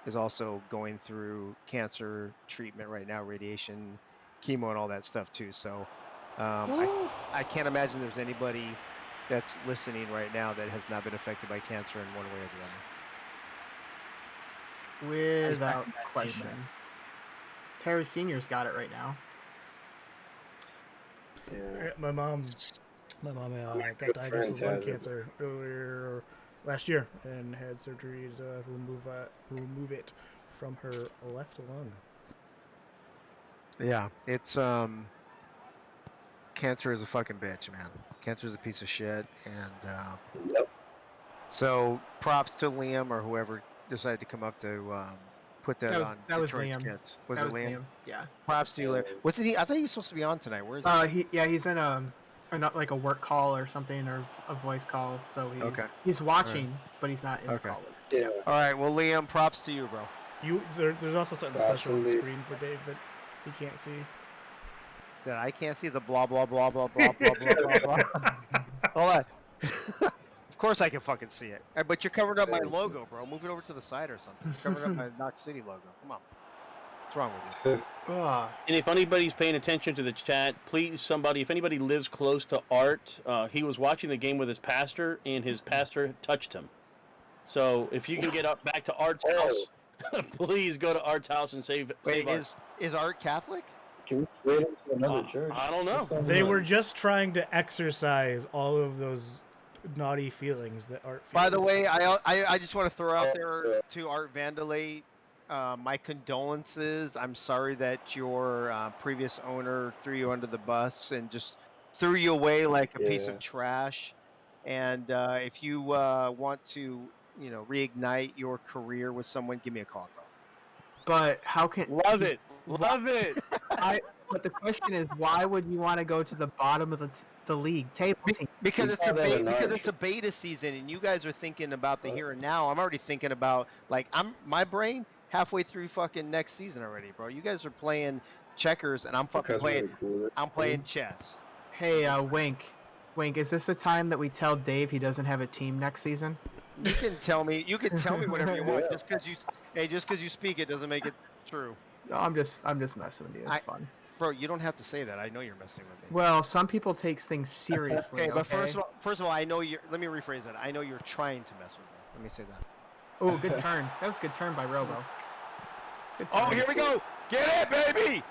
is also going through cancer treatment right now, radiation, chemo, and all that stuff too. So I can't imagine there's anybody that's listening right now that has not been affected by cancer in one way or the other. Without question. Terry Senior's got it right now. Yeah. My mom got Good diagnosed friends with lung has it. cancer earlier last year and had surgery to remove it from her left lung. Yeah, it's cancer is a fucking bitch, man. Cancer is a piece of shit, and Yep. so props to Liam or whoever decided to come up to put that on That was Detroit's Liam. kids. Was That it Liam? Yeah. Props to you, Liam. Wasn't he? I thought he was supposed to be on tonight. Where is he? He's in not like a work call or something, or a voice call. So he's watching, but he's not in the call. Yeah. All right, well, Liam, props to you, bro. There's also something special on the Absolutely. screen for Dave that he can't see. That I can't see the blah blah blah blah blah blah blah blah blah. Hold on. Of course I can fucking see it. But you're covering up my logo, bro. Move it over to the side or something. You're covering up my Knox City logo. Come on. What's wrong with you? Ugh. And if anybody's paying attention to the chat, please, if anybody lives close to Art, he was watching the game with his pastor, and his pastor touched him. So if you can get up back to Art's house, please go to Art's house and save Wait, Art. is Art Catholic? Can we trade him to another church? I don't know. What's going They on? were just trying to exercise all of those naughty feelings that Art feels. By the way, I just want to throw out there to Art Vandelay, my condolences. I'm sorry that your previous owner threw you under the bus and just threw you away like a piece Yeah. of trash. And if you want to, reignite your career with someone, give me a call, bro. But how can Love it. Love it. But the question is, why would you want to go to the bottom of the league table? Because it's call that a because notch. it's a beta season, and you guys are thinking about the here and now. I'm already thinking about my brain halfway through fucking next season already, bro. You guys are playing checkers, and I'm fucking Because playing. we're cooler. I'm playing chess. Hey, Wink, is this the time that we tell Dave he doesn't have a team next season? You can tell me whatever you want. Yeah. Just because you speak it doesn't make it true, No, I'm just messing with you. It's fun. bro. You don't have to say that. I know you're messing with me. Well, some people take things seriously. Okay, but first of all, I know you're. Let me rephrase that. I know you're trying to mess with me. Let me say that. Oh, good turn. That was a good turn by Robo. Good Oh, turn. here we go. Get it, baby.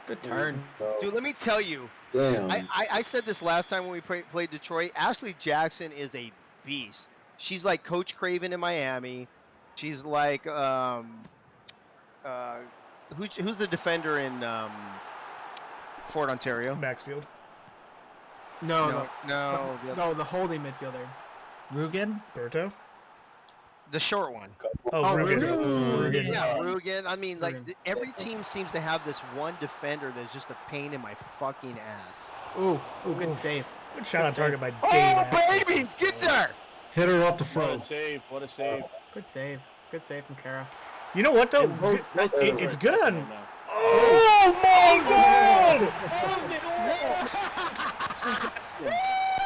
Good turn. Oh, Dude, let me tell you. damn. I said this last time when we played Detroit. Ashley Jackson is a beast. She's like Coach Craven in Miami. She's like who's the defender in Fort Ontario? Maxfield. No, The the holding midfielder. Rugen? Berto? the short one. Oh, Rugen. Rugen. Yeah, Rugen. I mean, like Rugen. every team seems to have this one defender that's just a pain in my fucking ass. Ooh, good save. Good shot on Good target by Oh, Dave. baby, get there! Hit her off the What front. a save. What a save. Good save. Good save from Kara. You know what though? And both It's good on. now. Oh my god!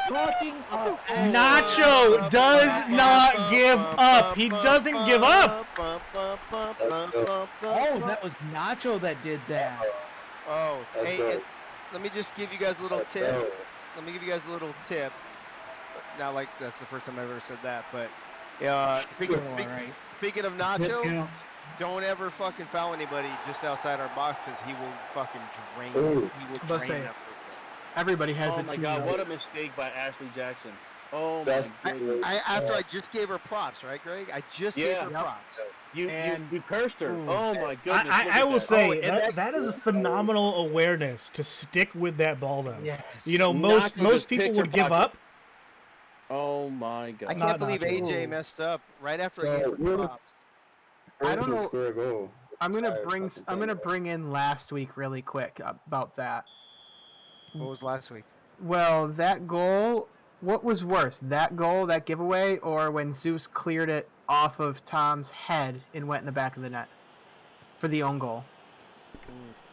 Talking of Nacho does not give up. He doesn't give up. Oh, that was Nacho that did that. Oh, Let's hey, go. and let me just give you guys a little Let's tip. go. Let me give you guys a little tip. Not like that's the first time I've ever said that, but speaking of Hit Nacho, counts. don't ever fucking foul anybody just outside our boxes. He will fucking drain. Ooh. He will About to drain say, that free Everybody has Oh a my team. god, what a mistake by Ashley Jackson. Oh my Best goodness. kick. After I just gave her props, right, Greg? I just gave Yeah. her Yep. props. You cursed her. Ooh. Oh my goodness! look I at will that. say and that is a phenomenal awareness to stick with that ball though. Yes. You know, Nacho most just people picked her would give pocket. up. Oh my I god! can't Not believe Nacho. AJ Ooh. messed up right after So, I gave her we're- props. I don't Person know. score a goal. I'm gonna Entire bring fucking I'm thing, gonna right? bring in last week really quick about that. What was last week? Well, that goal. What was worse, that goal, that giveaway, or when Zeus cleared it off of Tom's head and went in the back of the net for the own goal?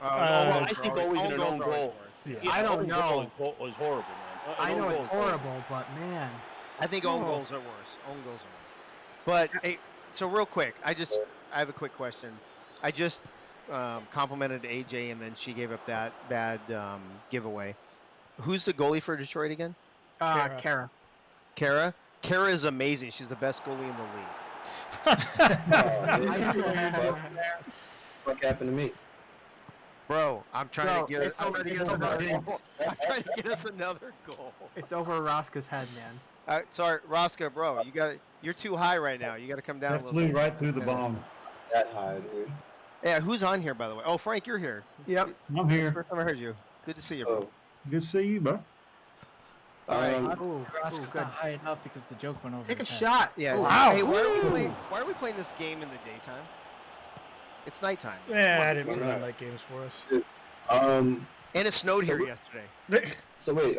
I think always in an own are always goal. worse, Yeah. I don't own know. goal is horrible, man. I An know own it's goal is horrible, but man, I think own Oh. goals are worse. Own goals are worse. But hey, so real quick, I have a quick question. I just complimented AJ, and then she gave up that bad giveaway. Who's the goalie for Detroit again? Kara. Kara. Kara. Kara is amazing. She's the best goalie in the league. What happened to me? Bro, I'm trying Bro, to get it's over- it's over- I'm trying to get us another goal. It's over Rosca's head, man. Sorry, Rosca, bro, you're too high right now. You got to come down a That little flew bit. right through the Yeah. bomb. That high, dude. Yeah, who's on here by the way? Oh, Frank, you're here. Yep. I'm here. First time I heard you. Good to see you, bro. Oh, Good to see you, bro. All right. Ooh, Oscar's good. not high enough because the joke went over. Take a his head. shot. Yeah. Ooh. Wow. Hey, Woo! why are we playing this game in the daytime? It's nighttime. Yeah, Come I on. didn't why run not? night games for us. Um. And it snowed So here we- yesterday. So wait.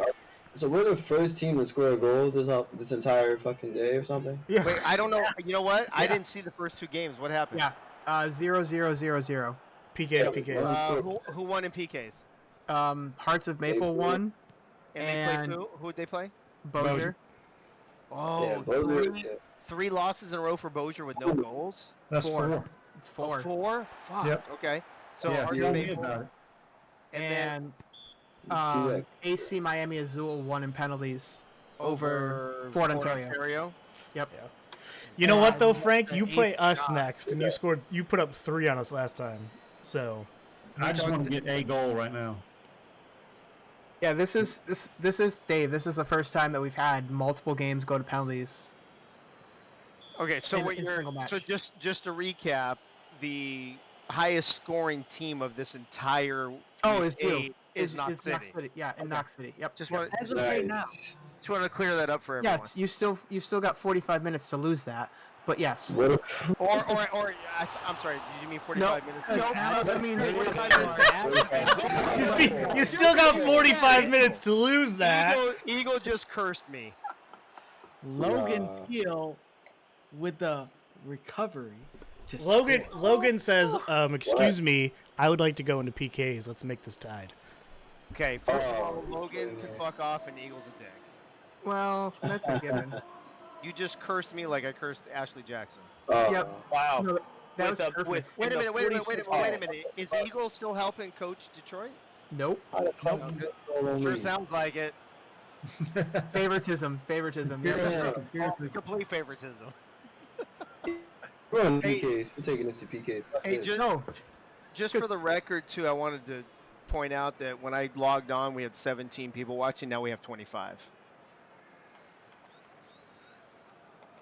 So we're the first team to score a goal this entire fucking day or something. Yeah. Wait, I don't know. You know what? I Yeah. didn't see the first two games. What happened? Yeah. 0-0-0-0. PKs, PKs. Who won in PKs? Hearts of Maple Maple. won. And they And- played who? Who would they play? Bozier. Oh, Yeah, Bozier, three, yeah. three losses in a row for Bozier with no goals. That's Four. four. It's Oh, 4. four? Fuck. Yep. Okay. So Yeah, Hearts tell of me Maple, about it. and then And You see that? AC Miami Azul won in penalties. over Fort Ontario. Yep. You know what And though, Frank? the You play eighth us shot. next, and you put up 3 on us last time. So I just want to get a goal right now. Yeah, this is Dave. This is the first time that we've had multiple games go to penalties. Okay, so in- what in a you're single match. so just to recap, the highest scoring team of this entire Oh, week is you. 8 is Knox City. Yeah, in Okay. Knox City. Yep. Just Yep. want As of right now, Nice. just want to clear that up for everyone. Yes, you still got 45 minutes to lose that, but yes. What a, Or I'm sorry. Did you mean 45 minutes? No, I mean, 45 minutes. you still got 45 minutes to lose that. Eagle just cursed me. Logan Yeah. Peel with the recovery. To Logan score. Logan says, "Excuse me, I would like to go into PKs. Let's make this tied." Okay, first of all, Oh, Logan can man. fuck off and Eagle's a dick. well, that's a given. You just cursed me like I cursed Ashley Jackson. Yep. Wow. No, that was With perfect. Wait a In the minute, wait a minute, wait a 46 minute, wait a minute. Is Eagle still helping coach Detroit? Nope. how the fuck you got a goal on Sure me? sounds like it. Favoritism. Yeah. Complete favoritism. We're on Hey. PKs. We're taking this to PK. Fuck Hey, this. just, No. just for the record, too, I wanted to point out that when I logged on, we had 17 people watching. Now we have 25.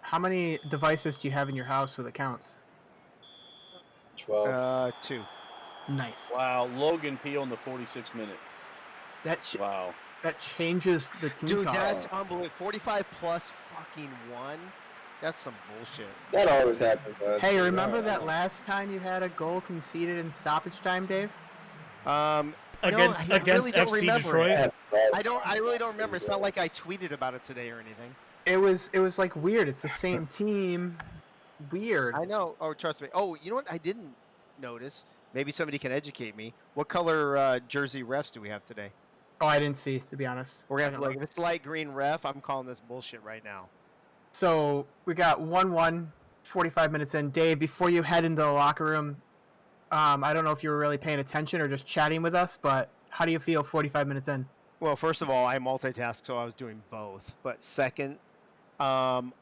How many devices do you have in your house with accounts? 12. 2. Nice. Wow. Logan Peel in the 46th minute. Wow. That changes the team Dude, talk. that's unbelievable. 45 plus fucking 1. That's some bullshit. That always happens. To us. Hey, remember Yeah. that last time you had a goal conceded in stoppage time, Dave? Against I against really don't FC remember Detroit. it. I really don't remember. It's not like I tweeted about it today or anything. It was like weird. It's the same team. Weird. I know. Oh, trust me. Oh, you know what? I didn't notice. Maybe somebody can educate me. What color jersey refs do we have today? Oh, I didn't see, to be honest. We're gonna have I to don't like know. if it's light green ref. I'm calling this bullshit right now. So we got 1-1, 45 minutes in. Dave, before you head into the locker room, I don't know if you were really paying attention or just chatting with us, but how do you feel 45 minutes in? Well, first of all, I multitask, so I was doing both. But second, I'm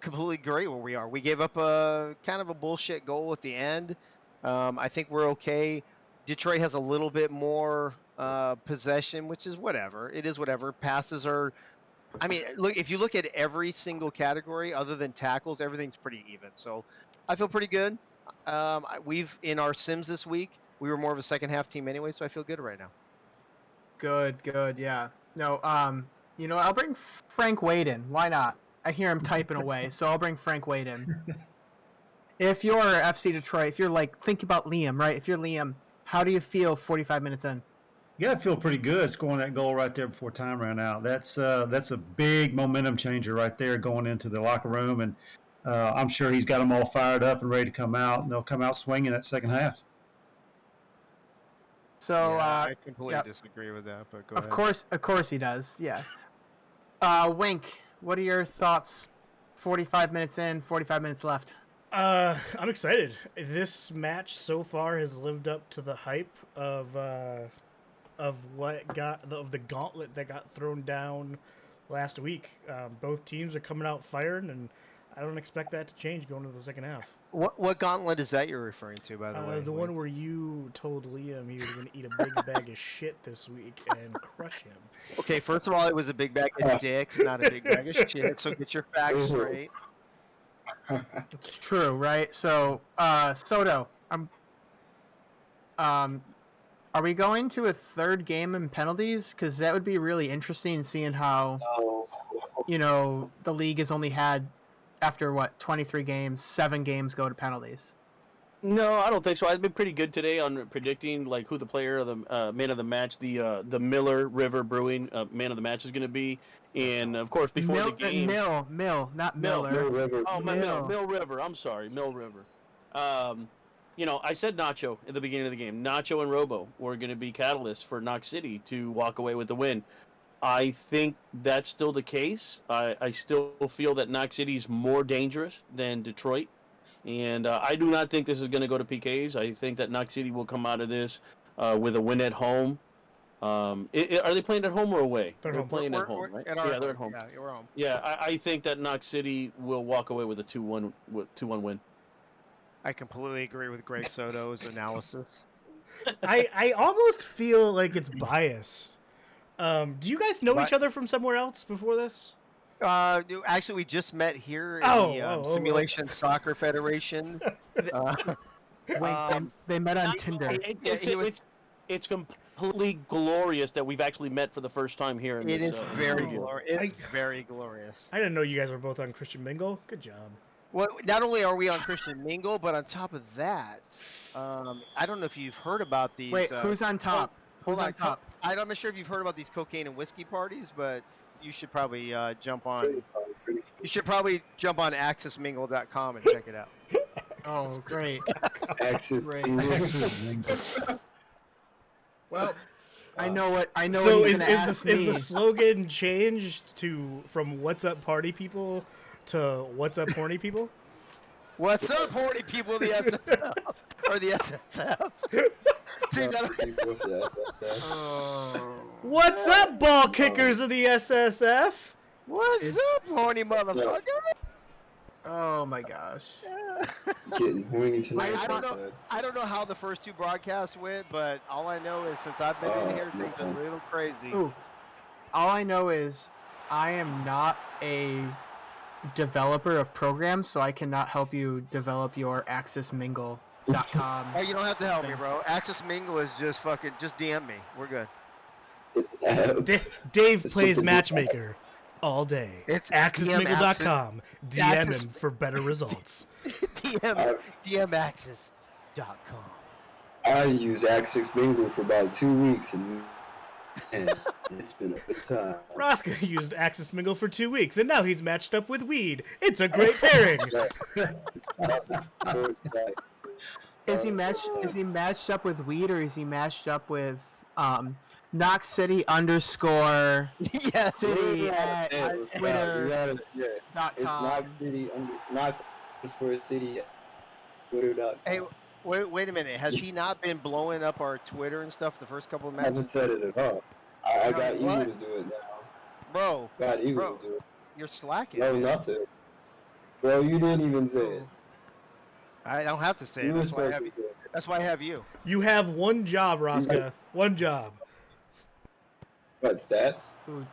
completely great where we are. We gave up a kind of a bullshit goal at the end. I think we're okay. Detroit has a little bit more possession, which is whatever. It is whatever. Passes are. I mean, look. If you look at every single category other than tackles, everything's pretty even. So, I feel pretty good. We've in our sims this week. We were more of a second half team anyway, so I feel good right now. Good, yeah. No, I'll bring Frank Wade in. Why not? I hear him typing away, so I'll bring Frank Wade in. If you're FC Detroit, if you're like, think about Liam, right? If you're Liam, how do you feel 45 minutes in? You got to feel pretty good scoring that goal right there before time ran out. That's a big momentum changer right there going into the locker room, and I'm sure he's got them all fired up and ready to come out, and they'll come out swinging that second half. So I completely yeah. disagree with that, but go Of ahead. course he does. Yeah. Wink, what are your thoughts? 45 minutes in, 45 minutes left. I'm excited. This match so far has lived up to the hype of the gauntlet that got thrown down last week. Both teams are coming out firing, and I don't expect that to change going into the second half. What gauntlet is that you're referring to, by the way? The one where you told Liam he was going to eat a big bag of shit this week and crush him. Okay, first of all, it was a big bag of dicks, not a big bag of shit. So get your facts straight. It's true, right? So, Soto, are we going to a third game in penalties? Because that would be really interesting, seeing how, the league has only had, after 23 games, 7 games go to penalties. No, I don't think so. I've been pretty good today on predicting like who the player of the man of the match, the Miller River Brewing man of the match is going to be, and of course before the game, Mill, not Miller. Mill River. I'm sorry, Mill River. I said Nacho at the beginning of the game. Nacho and Robo were going to be catalysts for Knox City to walk away with the win. I think that's still the case. I still feel that Knox City is more dangerous than Detroit. And I do not think this is going to go to PKs. I think that Knox City will come out of this with a win at home. Are they playing at home or away? They're home. Playing at home, right? Yeah, they're at home. Yeah, we're home. Yeah, I think that Knox City will walk away with a 2-1 win. I completely agree with Greg Soto's analysis. I almost feel like it's bias. Do you guys know each other from somewhere else before this? Actually, we just met here in the Simulation Soccer Federation. They met on Tinder. It's completely glorious that we've actually met for the first time here. It is very glorious. It's very glorious. I didn't know you guys were both on Christian Mingle. Good job. Well, not only are we on Christian Mingle, but on top of that, I don't know if you've heard about these. Wait, who's on top? Who's on top? I'm not sure if you've heard about these cocaine and whiskey parties, but you should probably jump on. You should probably jump on accessmingle.com and check it out. Oh, great! Access. Great. Well, I know what So he's gonna is ask the me. slogan changed from "What's up, party people" to "What's up, horny people"? what's up, horny people of the SFL or the SSF? Dude, What's up, ball kickers of the SSF? What's up, horny motherfucker? Oh my gosh! Getting horny tonight. I don't know how the first two broadcasts went, but all I know is since I've been in here, things are a little crazy. Ooh, all I know is I am not a developer of programs, so I cannot help you develop your accessmingle.com. Oh, you don't have to help me, bro. Access Mingle is just DM me. We're good. It's an app. Dave It's plays just a matchmaker all day. It's accessmingle.com. DM Access- him for better results. DMaccess.com. I use Access Mingle for about 2 weeks, and it's been a good time. Roscoe used Access Mingle for 2 weeks, and now he's matched up with weed. It's a great pairing. Is he matched up with weed, or is he matched up with Knox City _ Yes. City at Twitter.com? It's Knox City Knox _ City at Twitter.com. Hey, wait a minute. Has he not been blowing up our Twitter and stuff the first couple of I haven't matches? said it at all. I got Eagle What? to do it now. Bro, Got Eagle Bro. to do it. you're slacking. No, man. nothing. Bro, you didn't even say it. I don't have to say it. You were That's why I supposed have to you. say it. That's why I have you. You have one job, Roscoe. One job. What, stats? Ooh,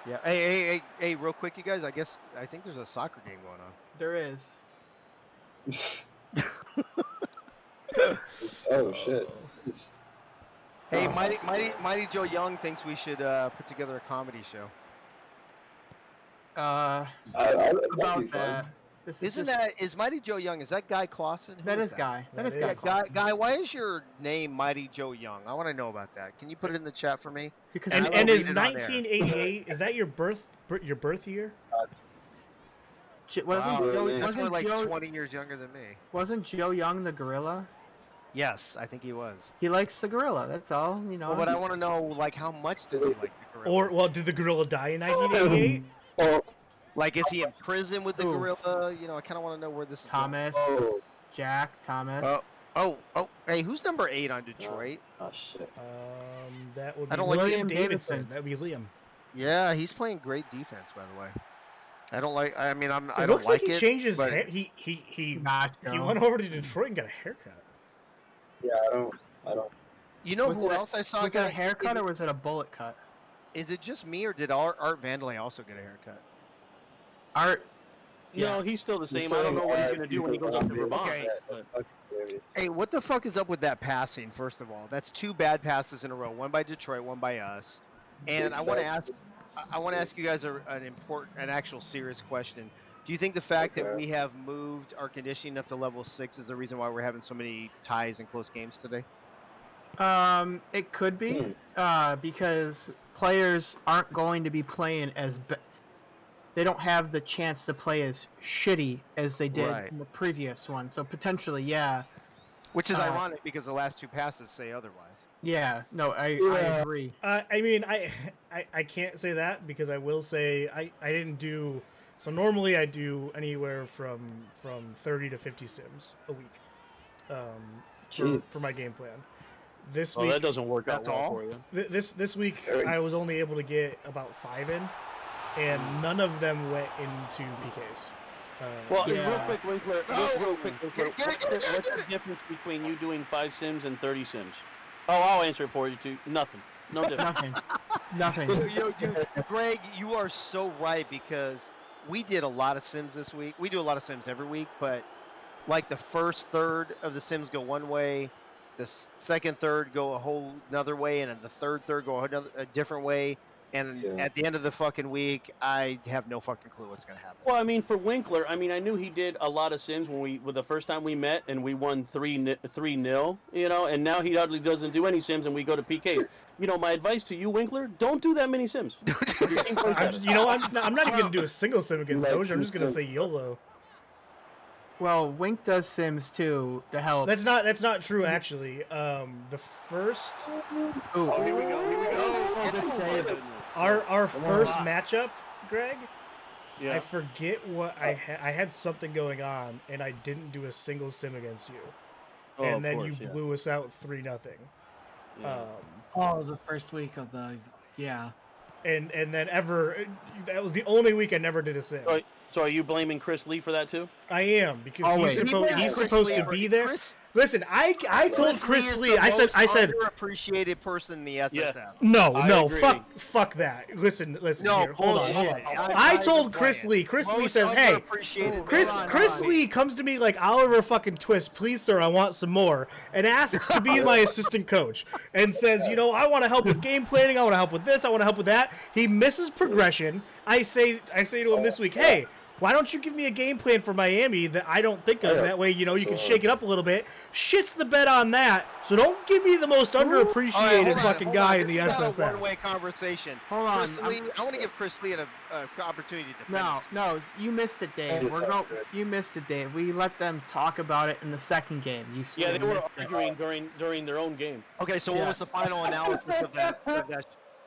Yeah. Hey, real quick, you guys. I think there's a soccer game going on. there is. Oh shit. It's- Hey, Mighty Joe Young thinks we should put together a comedy show. that'd be About fun. that. This is Isn't just, is Mighty Joe Young? Is that Guy Clausen? Who that is is Guy. That is That Guy. is- Clausen. Guy, why is your name Mighty Joe Young? I want to know about that. Can you put it in the chat for me? Because I And, will and read is it on air. 1988? Is that your birth year? wasn't Wow, Joe, man. that's wasn't, like Joe, 20 years younger than me. wasn't Joe Young the gorilla? Yes, I think he was. He likes the gorilla. That's all. You know. Well, but I want to know, like, how much does he like the gorilla? Or well, did the gorilla die in 1988? Oh, Like, is he in prison with the Who? gorilla? You know, I kind of want to know where this is going. Thomas, oh, Jack, Thomas. Oh, hey, who's number 8 on Detroit? oh shit. That would be I don't like William William Davidson. Davidson. That would be Liam. Yeah, he's playing great defense, by the way. I don't like. I mean, I It don't looks like like he it. changed his but hair. He Nacho. went over to Detroit and got a haircut. Yeah, I don't. You know Was who it a- else I saw Was it got a haircut or was it a bullet cut? Is it just me, or did Art Vandelay also get a haircut? Art. No, he's still the same. I don't know what he's gonna do when he goes up to Vermont. Okay. but- Fucking hilarious. Hey, what the fuck is up with that passing? First of all, that's 2 bad passes in a row. One by Detroit, one by us. And I want to ask. I want to ask you guys an actual serious question. Do you think the fact that Okay. we have moved our conditioning up to level 6 is the reason why we're having so many ties and close games today? It could be, because players aren't going to be playing as. They don't have the chance to play as shitty as they did Right. in the previous one. So potentially, yeah, Which is Uh, ironic because the last 2 passes say otherwise. yeah. No, I Yeah. agree. I mean, I can't say that because I will say I didn't do. So normally I do anywhere from 30 to 50 sims a week, for Jeez. my game plan. This Well, week, that doesn't work out That's well all? for you. this week Very- I was only able to get about 5 in, and none of them went into PKs. Well, Yeah. real quick, Winkler. Real quick, Winkler. Get it. What's the difference between you doing 5 sims and 30 sims? Oh, I'll answer it for you too. Nothing. No difference. Nothing. Dude, Greg, you are so right because we did a lot of sims this week. We do a lot of sims every week, but like the first third of the sims go one way, the second third go a whole another way, and then the third go a different way. And Yeah. at the end of the fucking week, I have no fucking clue what's gonna happen. Well, I mean, for Winkler, I mean, I knew he did a lot of sims when the first time we met, and we won 3-0, you know, and now he hardly doesn't do any sims, and we go to PKs. You know, my advice to you, Winkler, don't do that many sims. Your team plays better. I'm not even gonna do a single sim against Like, Doja. I'm just gonna say YOLO. Well, Wink does Sims too to help. That's not true actually. The first Ooh. Oh, here we go. Here we go. Oh, good save. our first matchup, Greg. Yeah. I forget what I had something going on and I didn't do a single sim against you. Oh, and of then course, you yeah. blew us out 3-0. Yeah. Oh, the first week of the And then that was the only week I never did a sim. So are you blaming Chris Lee for that too? I am because Always. he's supposed to be there. Chris Listen, I told Chris is Lee. the I said most underappreciated person in the SSF. no, I agree. fuck that. Listen. No, Here, hold on. bullshit. I told Chris Lee. Chris Lee says, "Hey, Chris Lee comes to me like Oliver fucking Twist. Please, sir, I want some more," and asks to be my assistant coach, and says, "You know, I want to help with game planning. I want to help with this. I want to help with that." He misses progression. I say to him this week, "Hey, why don't you give me a game plan for Miami that I don't think of? That way, you know, you can shake it up a little bit." Shits the bed on that. So don't give me the most underappreciated fucking guy in the This is not a SSF. one-way conversation. Hold on, Chris Lee, I want to give Chris Lee an opportunity to defend himself. No, you missed it, Dave. You missed it, Dave. We let them talk about it in the second game. Yeah, they were missed it. arguing during their own game. Okay, so what was the final analysis of that?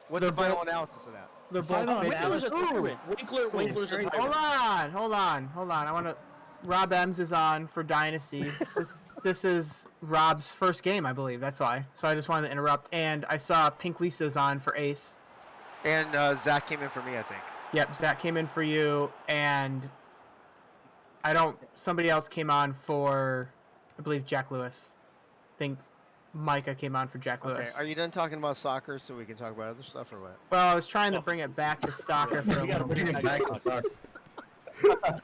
What's the final analysis of that? They're Final both Winkler's a tyrant. Winkler's a Hold tyrant. on. I want to. Rob Ems is on for Dynasty. This is Rob's first game, I believe. That's why. So I just wanted to interrupt. And I saw Pink Lisa's on for Ace. And Zach came in for me, I think. Yep, Zach came in for you, and somebody else came on for, I believe, Jack Lewis. I think Micah came on for Jack Okay, Lewis. are you done talking about soccer so we can talk about other stuff or what? Well, I was trying to bring it back to soccer for a You gotta little bring bit. it back to soccer.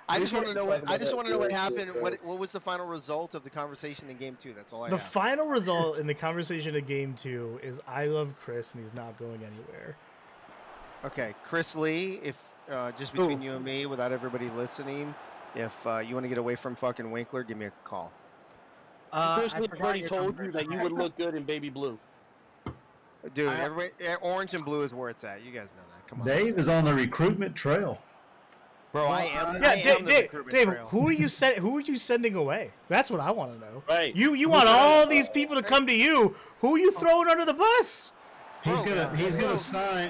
I just want to know what talk about that happened. real quick. What was the final result of the conversation in Game 2? That's all I The have. final result in the conversation of Game 2 is I love Chris and he's not going anywhere. Okay, Chris Lee, if just between you and me, without everybody listening, if you want to get away from fucking Winkler, give me a call. Chris I Lee forgot already your told number. you that you would look good in baby blue. Dude, everybody, orange and blue is where it's at. You guys know that. Come on, Dave is on the recruitment trail. bro. I am. Yeah, I am the Dave. recruitment Dave, trail. who are you sending away? That's what I want to know. Right. You want all these people to come to you? Who are you throwing under the bus? He's Bro, gonna sign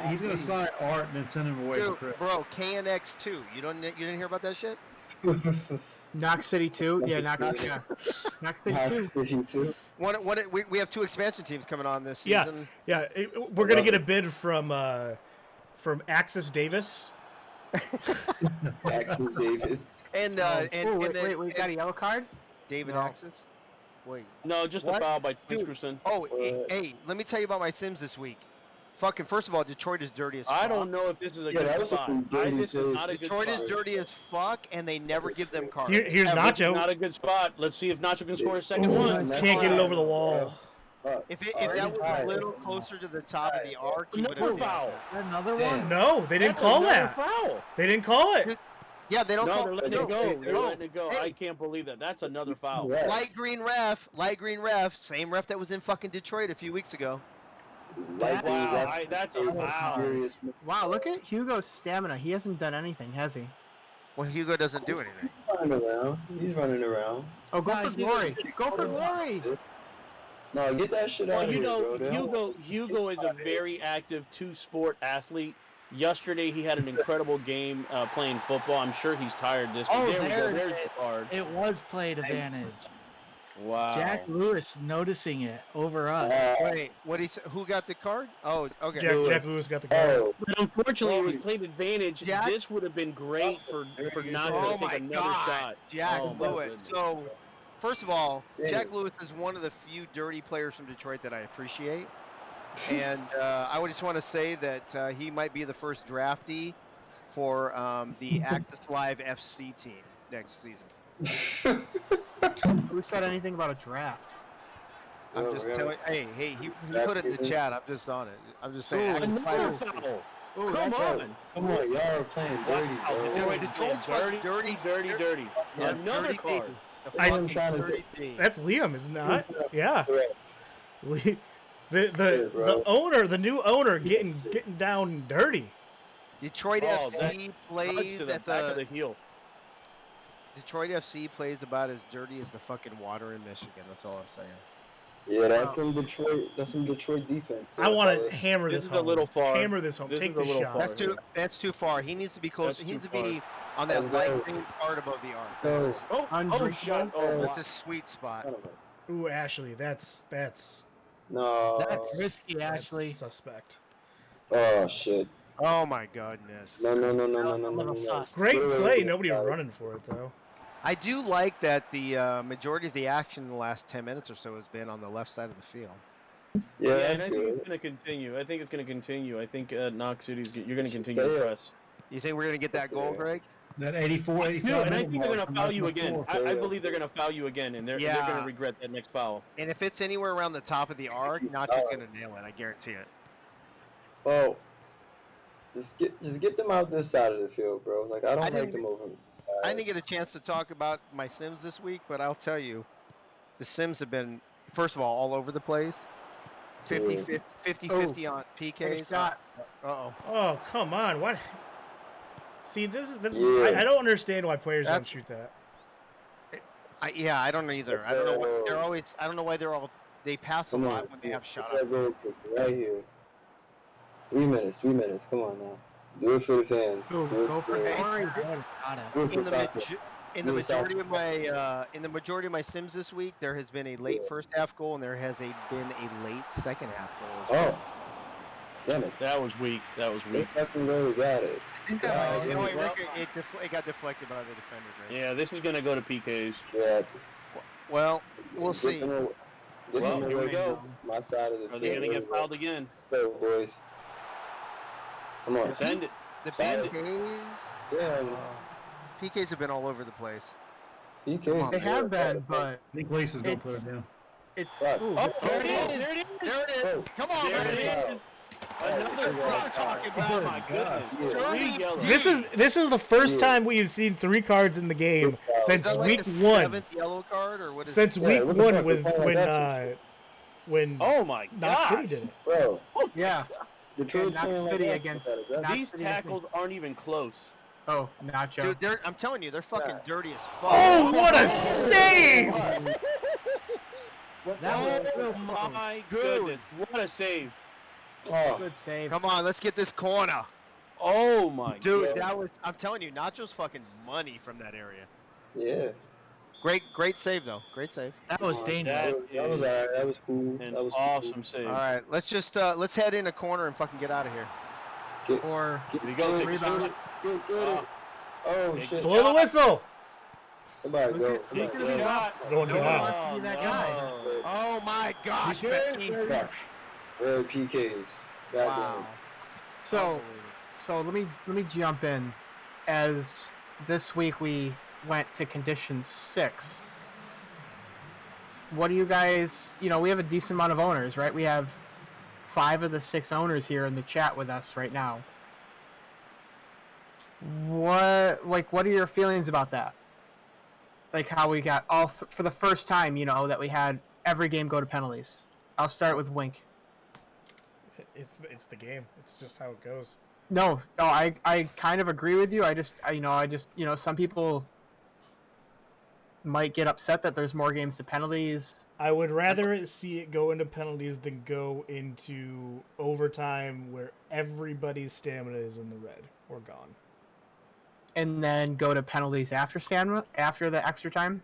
Art and then send him away for Dude, Chris. bro, KNX2. You didn't hear about that shit? Knox City 2? Yeah, Knox City 2. City too. We have 2 expansion teams coming on this Yeah, season. yeah. We're gonna get a bid from Axis Davis. Axel Davis. And Wait, we got a yellow card? David No. Axis. Wait. No, just What? a foul by Dude. Piskerson. Oh, hey, let me tell you about my Sims this week. Fucking, first of all, Detroit is dirty as fuck. I don't know if this is a Yeah, that good was spot. some dirty This is plays. not a good Detroit is spot. dirty as fuck, and they never give them cards. Here's Ever. Nacho. Not a good spot. Let's see if Nacho can score a second Ooh, one. That's Can't get it fine. over the wall. If that was a little closer to the top of the arc, he would Another have foul. Another Damn. one. No, they didn't That's call another that. foul. They didn't call it. Yeah, they don't No, call they're letting no, it go. They're no. letting it go. Hey. I can't believe that. That's another foul. Light green ref, same ref that was in fucking Detroit a few weeks ago. Wow, that's a foul. Wow, look at Hugo's stamina. He hasn't done anything, has he? Well, Hugo doesn't do anything. He's running around. Oh, go Nah, for glory. Go for glory. No, get that shit out Well, of you here, know, bro. They don't- Hugo is a very active two-sport athlete. Yesterday, he had an incredible game playing football. I'm sure he's tired this Oh, game. There we there go. it There's is. the card. It was played advantage. Wow. Jack Lewis noticing it over us. Wait, what he said? Who got the card? Oh, okay. Jack Lewis got the call. Oh, But unfortunately, it was played advantage. Jack- This would have been great for not Oh to take my another God, shot. Jack Oh, my Lewis. goodness. So, first of all, Yeah. Jack Lewis is one of the few dirty players from Detroit that I appreciate. And I would just want to say that he might be the first draftee for the Axis Live FC team next season. Who said anything about a draft? I'm Yeah, just we're telling. Hey, he put it in the chat. I'm just on it. I'm just saying. Axis Another Live FC. foul. Ooh, Come that's on. Come on, y'all are playing dirty, Wow. bro. Detroit's Detroit's playing fucking dirty. Yeah, Another dirty card. D. The I- fucking I'm trying to dirty D. That's Liam, isn't it? Yeah. Correct. The Yeah, bro. owner, the new owner, getting down dirty. Detroit Oh, FC Cuts plays to the at back of the the heel. Detroit FC plays about as dirty as the fucking water in Michigan. That's all I'm saying. Yeah, that's some Detroit. That's some Detroit defense. I want to hammer This this is a home. little far. Hammer this home. This Take is a the little shot. far. That's too far. He needs to be close. That's He needs to too be on that Let's light go. green part above the arc. Go. That's, Oh, Undrinkable. shot. Oh, that's a sweet spot. Ooh, Ashley, that's No. That's risky, Ashley. suspect. Oh shit. Oh my goodness. No. A little sus. Great Wait, wait, play. wait. Nobody running for it though. I do like that the majority of the action in the last 10 minutes or so has been on the left side of the field. Yeah, Yeah, that's and I think good. it's going to continue. I think it's going to continue. I think Knox City's. You're going to Should continue to stay up. press. You think we're gonna get that goal, Greg? That 84, 85. No, and I minute think they're going mark to from foul you Michael again. Moore. I believe they're going to foul you again, and they're going Yeah. to regret that next foul. And if it's anywhere around the top of the arc, Nacho's gonna nail it. I guarantee it. Well, just get them out this side of the field, bro. Like I don't like didn't- them over. this I side. didn't get a chance to talk about my Sims this week, but I'll tell you, the Sims have been, first of all over the place. 50-50 on PKs. shot. Uh-oh. Oh come on! What? See, this is. Yeah. I don't understand why players don't That's- shoot that. Yeah, I don't know either. I don't know why they're always. I don't know why they're all. They pass a Come lot on, when they have shot Get up. that goal kick right here. 3 minutes. 3 minutes. Come on now. Do it for the fans. Ooh, Do it go for the- glory. Got it. do it for In the soccer. in the Do the majority soccer. of my majority of my Sims this week, there has been a late first half goal and there has been a late second half goal as well. Oh, damn it! That was weak. That was They weak. fucking really got it. You know, well- it got deflected by the defender. Greg. Yeah, this is going to go to PKs. Yeah. Well, we'll Get see. them away- get Well, them here we away go. from My side of the Are field. they going to There get we fouled go. again? Go, boys. Come on. Send it. The Send it. PKs. Yeah. PKs have been all over the place. PK's They have been, but I think Lisa's gonna put It's- it down. it's Right. ooh, Oh, there there it is! There it is! There it is. Oh, Come on, There baby. it is! Another Yeah. card. talking Oh about. my goodness! Yeah. Three yellows. This is the first Yeah. time we've seen 3 cards in the game Is since Is that like week the 1. 7th yellow card or what is Since Yeah, week what the 1 fuck? with We're playing that when Oh my Knox City gosh! did it. Bro, yeah. Detroit's Knox playing like City that. against- That's- Knox These City tackles aren't even close. Oh, Nacho. Dude, I'm telling you, they're fucking Yeah. dirty as fuck. Oh, what a save! What the That hell? was Oh my goodness! What a save! Oh, Good save. Come on, let's get this corner. Oh my Dude, goodness! that was, I'm telling you, Nacho's fucking money from that area. yeah. Great save, though. Great save. That was dangerous. That was alright. That was cool. An That was awesome save. All right, let's head in a corner and fucking get out of here. Cool. Or Get, Here we go. Take a Rebound. shot. get it. Oh Take shit! the Blow the whistle! Somebody Look go. at- Somebody Take a go. shot. Going to No, now. I- be that guy. no. Oh my gosh, You did, Becky. baby. Red PKs. Goddamn. Wow. so let me jump in. As this week we went to condition 6. What do you guys? We have a decent amount of owners, right? We have 5 of the 6 owners here in the chat with us right now. What are your feelings about that? Like how we got for the first time, that we had every game go to penalties. I'll start with Wink. It's the game. It's just how it goes. No, I kind of agree with you. I just some people might get upset that there's more games to penalties. I would rather see it go into penalties than go into overtime where everybody's stamina is in the red or gone. And then go to penalties after the extra time.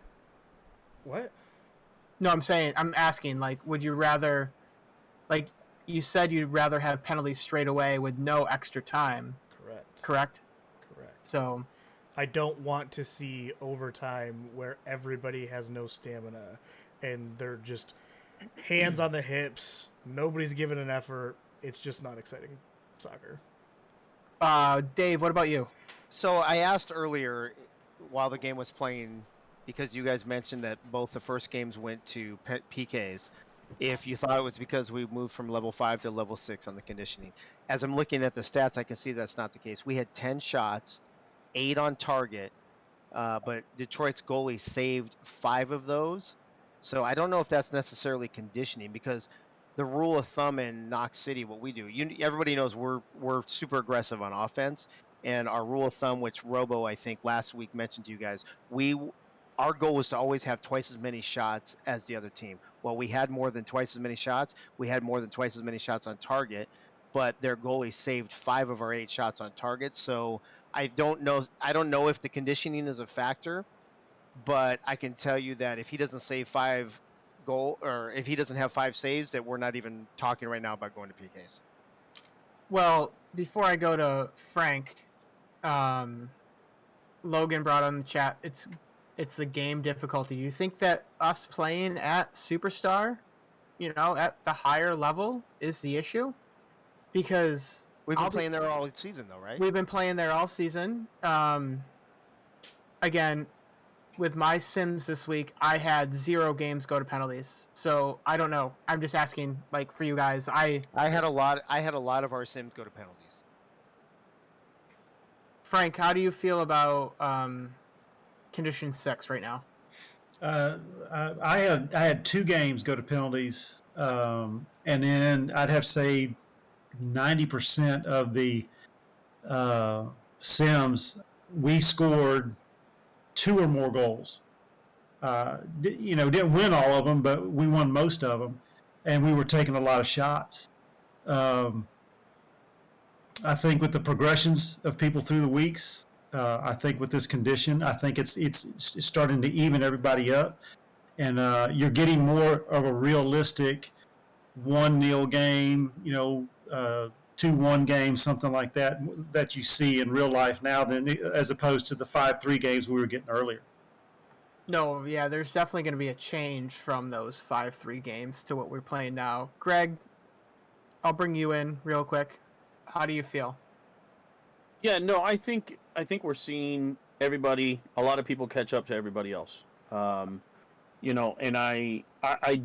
What? No, I'm asking, like, would you rather, like, you said you'd rather have penalties straight away with no extra time, Correct. correct? Correct. So, I don't want to see overtime where everybody has no stamina and they're just hands on the hips. Nobody's giving an effort. It's just not exciting soccer. Dave, what about you? So I asked earlier while the game was playing, because you guys mentioned that both the first games went to PKs, if you thought it was because we moved from level 5 to level 6 on the conditioning. As I'm looking at the stats, I can see that's not the case. We had 10 shots, 8 on target, but Detroit's goalie saved 5 of those. So I don't know if that's necessarily conditioning, because the rule of thumb in Knox City, what we do, everybody knows we're super aggressive on offense. And our rule of thumb, which Robo, I think, last week mentioned to you guys, our goal was to always have twice as many shots as the other team. Well, we had more than twice as many shots. We had more than twice as many shots on target, but their goalie saved 5 of our 8 shots on target. So I don't know if the conditioning is a factor, but I can tell you that if he doesn't save 5 or if he doesn't have 5 saves, that we're not even talking right now about going to PKs. Well, before I go to Frank, Logan brought on the chat. It's the game difficulty. Do you think that us playing at Superstar, at the higher level, is the issue? Because We've been playing there all season, though, right? we've been playing there all season. Again, with my Sims this week, I had 0 games go to penalties. So I don't know. I'm just asking, like, for you guys. I had a lot of our Sims go to penalties. Frank, how do you feel about condition 6 right now? I had 2 games go to penalties, and then I'd have to say 90% of the Sims we scored 2 or more goals. Didn't win all of them, but we won most of them, and we were taking a lot of shots. I think with the progressions of people through the weeks, I think with this condition, I think it's starting to even everybody up, and you're getting more of a realistic 1-0 game, 2-1 game, something like that you see in real life now, than as opposed to the 5-3 games we were getting earlier. No, yeah, there's definitely going to be a change from those 5-3 games to what we're playing now. Greg, I'll bring you in real quick. How do you feel? Yeah, no, I think we're seeing a lot of people catch up to everybody else. You know, and I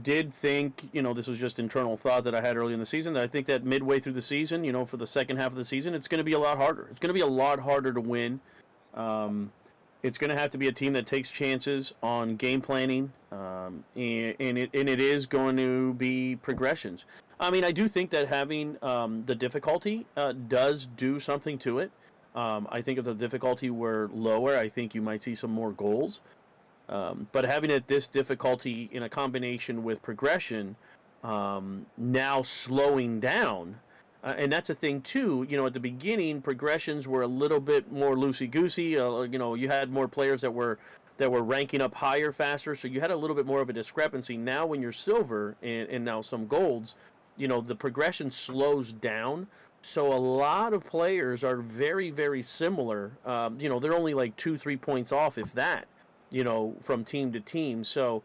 did think, you know, this was just internal thought that I had early in the season, that I think that midway through the season, you know, for the second half of the season, it's going to be a lot harder. It's going to be a lot harder to win. It's going to have to be a team that takes chances on game planning, and it is going to be progressions. I mean, I do think that having the difficulty does do something to it. I think if the difficulty were lower, I think you might see some more goals. But having it this difficulty in a combination with progression, now slowing down, and that's a thing too. You know, at the beginning, progressions were a little bit more loosey goosey. You know, you had more players that were ranking up higher faster, so you had a little bit more of a discrepancy. Now, when you're silver and now some golds, you know, the progression slows down. So a lot of players are very, very similar. You know, they're only like 2-3 points off, if that, you know, from team to team. So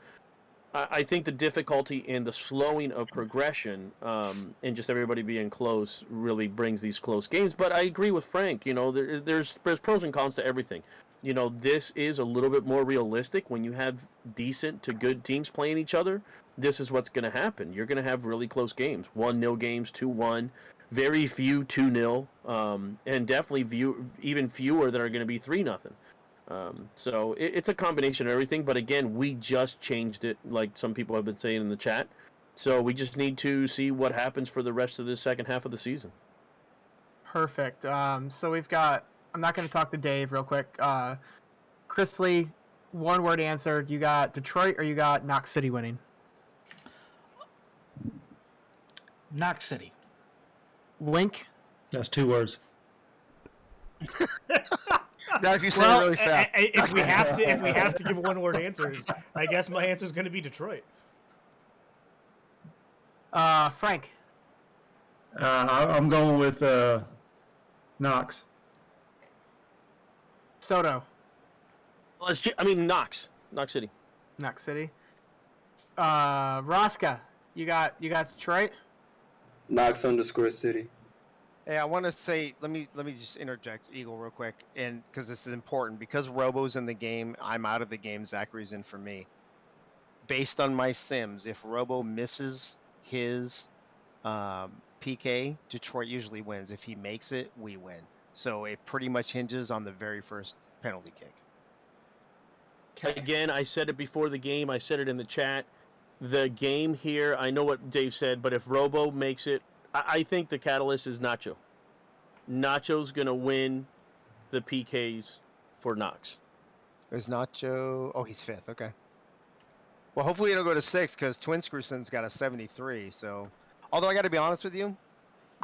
I think the difficulty in the slowing of progression and just everybody being close really brings these close games. But I agree with Frank. You know, there's pros and cons to everything. You know, this is a little bit more realistic when you have decent to good teams playing each other. This is what's going to happen. You're going to have really close games, 1-0 games, 2-1. Very few 2-0, and definitely even fewer that are going to be 3-0. So it's a combination of everything. But again, we just changed it, like some people have been saying in the chat. So we just need to see what happens for the rest of the second half of the season. Perfect. So we've got. I'm not going to talk to Dave real quick. Chris Lee, one word answer. You got Detroit or you got Knox City winning? Knox City. Wink. That's 2 words. Now, if you say it really fast. If we have to give one word answers, I guess my answer is going to be Detroit. Frank. I'm going with Knox. Soto. Knox City. Knox City. Rosca. You got Detroit. Knox_City. Hey, I want to say, let me just interject, Eagle, real quick, and because this is important, because Robo's in the game, I'm out of the game. Zachary's in for me. Based on my sims, if Robo misses his PK, Detroit usually wins. If he makes it, we win. So it pretty much hinges on the very first penalty kick. Again, I said it before the game. I said it in the chat. The game here, I know what Dave said, but if Robo makes it, I think the catalyst is Nacho. Nacho's going to win the PKs for Knox. Is Nacho... Oh, he's 5th. Okay. Well, hopefully it'll go to 6 because Twin Screwson's got a 73. So, although I got to be honest with you,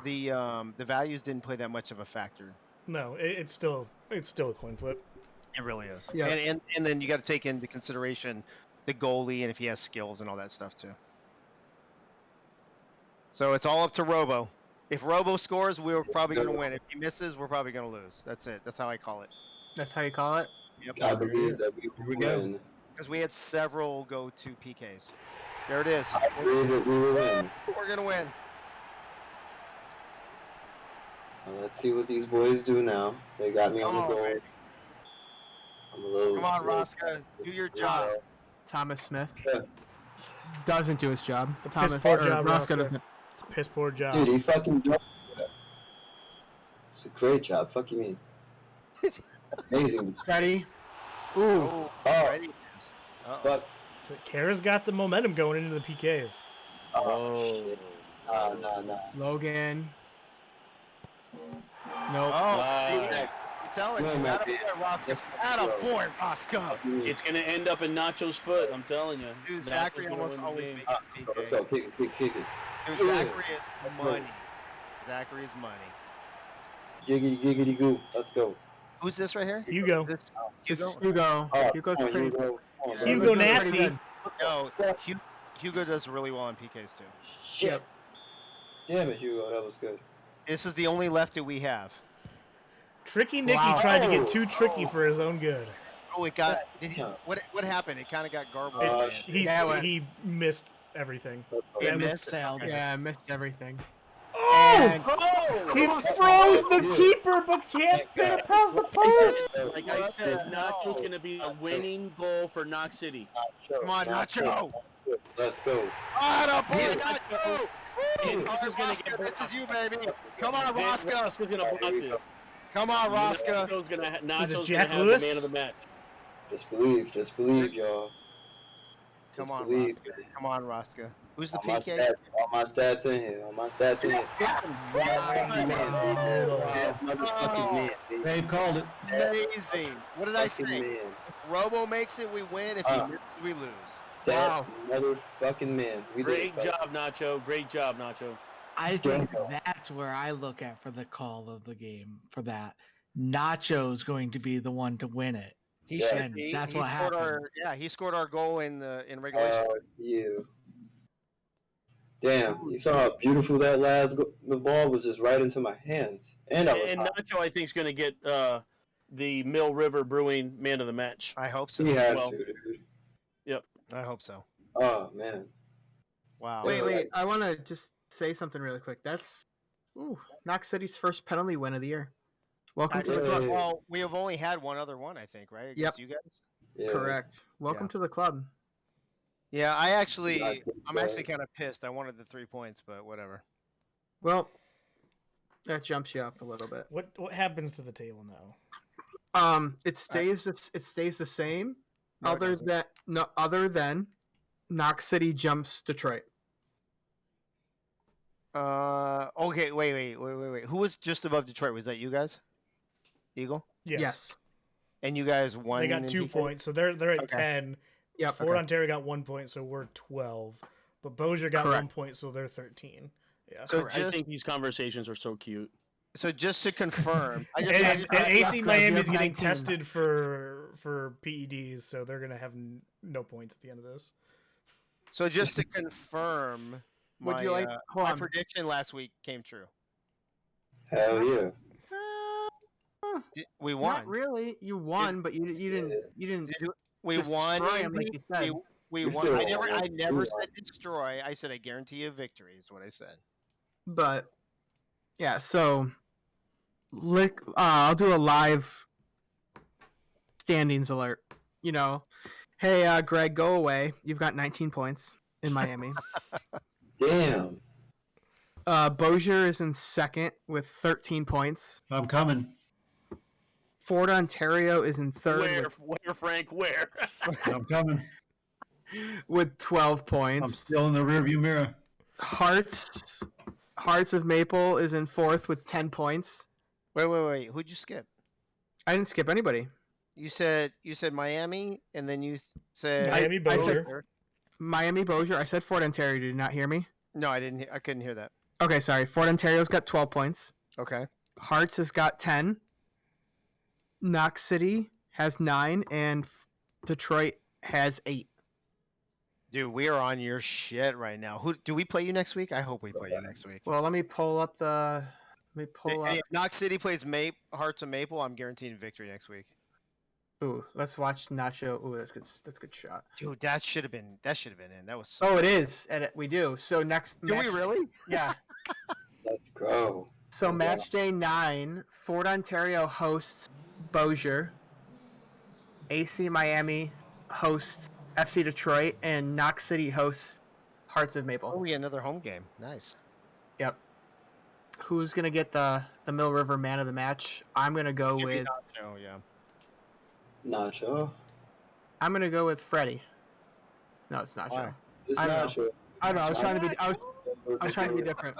the values didn't play that much of a factor. No, it's still a coin flip. It really is. Yeah. And then you got to take into consideration the goalie and if he has skills and all that stuff too. So it's all up to Robo. If Robo scores, we're probably going to win. If he misses, we're probably going to lose. That's it. That's how I call it. That's how you call it? Yep. I believe that we will go. win. Because we had several go-to PKs. There it is. I believe that we will win. We're going to win. Now let's see what these boys do now. They got me on the Come on, goal. baby. I'm a little. Come on, Rosca. Do your job. Thomas Smith Yeah. doesn't do his job. It's a piss Thomas poor or job, Rosca Rosca. doesn't. It's a piss poor job. Dude, he fucking dropped it. It's a great job. Fuck you mean? Amazing. Ready? Ooh. Oh, already missed. Uh-oh. Fuck. So Kara's got the momentum going into the PKs. Oh. Nah. Logan. Nope. Oh, see Wow. that? I'm telling you, No, man. attaboy, Rosca. Yes, Attaboy, Rosca. It's going to end up in Nacho's foot, I'm telling you. Dude, Nacho's Zachary gonna almost win the always game. makes a Let's PK. go. Kick it. Dude, Zachary is money. Zachary is money. Giggity goo. Let's go. Who's this right here? Hugo. This It's Hugo. Hugo's come on, pretty Hugo. Come on, Hugo baby. Hugo's nasty. pretty good. No, Hugo does really well on PKs too. Shit. Damn it, Hugo. That was good. This is the only lefty we have. Tricky Nicky Wow. tried to get too tricky for his own good. Oh, it got. Did he, Yeah. what happened? It kind of got garbled. It's at the end. Yeah, he missed everything. Let's go. It And missed. sailed. Yeah, I missed everything. Oh! He froze the keeper, but can't get it past the post. Like I said, Nacho's going to be a winning goal for Knox City. Come on, Nacho. Let's go. Ah, boy, Yeah, Nacho. And All this right, is going to Rosca, get this is you, baby. Come on, Rosca's Rosca. going to block this. Come on, Rosca. Nacho's going Is it to Jack have the Lewis? man of the match. Just believe, y'all. Come Just on, believe. Rosca. Come on, Rosca. Who's the All my PK? stats, all my stats in here. All my stats in here. Motherfucking man, baby. Dave called it. Amazing. What did I Fucking say? man. If Robo makes it, we win. If he misses, we lose. Stat motherfucking man. We Great did it, job, Nacho. Great job, Nacho. I think Django. that's where I look at for the call of the game. For that, Nacho's going to be the one to win it. He Yeah. should. And that's he what scored happened. he scored our goal in regulation. You. Damn, you saw how beautiful that the ball was just right into my hands. And I was And hot. Nacho, I think, is going to get the Mill River Brewing man of the match. I hope so. He had well. to, dude. I hope so. Oh, man. Wow. Wait. I want to just say something really quick. That's Knox City's first penalty win of the year. Welcome to the club. Well, we have only had one other one, I think, right? Against you guys. Yeah. Correct. Welcome to the club. Yeah, I'm actually Right. kind of pissed. I wanted the 3 points, but whatever. Well, that jumps you up a little bit. What happens to the table now? It stays the same. No, it Other than Knox City jumps Detroit. Okay, wait. Who was just above Detroit? Was that you guys? Eagle? Yes. And you guys won. They got in 2 PK? points, so they're at Okay. 10. Yep. Fort okay. Ontario got 1 point, so we're 12. But Bossier got Correct. 1 point, so they're 13. Yeah. So I think these conversations are so cute. just to confirm, And That's AC correct, Miami you is have getting 19. tested for PEDs, so they're gonna have no points at the end of this. so just to confirm, Would you like? Hold my on. prediction last week came true. Hell yeah. We won. Not really. You won, but you didn't. We Just won. destroy 'em Andy. like you said. We You won. still I won. never You said destroy. I said I guarantee you a victory. Is what I said. But yeah, so I'll do a live standings alert. Hey, Greg, go away. You've got 19 points in Miami. Damn. Bossier is in second with 13 points. I'm coming. Fort Ontario is in third Where, Frank? Where? I'm coming. with 12 I'm points. still in the rearview mirror. Hearts of Maple is in fourth with 10 points. Wait. Who'd you skip? I didn't skip anybody. You said Miami, and then you said Miami I said Bossier. Miami Bossier. I said Fort Ontario. Did you not hear me? No, I didn't. I couldn't hear that. Okay, sorry. Fort Ontario's got 12 points. Okay. Hearts has got 10. Knox City has 9, and Detroit has 8. Dude, we are on your shit right now. Who do we play you next week? I hope we play you next week. Well, let me pull up the. Let me pull up. Hey, if Knox City plays Hearts of Maple, I'm guaranteeing victory next week. Ooh, let's watch Nacho. Ooh, that's good. That's a good shot. Dude, that should have been in. That was so Oh, it is, and we do. So next. Do we really? Yeah. Let's go. So match day 9, Fort Ontario hosts Bossier. AC Miami hosts FC Detroit, and Knox City hosts Hearts of Oh, Maple. we had another home game. Nice. Yep. Who's gonna get the Mill River man of the match? I'm gonna go Give me with Nacho, yeah. Nacho. Freddie. No, it's Nacho. Why? It's I know. Nacho. I don't know. I was trying to be different.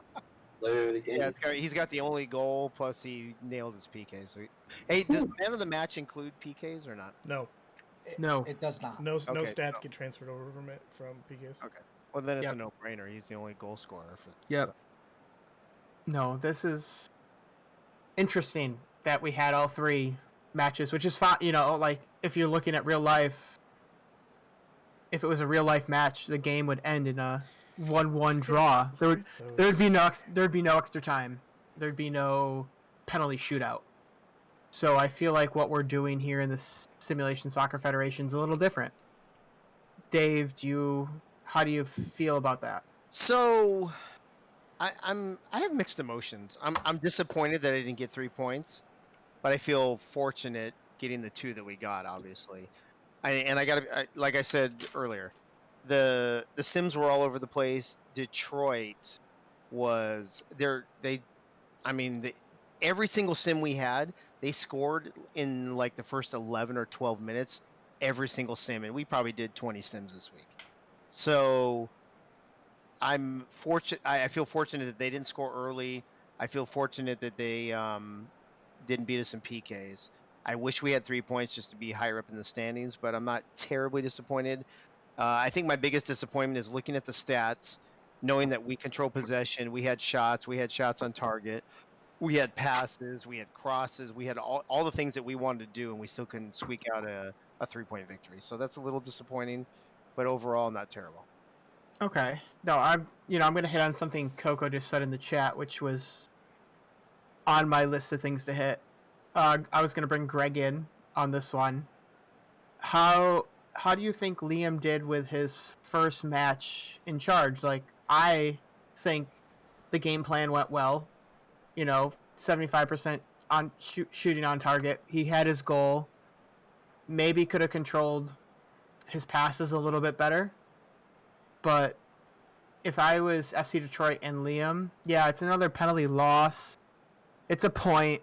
Player of the game. Yeah, he's got the only goal, plus he nailed his PK. So, hey, does man of the match include PKs or not? No, No. It does not. no Okay, stats no. get transferred over from PKs. Well, then it's Yep. a no-brainer. He's the only goal scorer. Yep. No, this is interesting that we had all 3 matches, which is fine. Like if you're looking at real life, if it was a real life match, the game would end in a 1-1 draw. There'd be no extra time. There'd be no penalty shootout. So I feel like what we're doing here in the Simulation Soccer Federation is a little different. Dave, how do you feel about that? So, I have mixed emotions. I'm disappointed that I didn't get 3 points, but I feel fortunate getting the 2 that we got. Obviously, I got to like I said earlier, the Sims were all over the place. Detroit was there. I mean, every single sim we had, they scored in like the first 11 or 12 minutes. Every single sim, and we probably did 20 sims this week. So I'm fortunate. I feel fortunate that they didn't score early. I feel fortunate that they didn't beat us in PKs. I wish we had 3 points just to be higher up in the standings, but I'm not terribly disappointed. I think my biggest disappointment is looking at the stats, knowing that we control possession, we had shots on target, we had passes, we had crosses, we had all the things that we wanted to do, and we still couldn't squeak out a 3-point victory. So that's a little disappointing, but overall, not terrible. Okay. No, I'm going to hit on something Coco just said in the chat, which was on my list of things to hit. I was going to bring Greg in on this one. How do you think Liam did with his first match in charge? Like, I think the game plan went well. 75% on shooting on target. He had his goal. Maybe could have controlled his passes a little bit better. But if I was FC Detroit and Liam, yeah, it's another penalty loss. It's a point,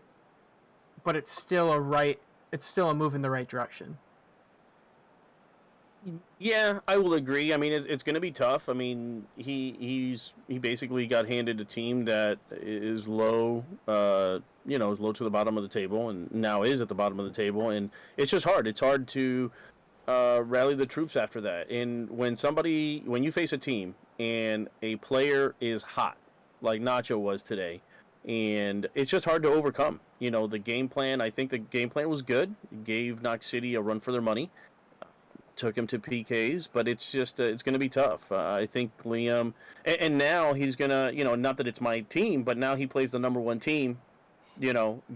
but it's still a move in the right direction. Yeah, I will agree. I mean, it's going to be tough. I mean, he basically got handed a team that is low, is low to the bottom of the table, and now is at the bottom of the table, and it's just hard. It's hard to rally the troops after that. And when you face a team and a player is hot, like Nacho was today, and it's just hard to overcome. The game plan. I think the game plan was good. It gave Knox City a run for their money. Took him to PKs, but it's just it's going to be tough. I think Liam, and now he's gonna, not that it's my team, but now he plays the number one team.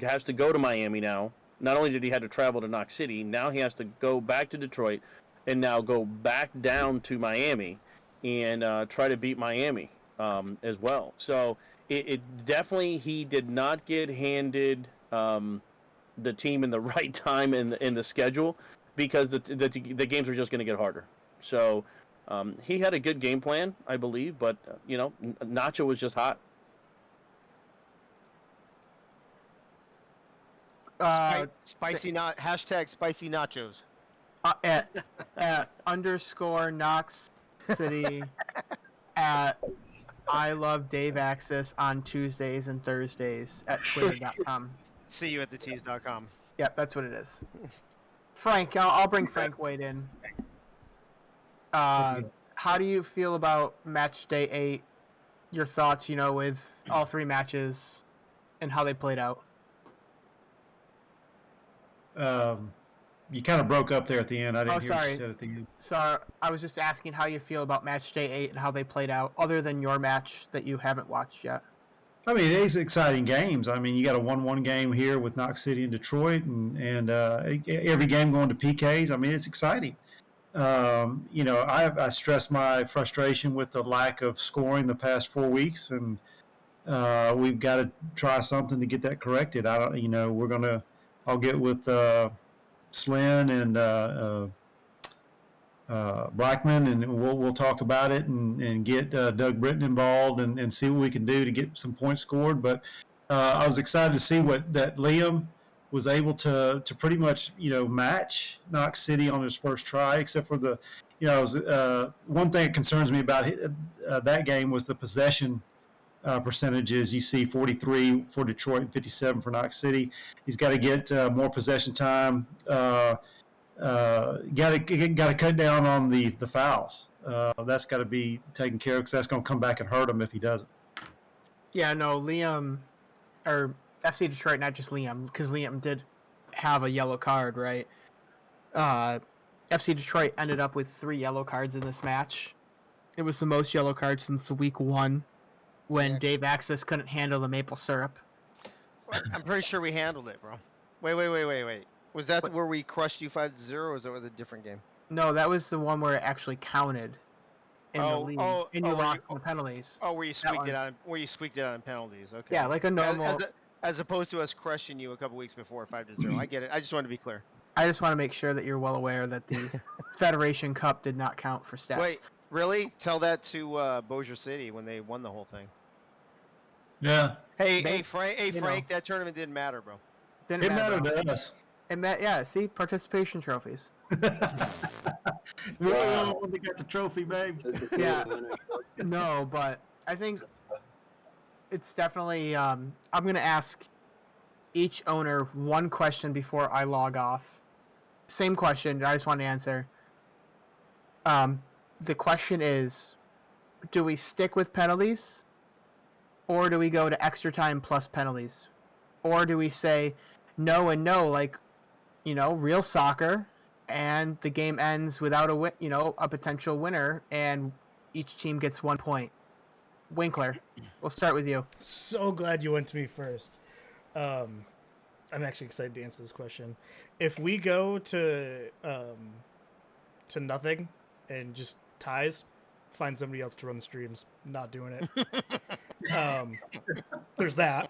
Has to go to Miami now. Not only did he have to travel to Knox City, now he has to go back to Detroit, and now go back down to Miami, and try to beat Miami as well. So it definitely, he did not get handed the team in the right time in the schedule, because the games are just going to get harder. So he had a good game plan, I believe, but Nacho was just hot. Spicy nachos. At underscore Knox City at I love Dave Axis on Tuesdays and Thursdays at twitter.com. See you at thetees.com. Yep, that's what it is. Frank, I'll bring Frank Wade in. How do you feel about match day 8? Your thoughts, with all 3 matches and how they played out? You kind of broke up there at the end. I didn't hear what you sorry. said at the end. So I was just asking how you feel about match day 8 and how they played out, other than your match that you haven't watched yet. I mean, it's exciting games. I mean, you got a 1-1 game here with Knox City and Detroit, and every game going to PKs. I mean, it's exciting. I stress my frustration with the lack of scoring the past 4 weeks, and we've got to try something to get that corrected. I'll get with Slyn and Blackman, and we'll talk about it and get Doug Britton involved and see what we can do to get some points scored. But I was excited to see that Liam was able to pretty much match Knox City on his first try, except for one thing that concerns me about that game was the possession percentages. You see 43 for Detroit and 57 for Knox City. He's got to get more possession time. Got to cut down on the fouls. That's got to be taken care of, because that's going to come back and hurt him if he doesn't. Yeah, no, Liam, or FC Detroit, not just Liam, because Liam did have a yellow card, right? FC Detroit ended up with 3 yellow cards in this match. It was the most yellow cards since week 1, when Dave Axis couldn't handle the maple syrup. I'm pretty sure we handled it, bro. Wait. Was that where we crushed you 5-0, or was that with a different game? No, that was the one where it actually counted. in the league, and you where lost in the penalties. where you That squeaked it one. on penalties. Okay. Yeah, like a normal. As opposed to us crushing you a couple weeks before 5-0. I get it. I just wanted to be clear. I just want to make sure that you're well aware that the Federation Cup did not count for stats. Wait, really? Tell that to Bossier City when they won the whole thing. Yeah, They- Frank, you Frank, that tournament didn't matter, bro. Didn't it matter. mattered to us. Yeah, see, participation trophies. We're the only one that got the trophy, babe. Yeah. No, but I think it's definitely. I'm going to ask each owner one question before I log off. Same question. I just want to answer. The question is, do we stick with penalties, or do we go to extra time plus penalties, or do we say no and no, like, real soccer, and the game ends without a potential winner, and each team gets 1 point. Winkler, we'll start with you. So glad you went to me first. I'm actually excited to answer this question. If we go to nothing and just ties, find somebody else to run the streams. Not doing it. There's that.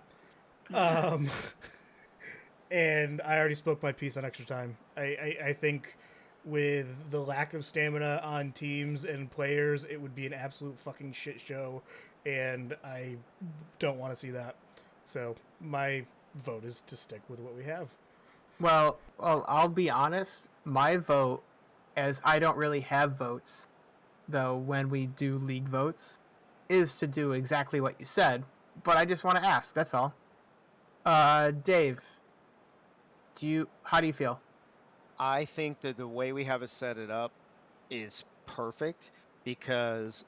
And I already spoke my piece on extra time. I think with the lack of stamina on teams and players, it would be an absolute fucking shit show, and I don't want to see that. So my vote is to stick with what we have. Well, I'll be honest. My vote, as I don't really have votes, though, when we do league votes, is to do exactly what you said. But I just want to ask. That's all. Dave, how do you feel? I think that the way we have it set it up is perfect because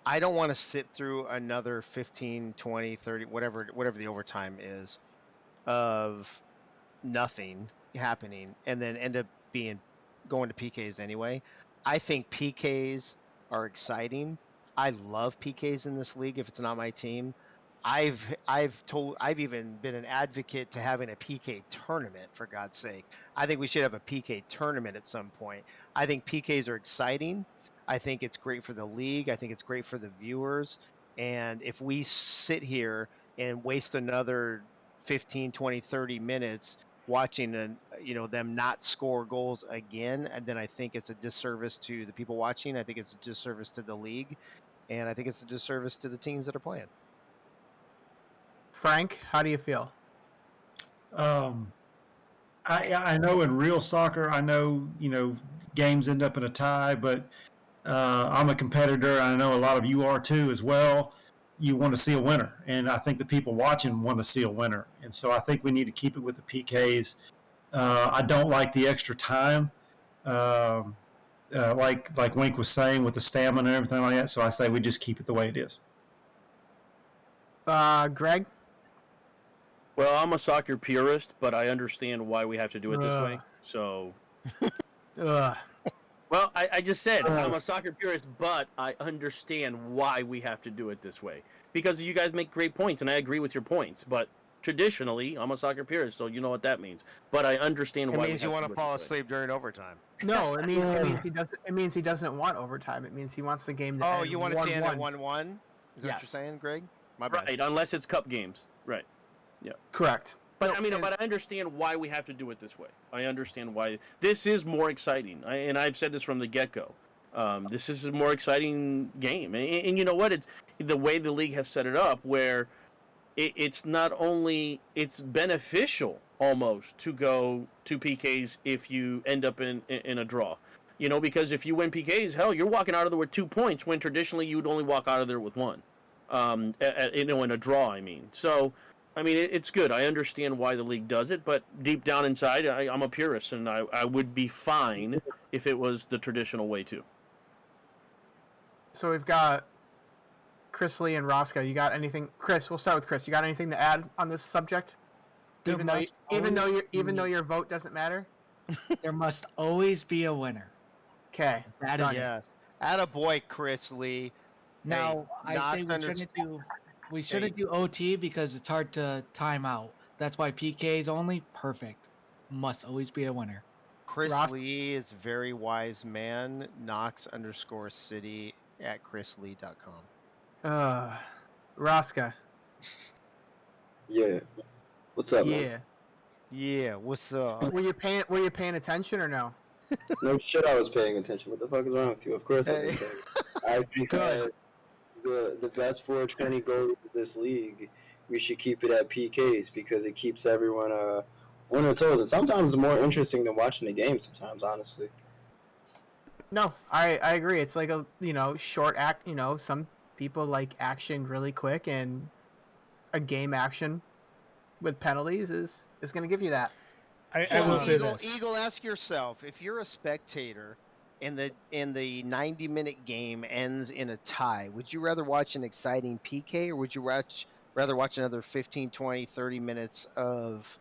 I don't want to sit through another 15, 20, 30, whatever the overtime is of nothing happening and then end up going to PKs anyway. I think PKs are exciting. I love PKs in this league if it's not my team. I've even been an advocate to having a PK tournament, for God's sake. I think we should have a PK tournament at some point. I think PKs are exciting. I think it's great for the league. I think it's great for the viewers. And if we sit here and waste another 15, 20, 30 minutes watching them not score goals again, and then I think it's a disservice to the people watching. I think it's a disservice to the league. And I think it's a disservice to the teams that are playing. Frank, how do you feel? I know in real soccer, I know games end up in a tie, but I'm a competitor. I know a lot of you are too as well. You want to see a winner, and I think the people watching want to see a winner, and so I think we need to keep it with the PKs. I don't like the extra time, like Wink was saying with the stamina and everything like that. So I say we just keep it the way it is. Greg? Well, I'm a soccer purist, but I understand why we have to do it this way. Ugh. So, Ugh. well, I just said I'm a soccer purist, but I understand why we have to do it this way. Because you guys make great points, and I agree with your points. But traditionally, I'm a soccer purist, so you know what that means. But I understand It why. means you want to fall asleep during overtime. No, it means he doesn't. It means he doesn't want overtime. It means he wants the game to end. Oh, you want it to end at 1-1? Is that what you're Yes. saying, Greg? My bad. Right, unless it's cup games. Right. Correct. But but I understand why we have to do it this way. I understand why this is more exciting, and I've said this from the get-go. This is a more exciting game, and you know what? It's the way the league has set it up, where it's not only it's beneficial almost to go to PKs if you end up in a draw, because if you win PKs, hell, you're walking out of there with 2 points when traditionally you'd only walk out of there with 1. In a draw, I mean. So. I mean, it's good. I understand why the league does it, but deep down inside, I'm a purist, and I would be fine if it was the traditional way, too. So we've got Chris Lee and Roscoe. You got anything? Chris, we'll start with Chris. You got anything to add on this subject? There Even though your vote doesn't matter? There must always be a winner. Okay. That is Yes. Attaboy, Chris Lee. Now I Knox say we Hey. shouldn't do OT because it's hard to time out. That's why PK is only perfect. Must always be a winner. Chris Ross- Lee is a very wise man. Knox _city at chrislee.com. Rosca. Yeah. What's up, man? Yeah. Yeah, what's up? Were you paying attention or no? No shit, I was paying attention. What the fuck is wrong with you? Of course I was paying. I think Good. the best 420 goal of this league, we should keep it at PKs because it keeps everyone on their toes. And sometimes it's more interesting than watching the game. Sometimes, honestly. No, I agree. It's like a short act. Some people like action really quick, and a game action with penalties is going to give you that. I So, will say Eagle, this. Eagle, ask yourself, if you're a spectator and the 90-minute game ends in a tie, would you rather watch an exciting PK or would you rather watch another 15, 20, 30 minutes of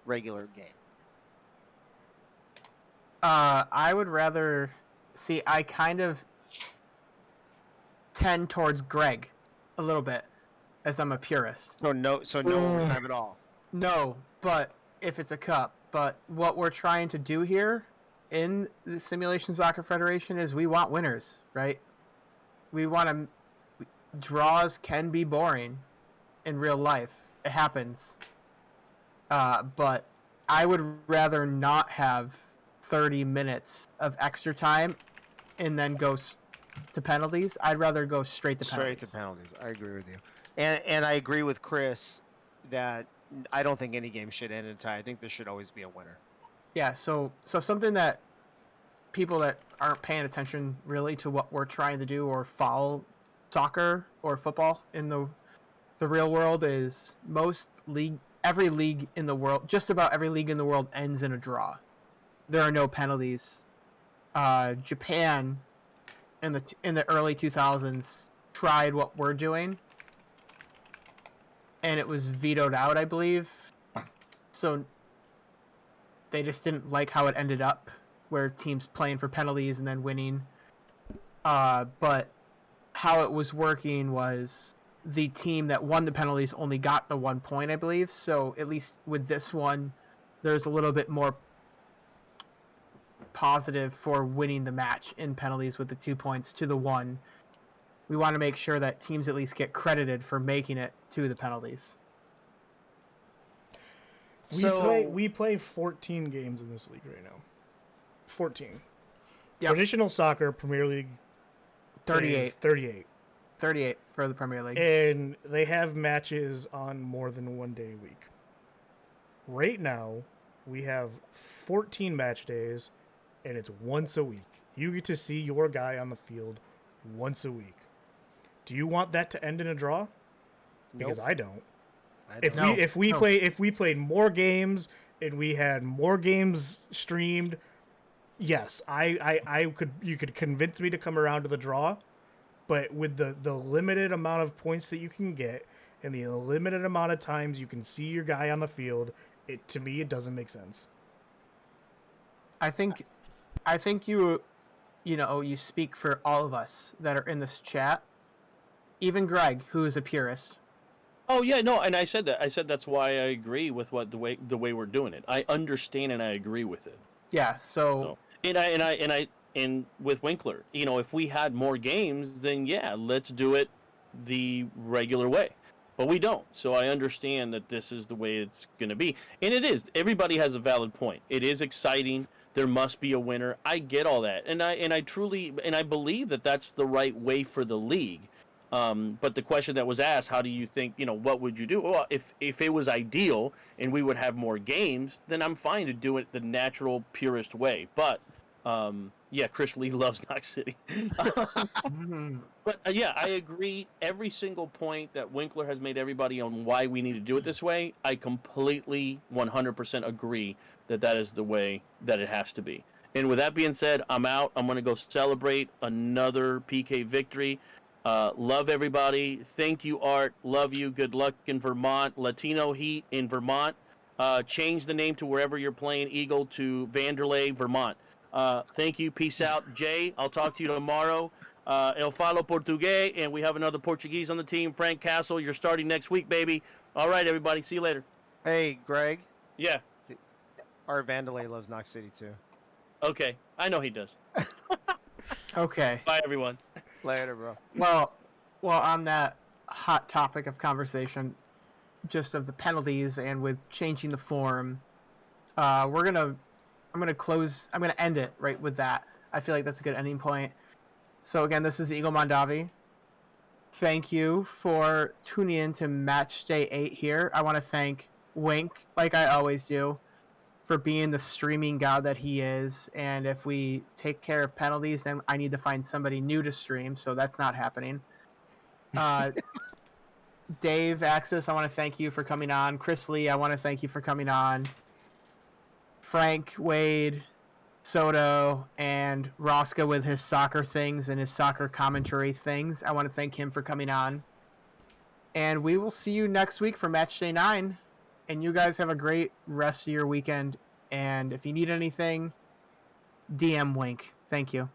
regular game? I would rather see. I kind of tend towards Greg a little bit, as I'm a purist. So no overtime at all. No, but if it's a cup. But what we're trying to do here in the Simulation Soccer Federation is we want winners, right? We want to. Draws can be boring in real life. It happens. But I would rather not have 30 minutes of extra time and then go to penalties. I'd rather go straight to penalties. Straight to penalties. I agree with you. And I agree with Chris that I don't think any game should end in a tie. I think there should always be a winner. Yeah, so something that people that aren't paying attention really to what we're trying to do or follow soccer or football in the real world is every league in the world, just about every league in the world ends in a draw. There are no penalties. Japan in the early 2000s tried what we're doing, and it was vetoed out, I believe. So they just didn't like how it ended up, where teams playing for penalties and then winning. But how it was working was the team that won the penalties only got the 1 point, I believe. So at least with this one, there's a little bit more positive for winning the match in penalties with the 2 points to the 1. We want to make sure that teams at least get credited for making it to the penalties. We play 14 games in this league right now. 14. Yep. Traditional soccer, Premier League, 38. 38. 38 for the Premier League. And they have matches on more than 1 day a week. Right now, we have 14 match days, and it's once a week. You get to see your guy on the field once a week. Do you want that to end in a draw? Because I don't. If we played more games and we had more games streamed, yes, you could convince me to come around to the draw, but with the limited amount of points that you can get and the limited amount of times you can see your guy on the field, to me it doesn't make sense. I think you speak for all of us that are in this chat. Even Greg, who is a purist. Oh yeah, no, and I said that. I said that's why I agree with the way we're doing it. I understand and I agree with it. Yeah. So and with Winkler, if we had more games, then yeah, let's do it the regular way. But we don't. So I understand that this is the way it's going to be. And it is. Everybody has a valid point. It is exciting. There must be a winner. I get all that. And I truly believe that that's the right way for the league. But the question that was asked, how do you think, what would you do? Well, if it was ideal and we would have more games, then I'm fine to do it the natural, purest way. But, yeah, Chris Lee loves Knox City. But, yeah, I agree. Every single point that Winkler has made everybody on why we need to do it this way, I completely 100% agree that is the way that it has to be. And with that being said, I'm out. I'm going to go celebrate another PK victory. Love everybody. Thank you, Art. Love you. Good luck in Vermont. Latino Heat in Vermont. Change the name to wherever you're playing Eagle to Vanderlei, Vermont. Thank you. Peace out. Jay, I'll talk to you tomorrow. El Falo Portugués, and we have another Portuguese on the team. Frank Castle, you're starting next week, baby. All right, everybody. See you later. Hey, Greg. Yeah. Art Vanderlei loves Knox City, too. Okay. I know he does. Okay. Bye, everyone. Later, bro. Well, on that hot topic of conversation, just of the penalties and with changing the form, I'm gonna end it right with that. I feel like that's a good ending point. So again, this is Eagle Mondavi. Thank you for tuning in to Match Day 8 here. I want to thank Wink, like I always do, for being the streaming god that he is. And if we take care of penalties, then I need to find somebody new to stream, so that's not happening. Dave Axis, I want to thank you for coming on. Chris Lee, I want to thank you for coming on. Frank, Wade, Soto, and Rosca with his soccer things and his soccer commentary things. I want to thank him for coming on. And we will see you next week for Match Day 9. And you guys have a great rest of your weekend. And if you need anything, DM Wink. Thank you.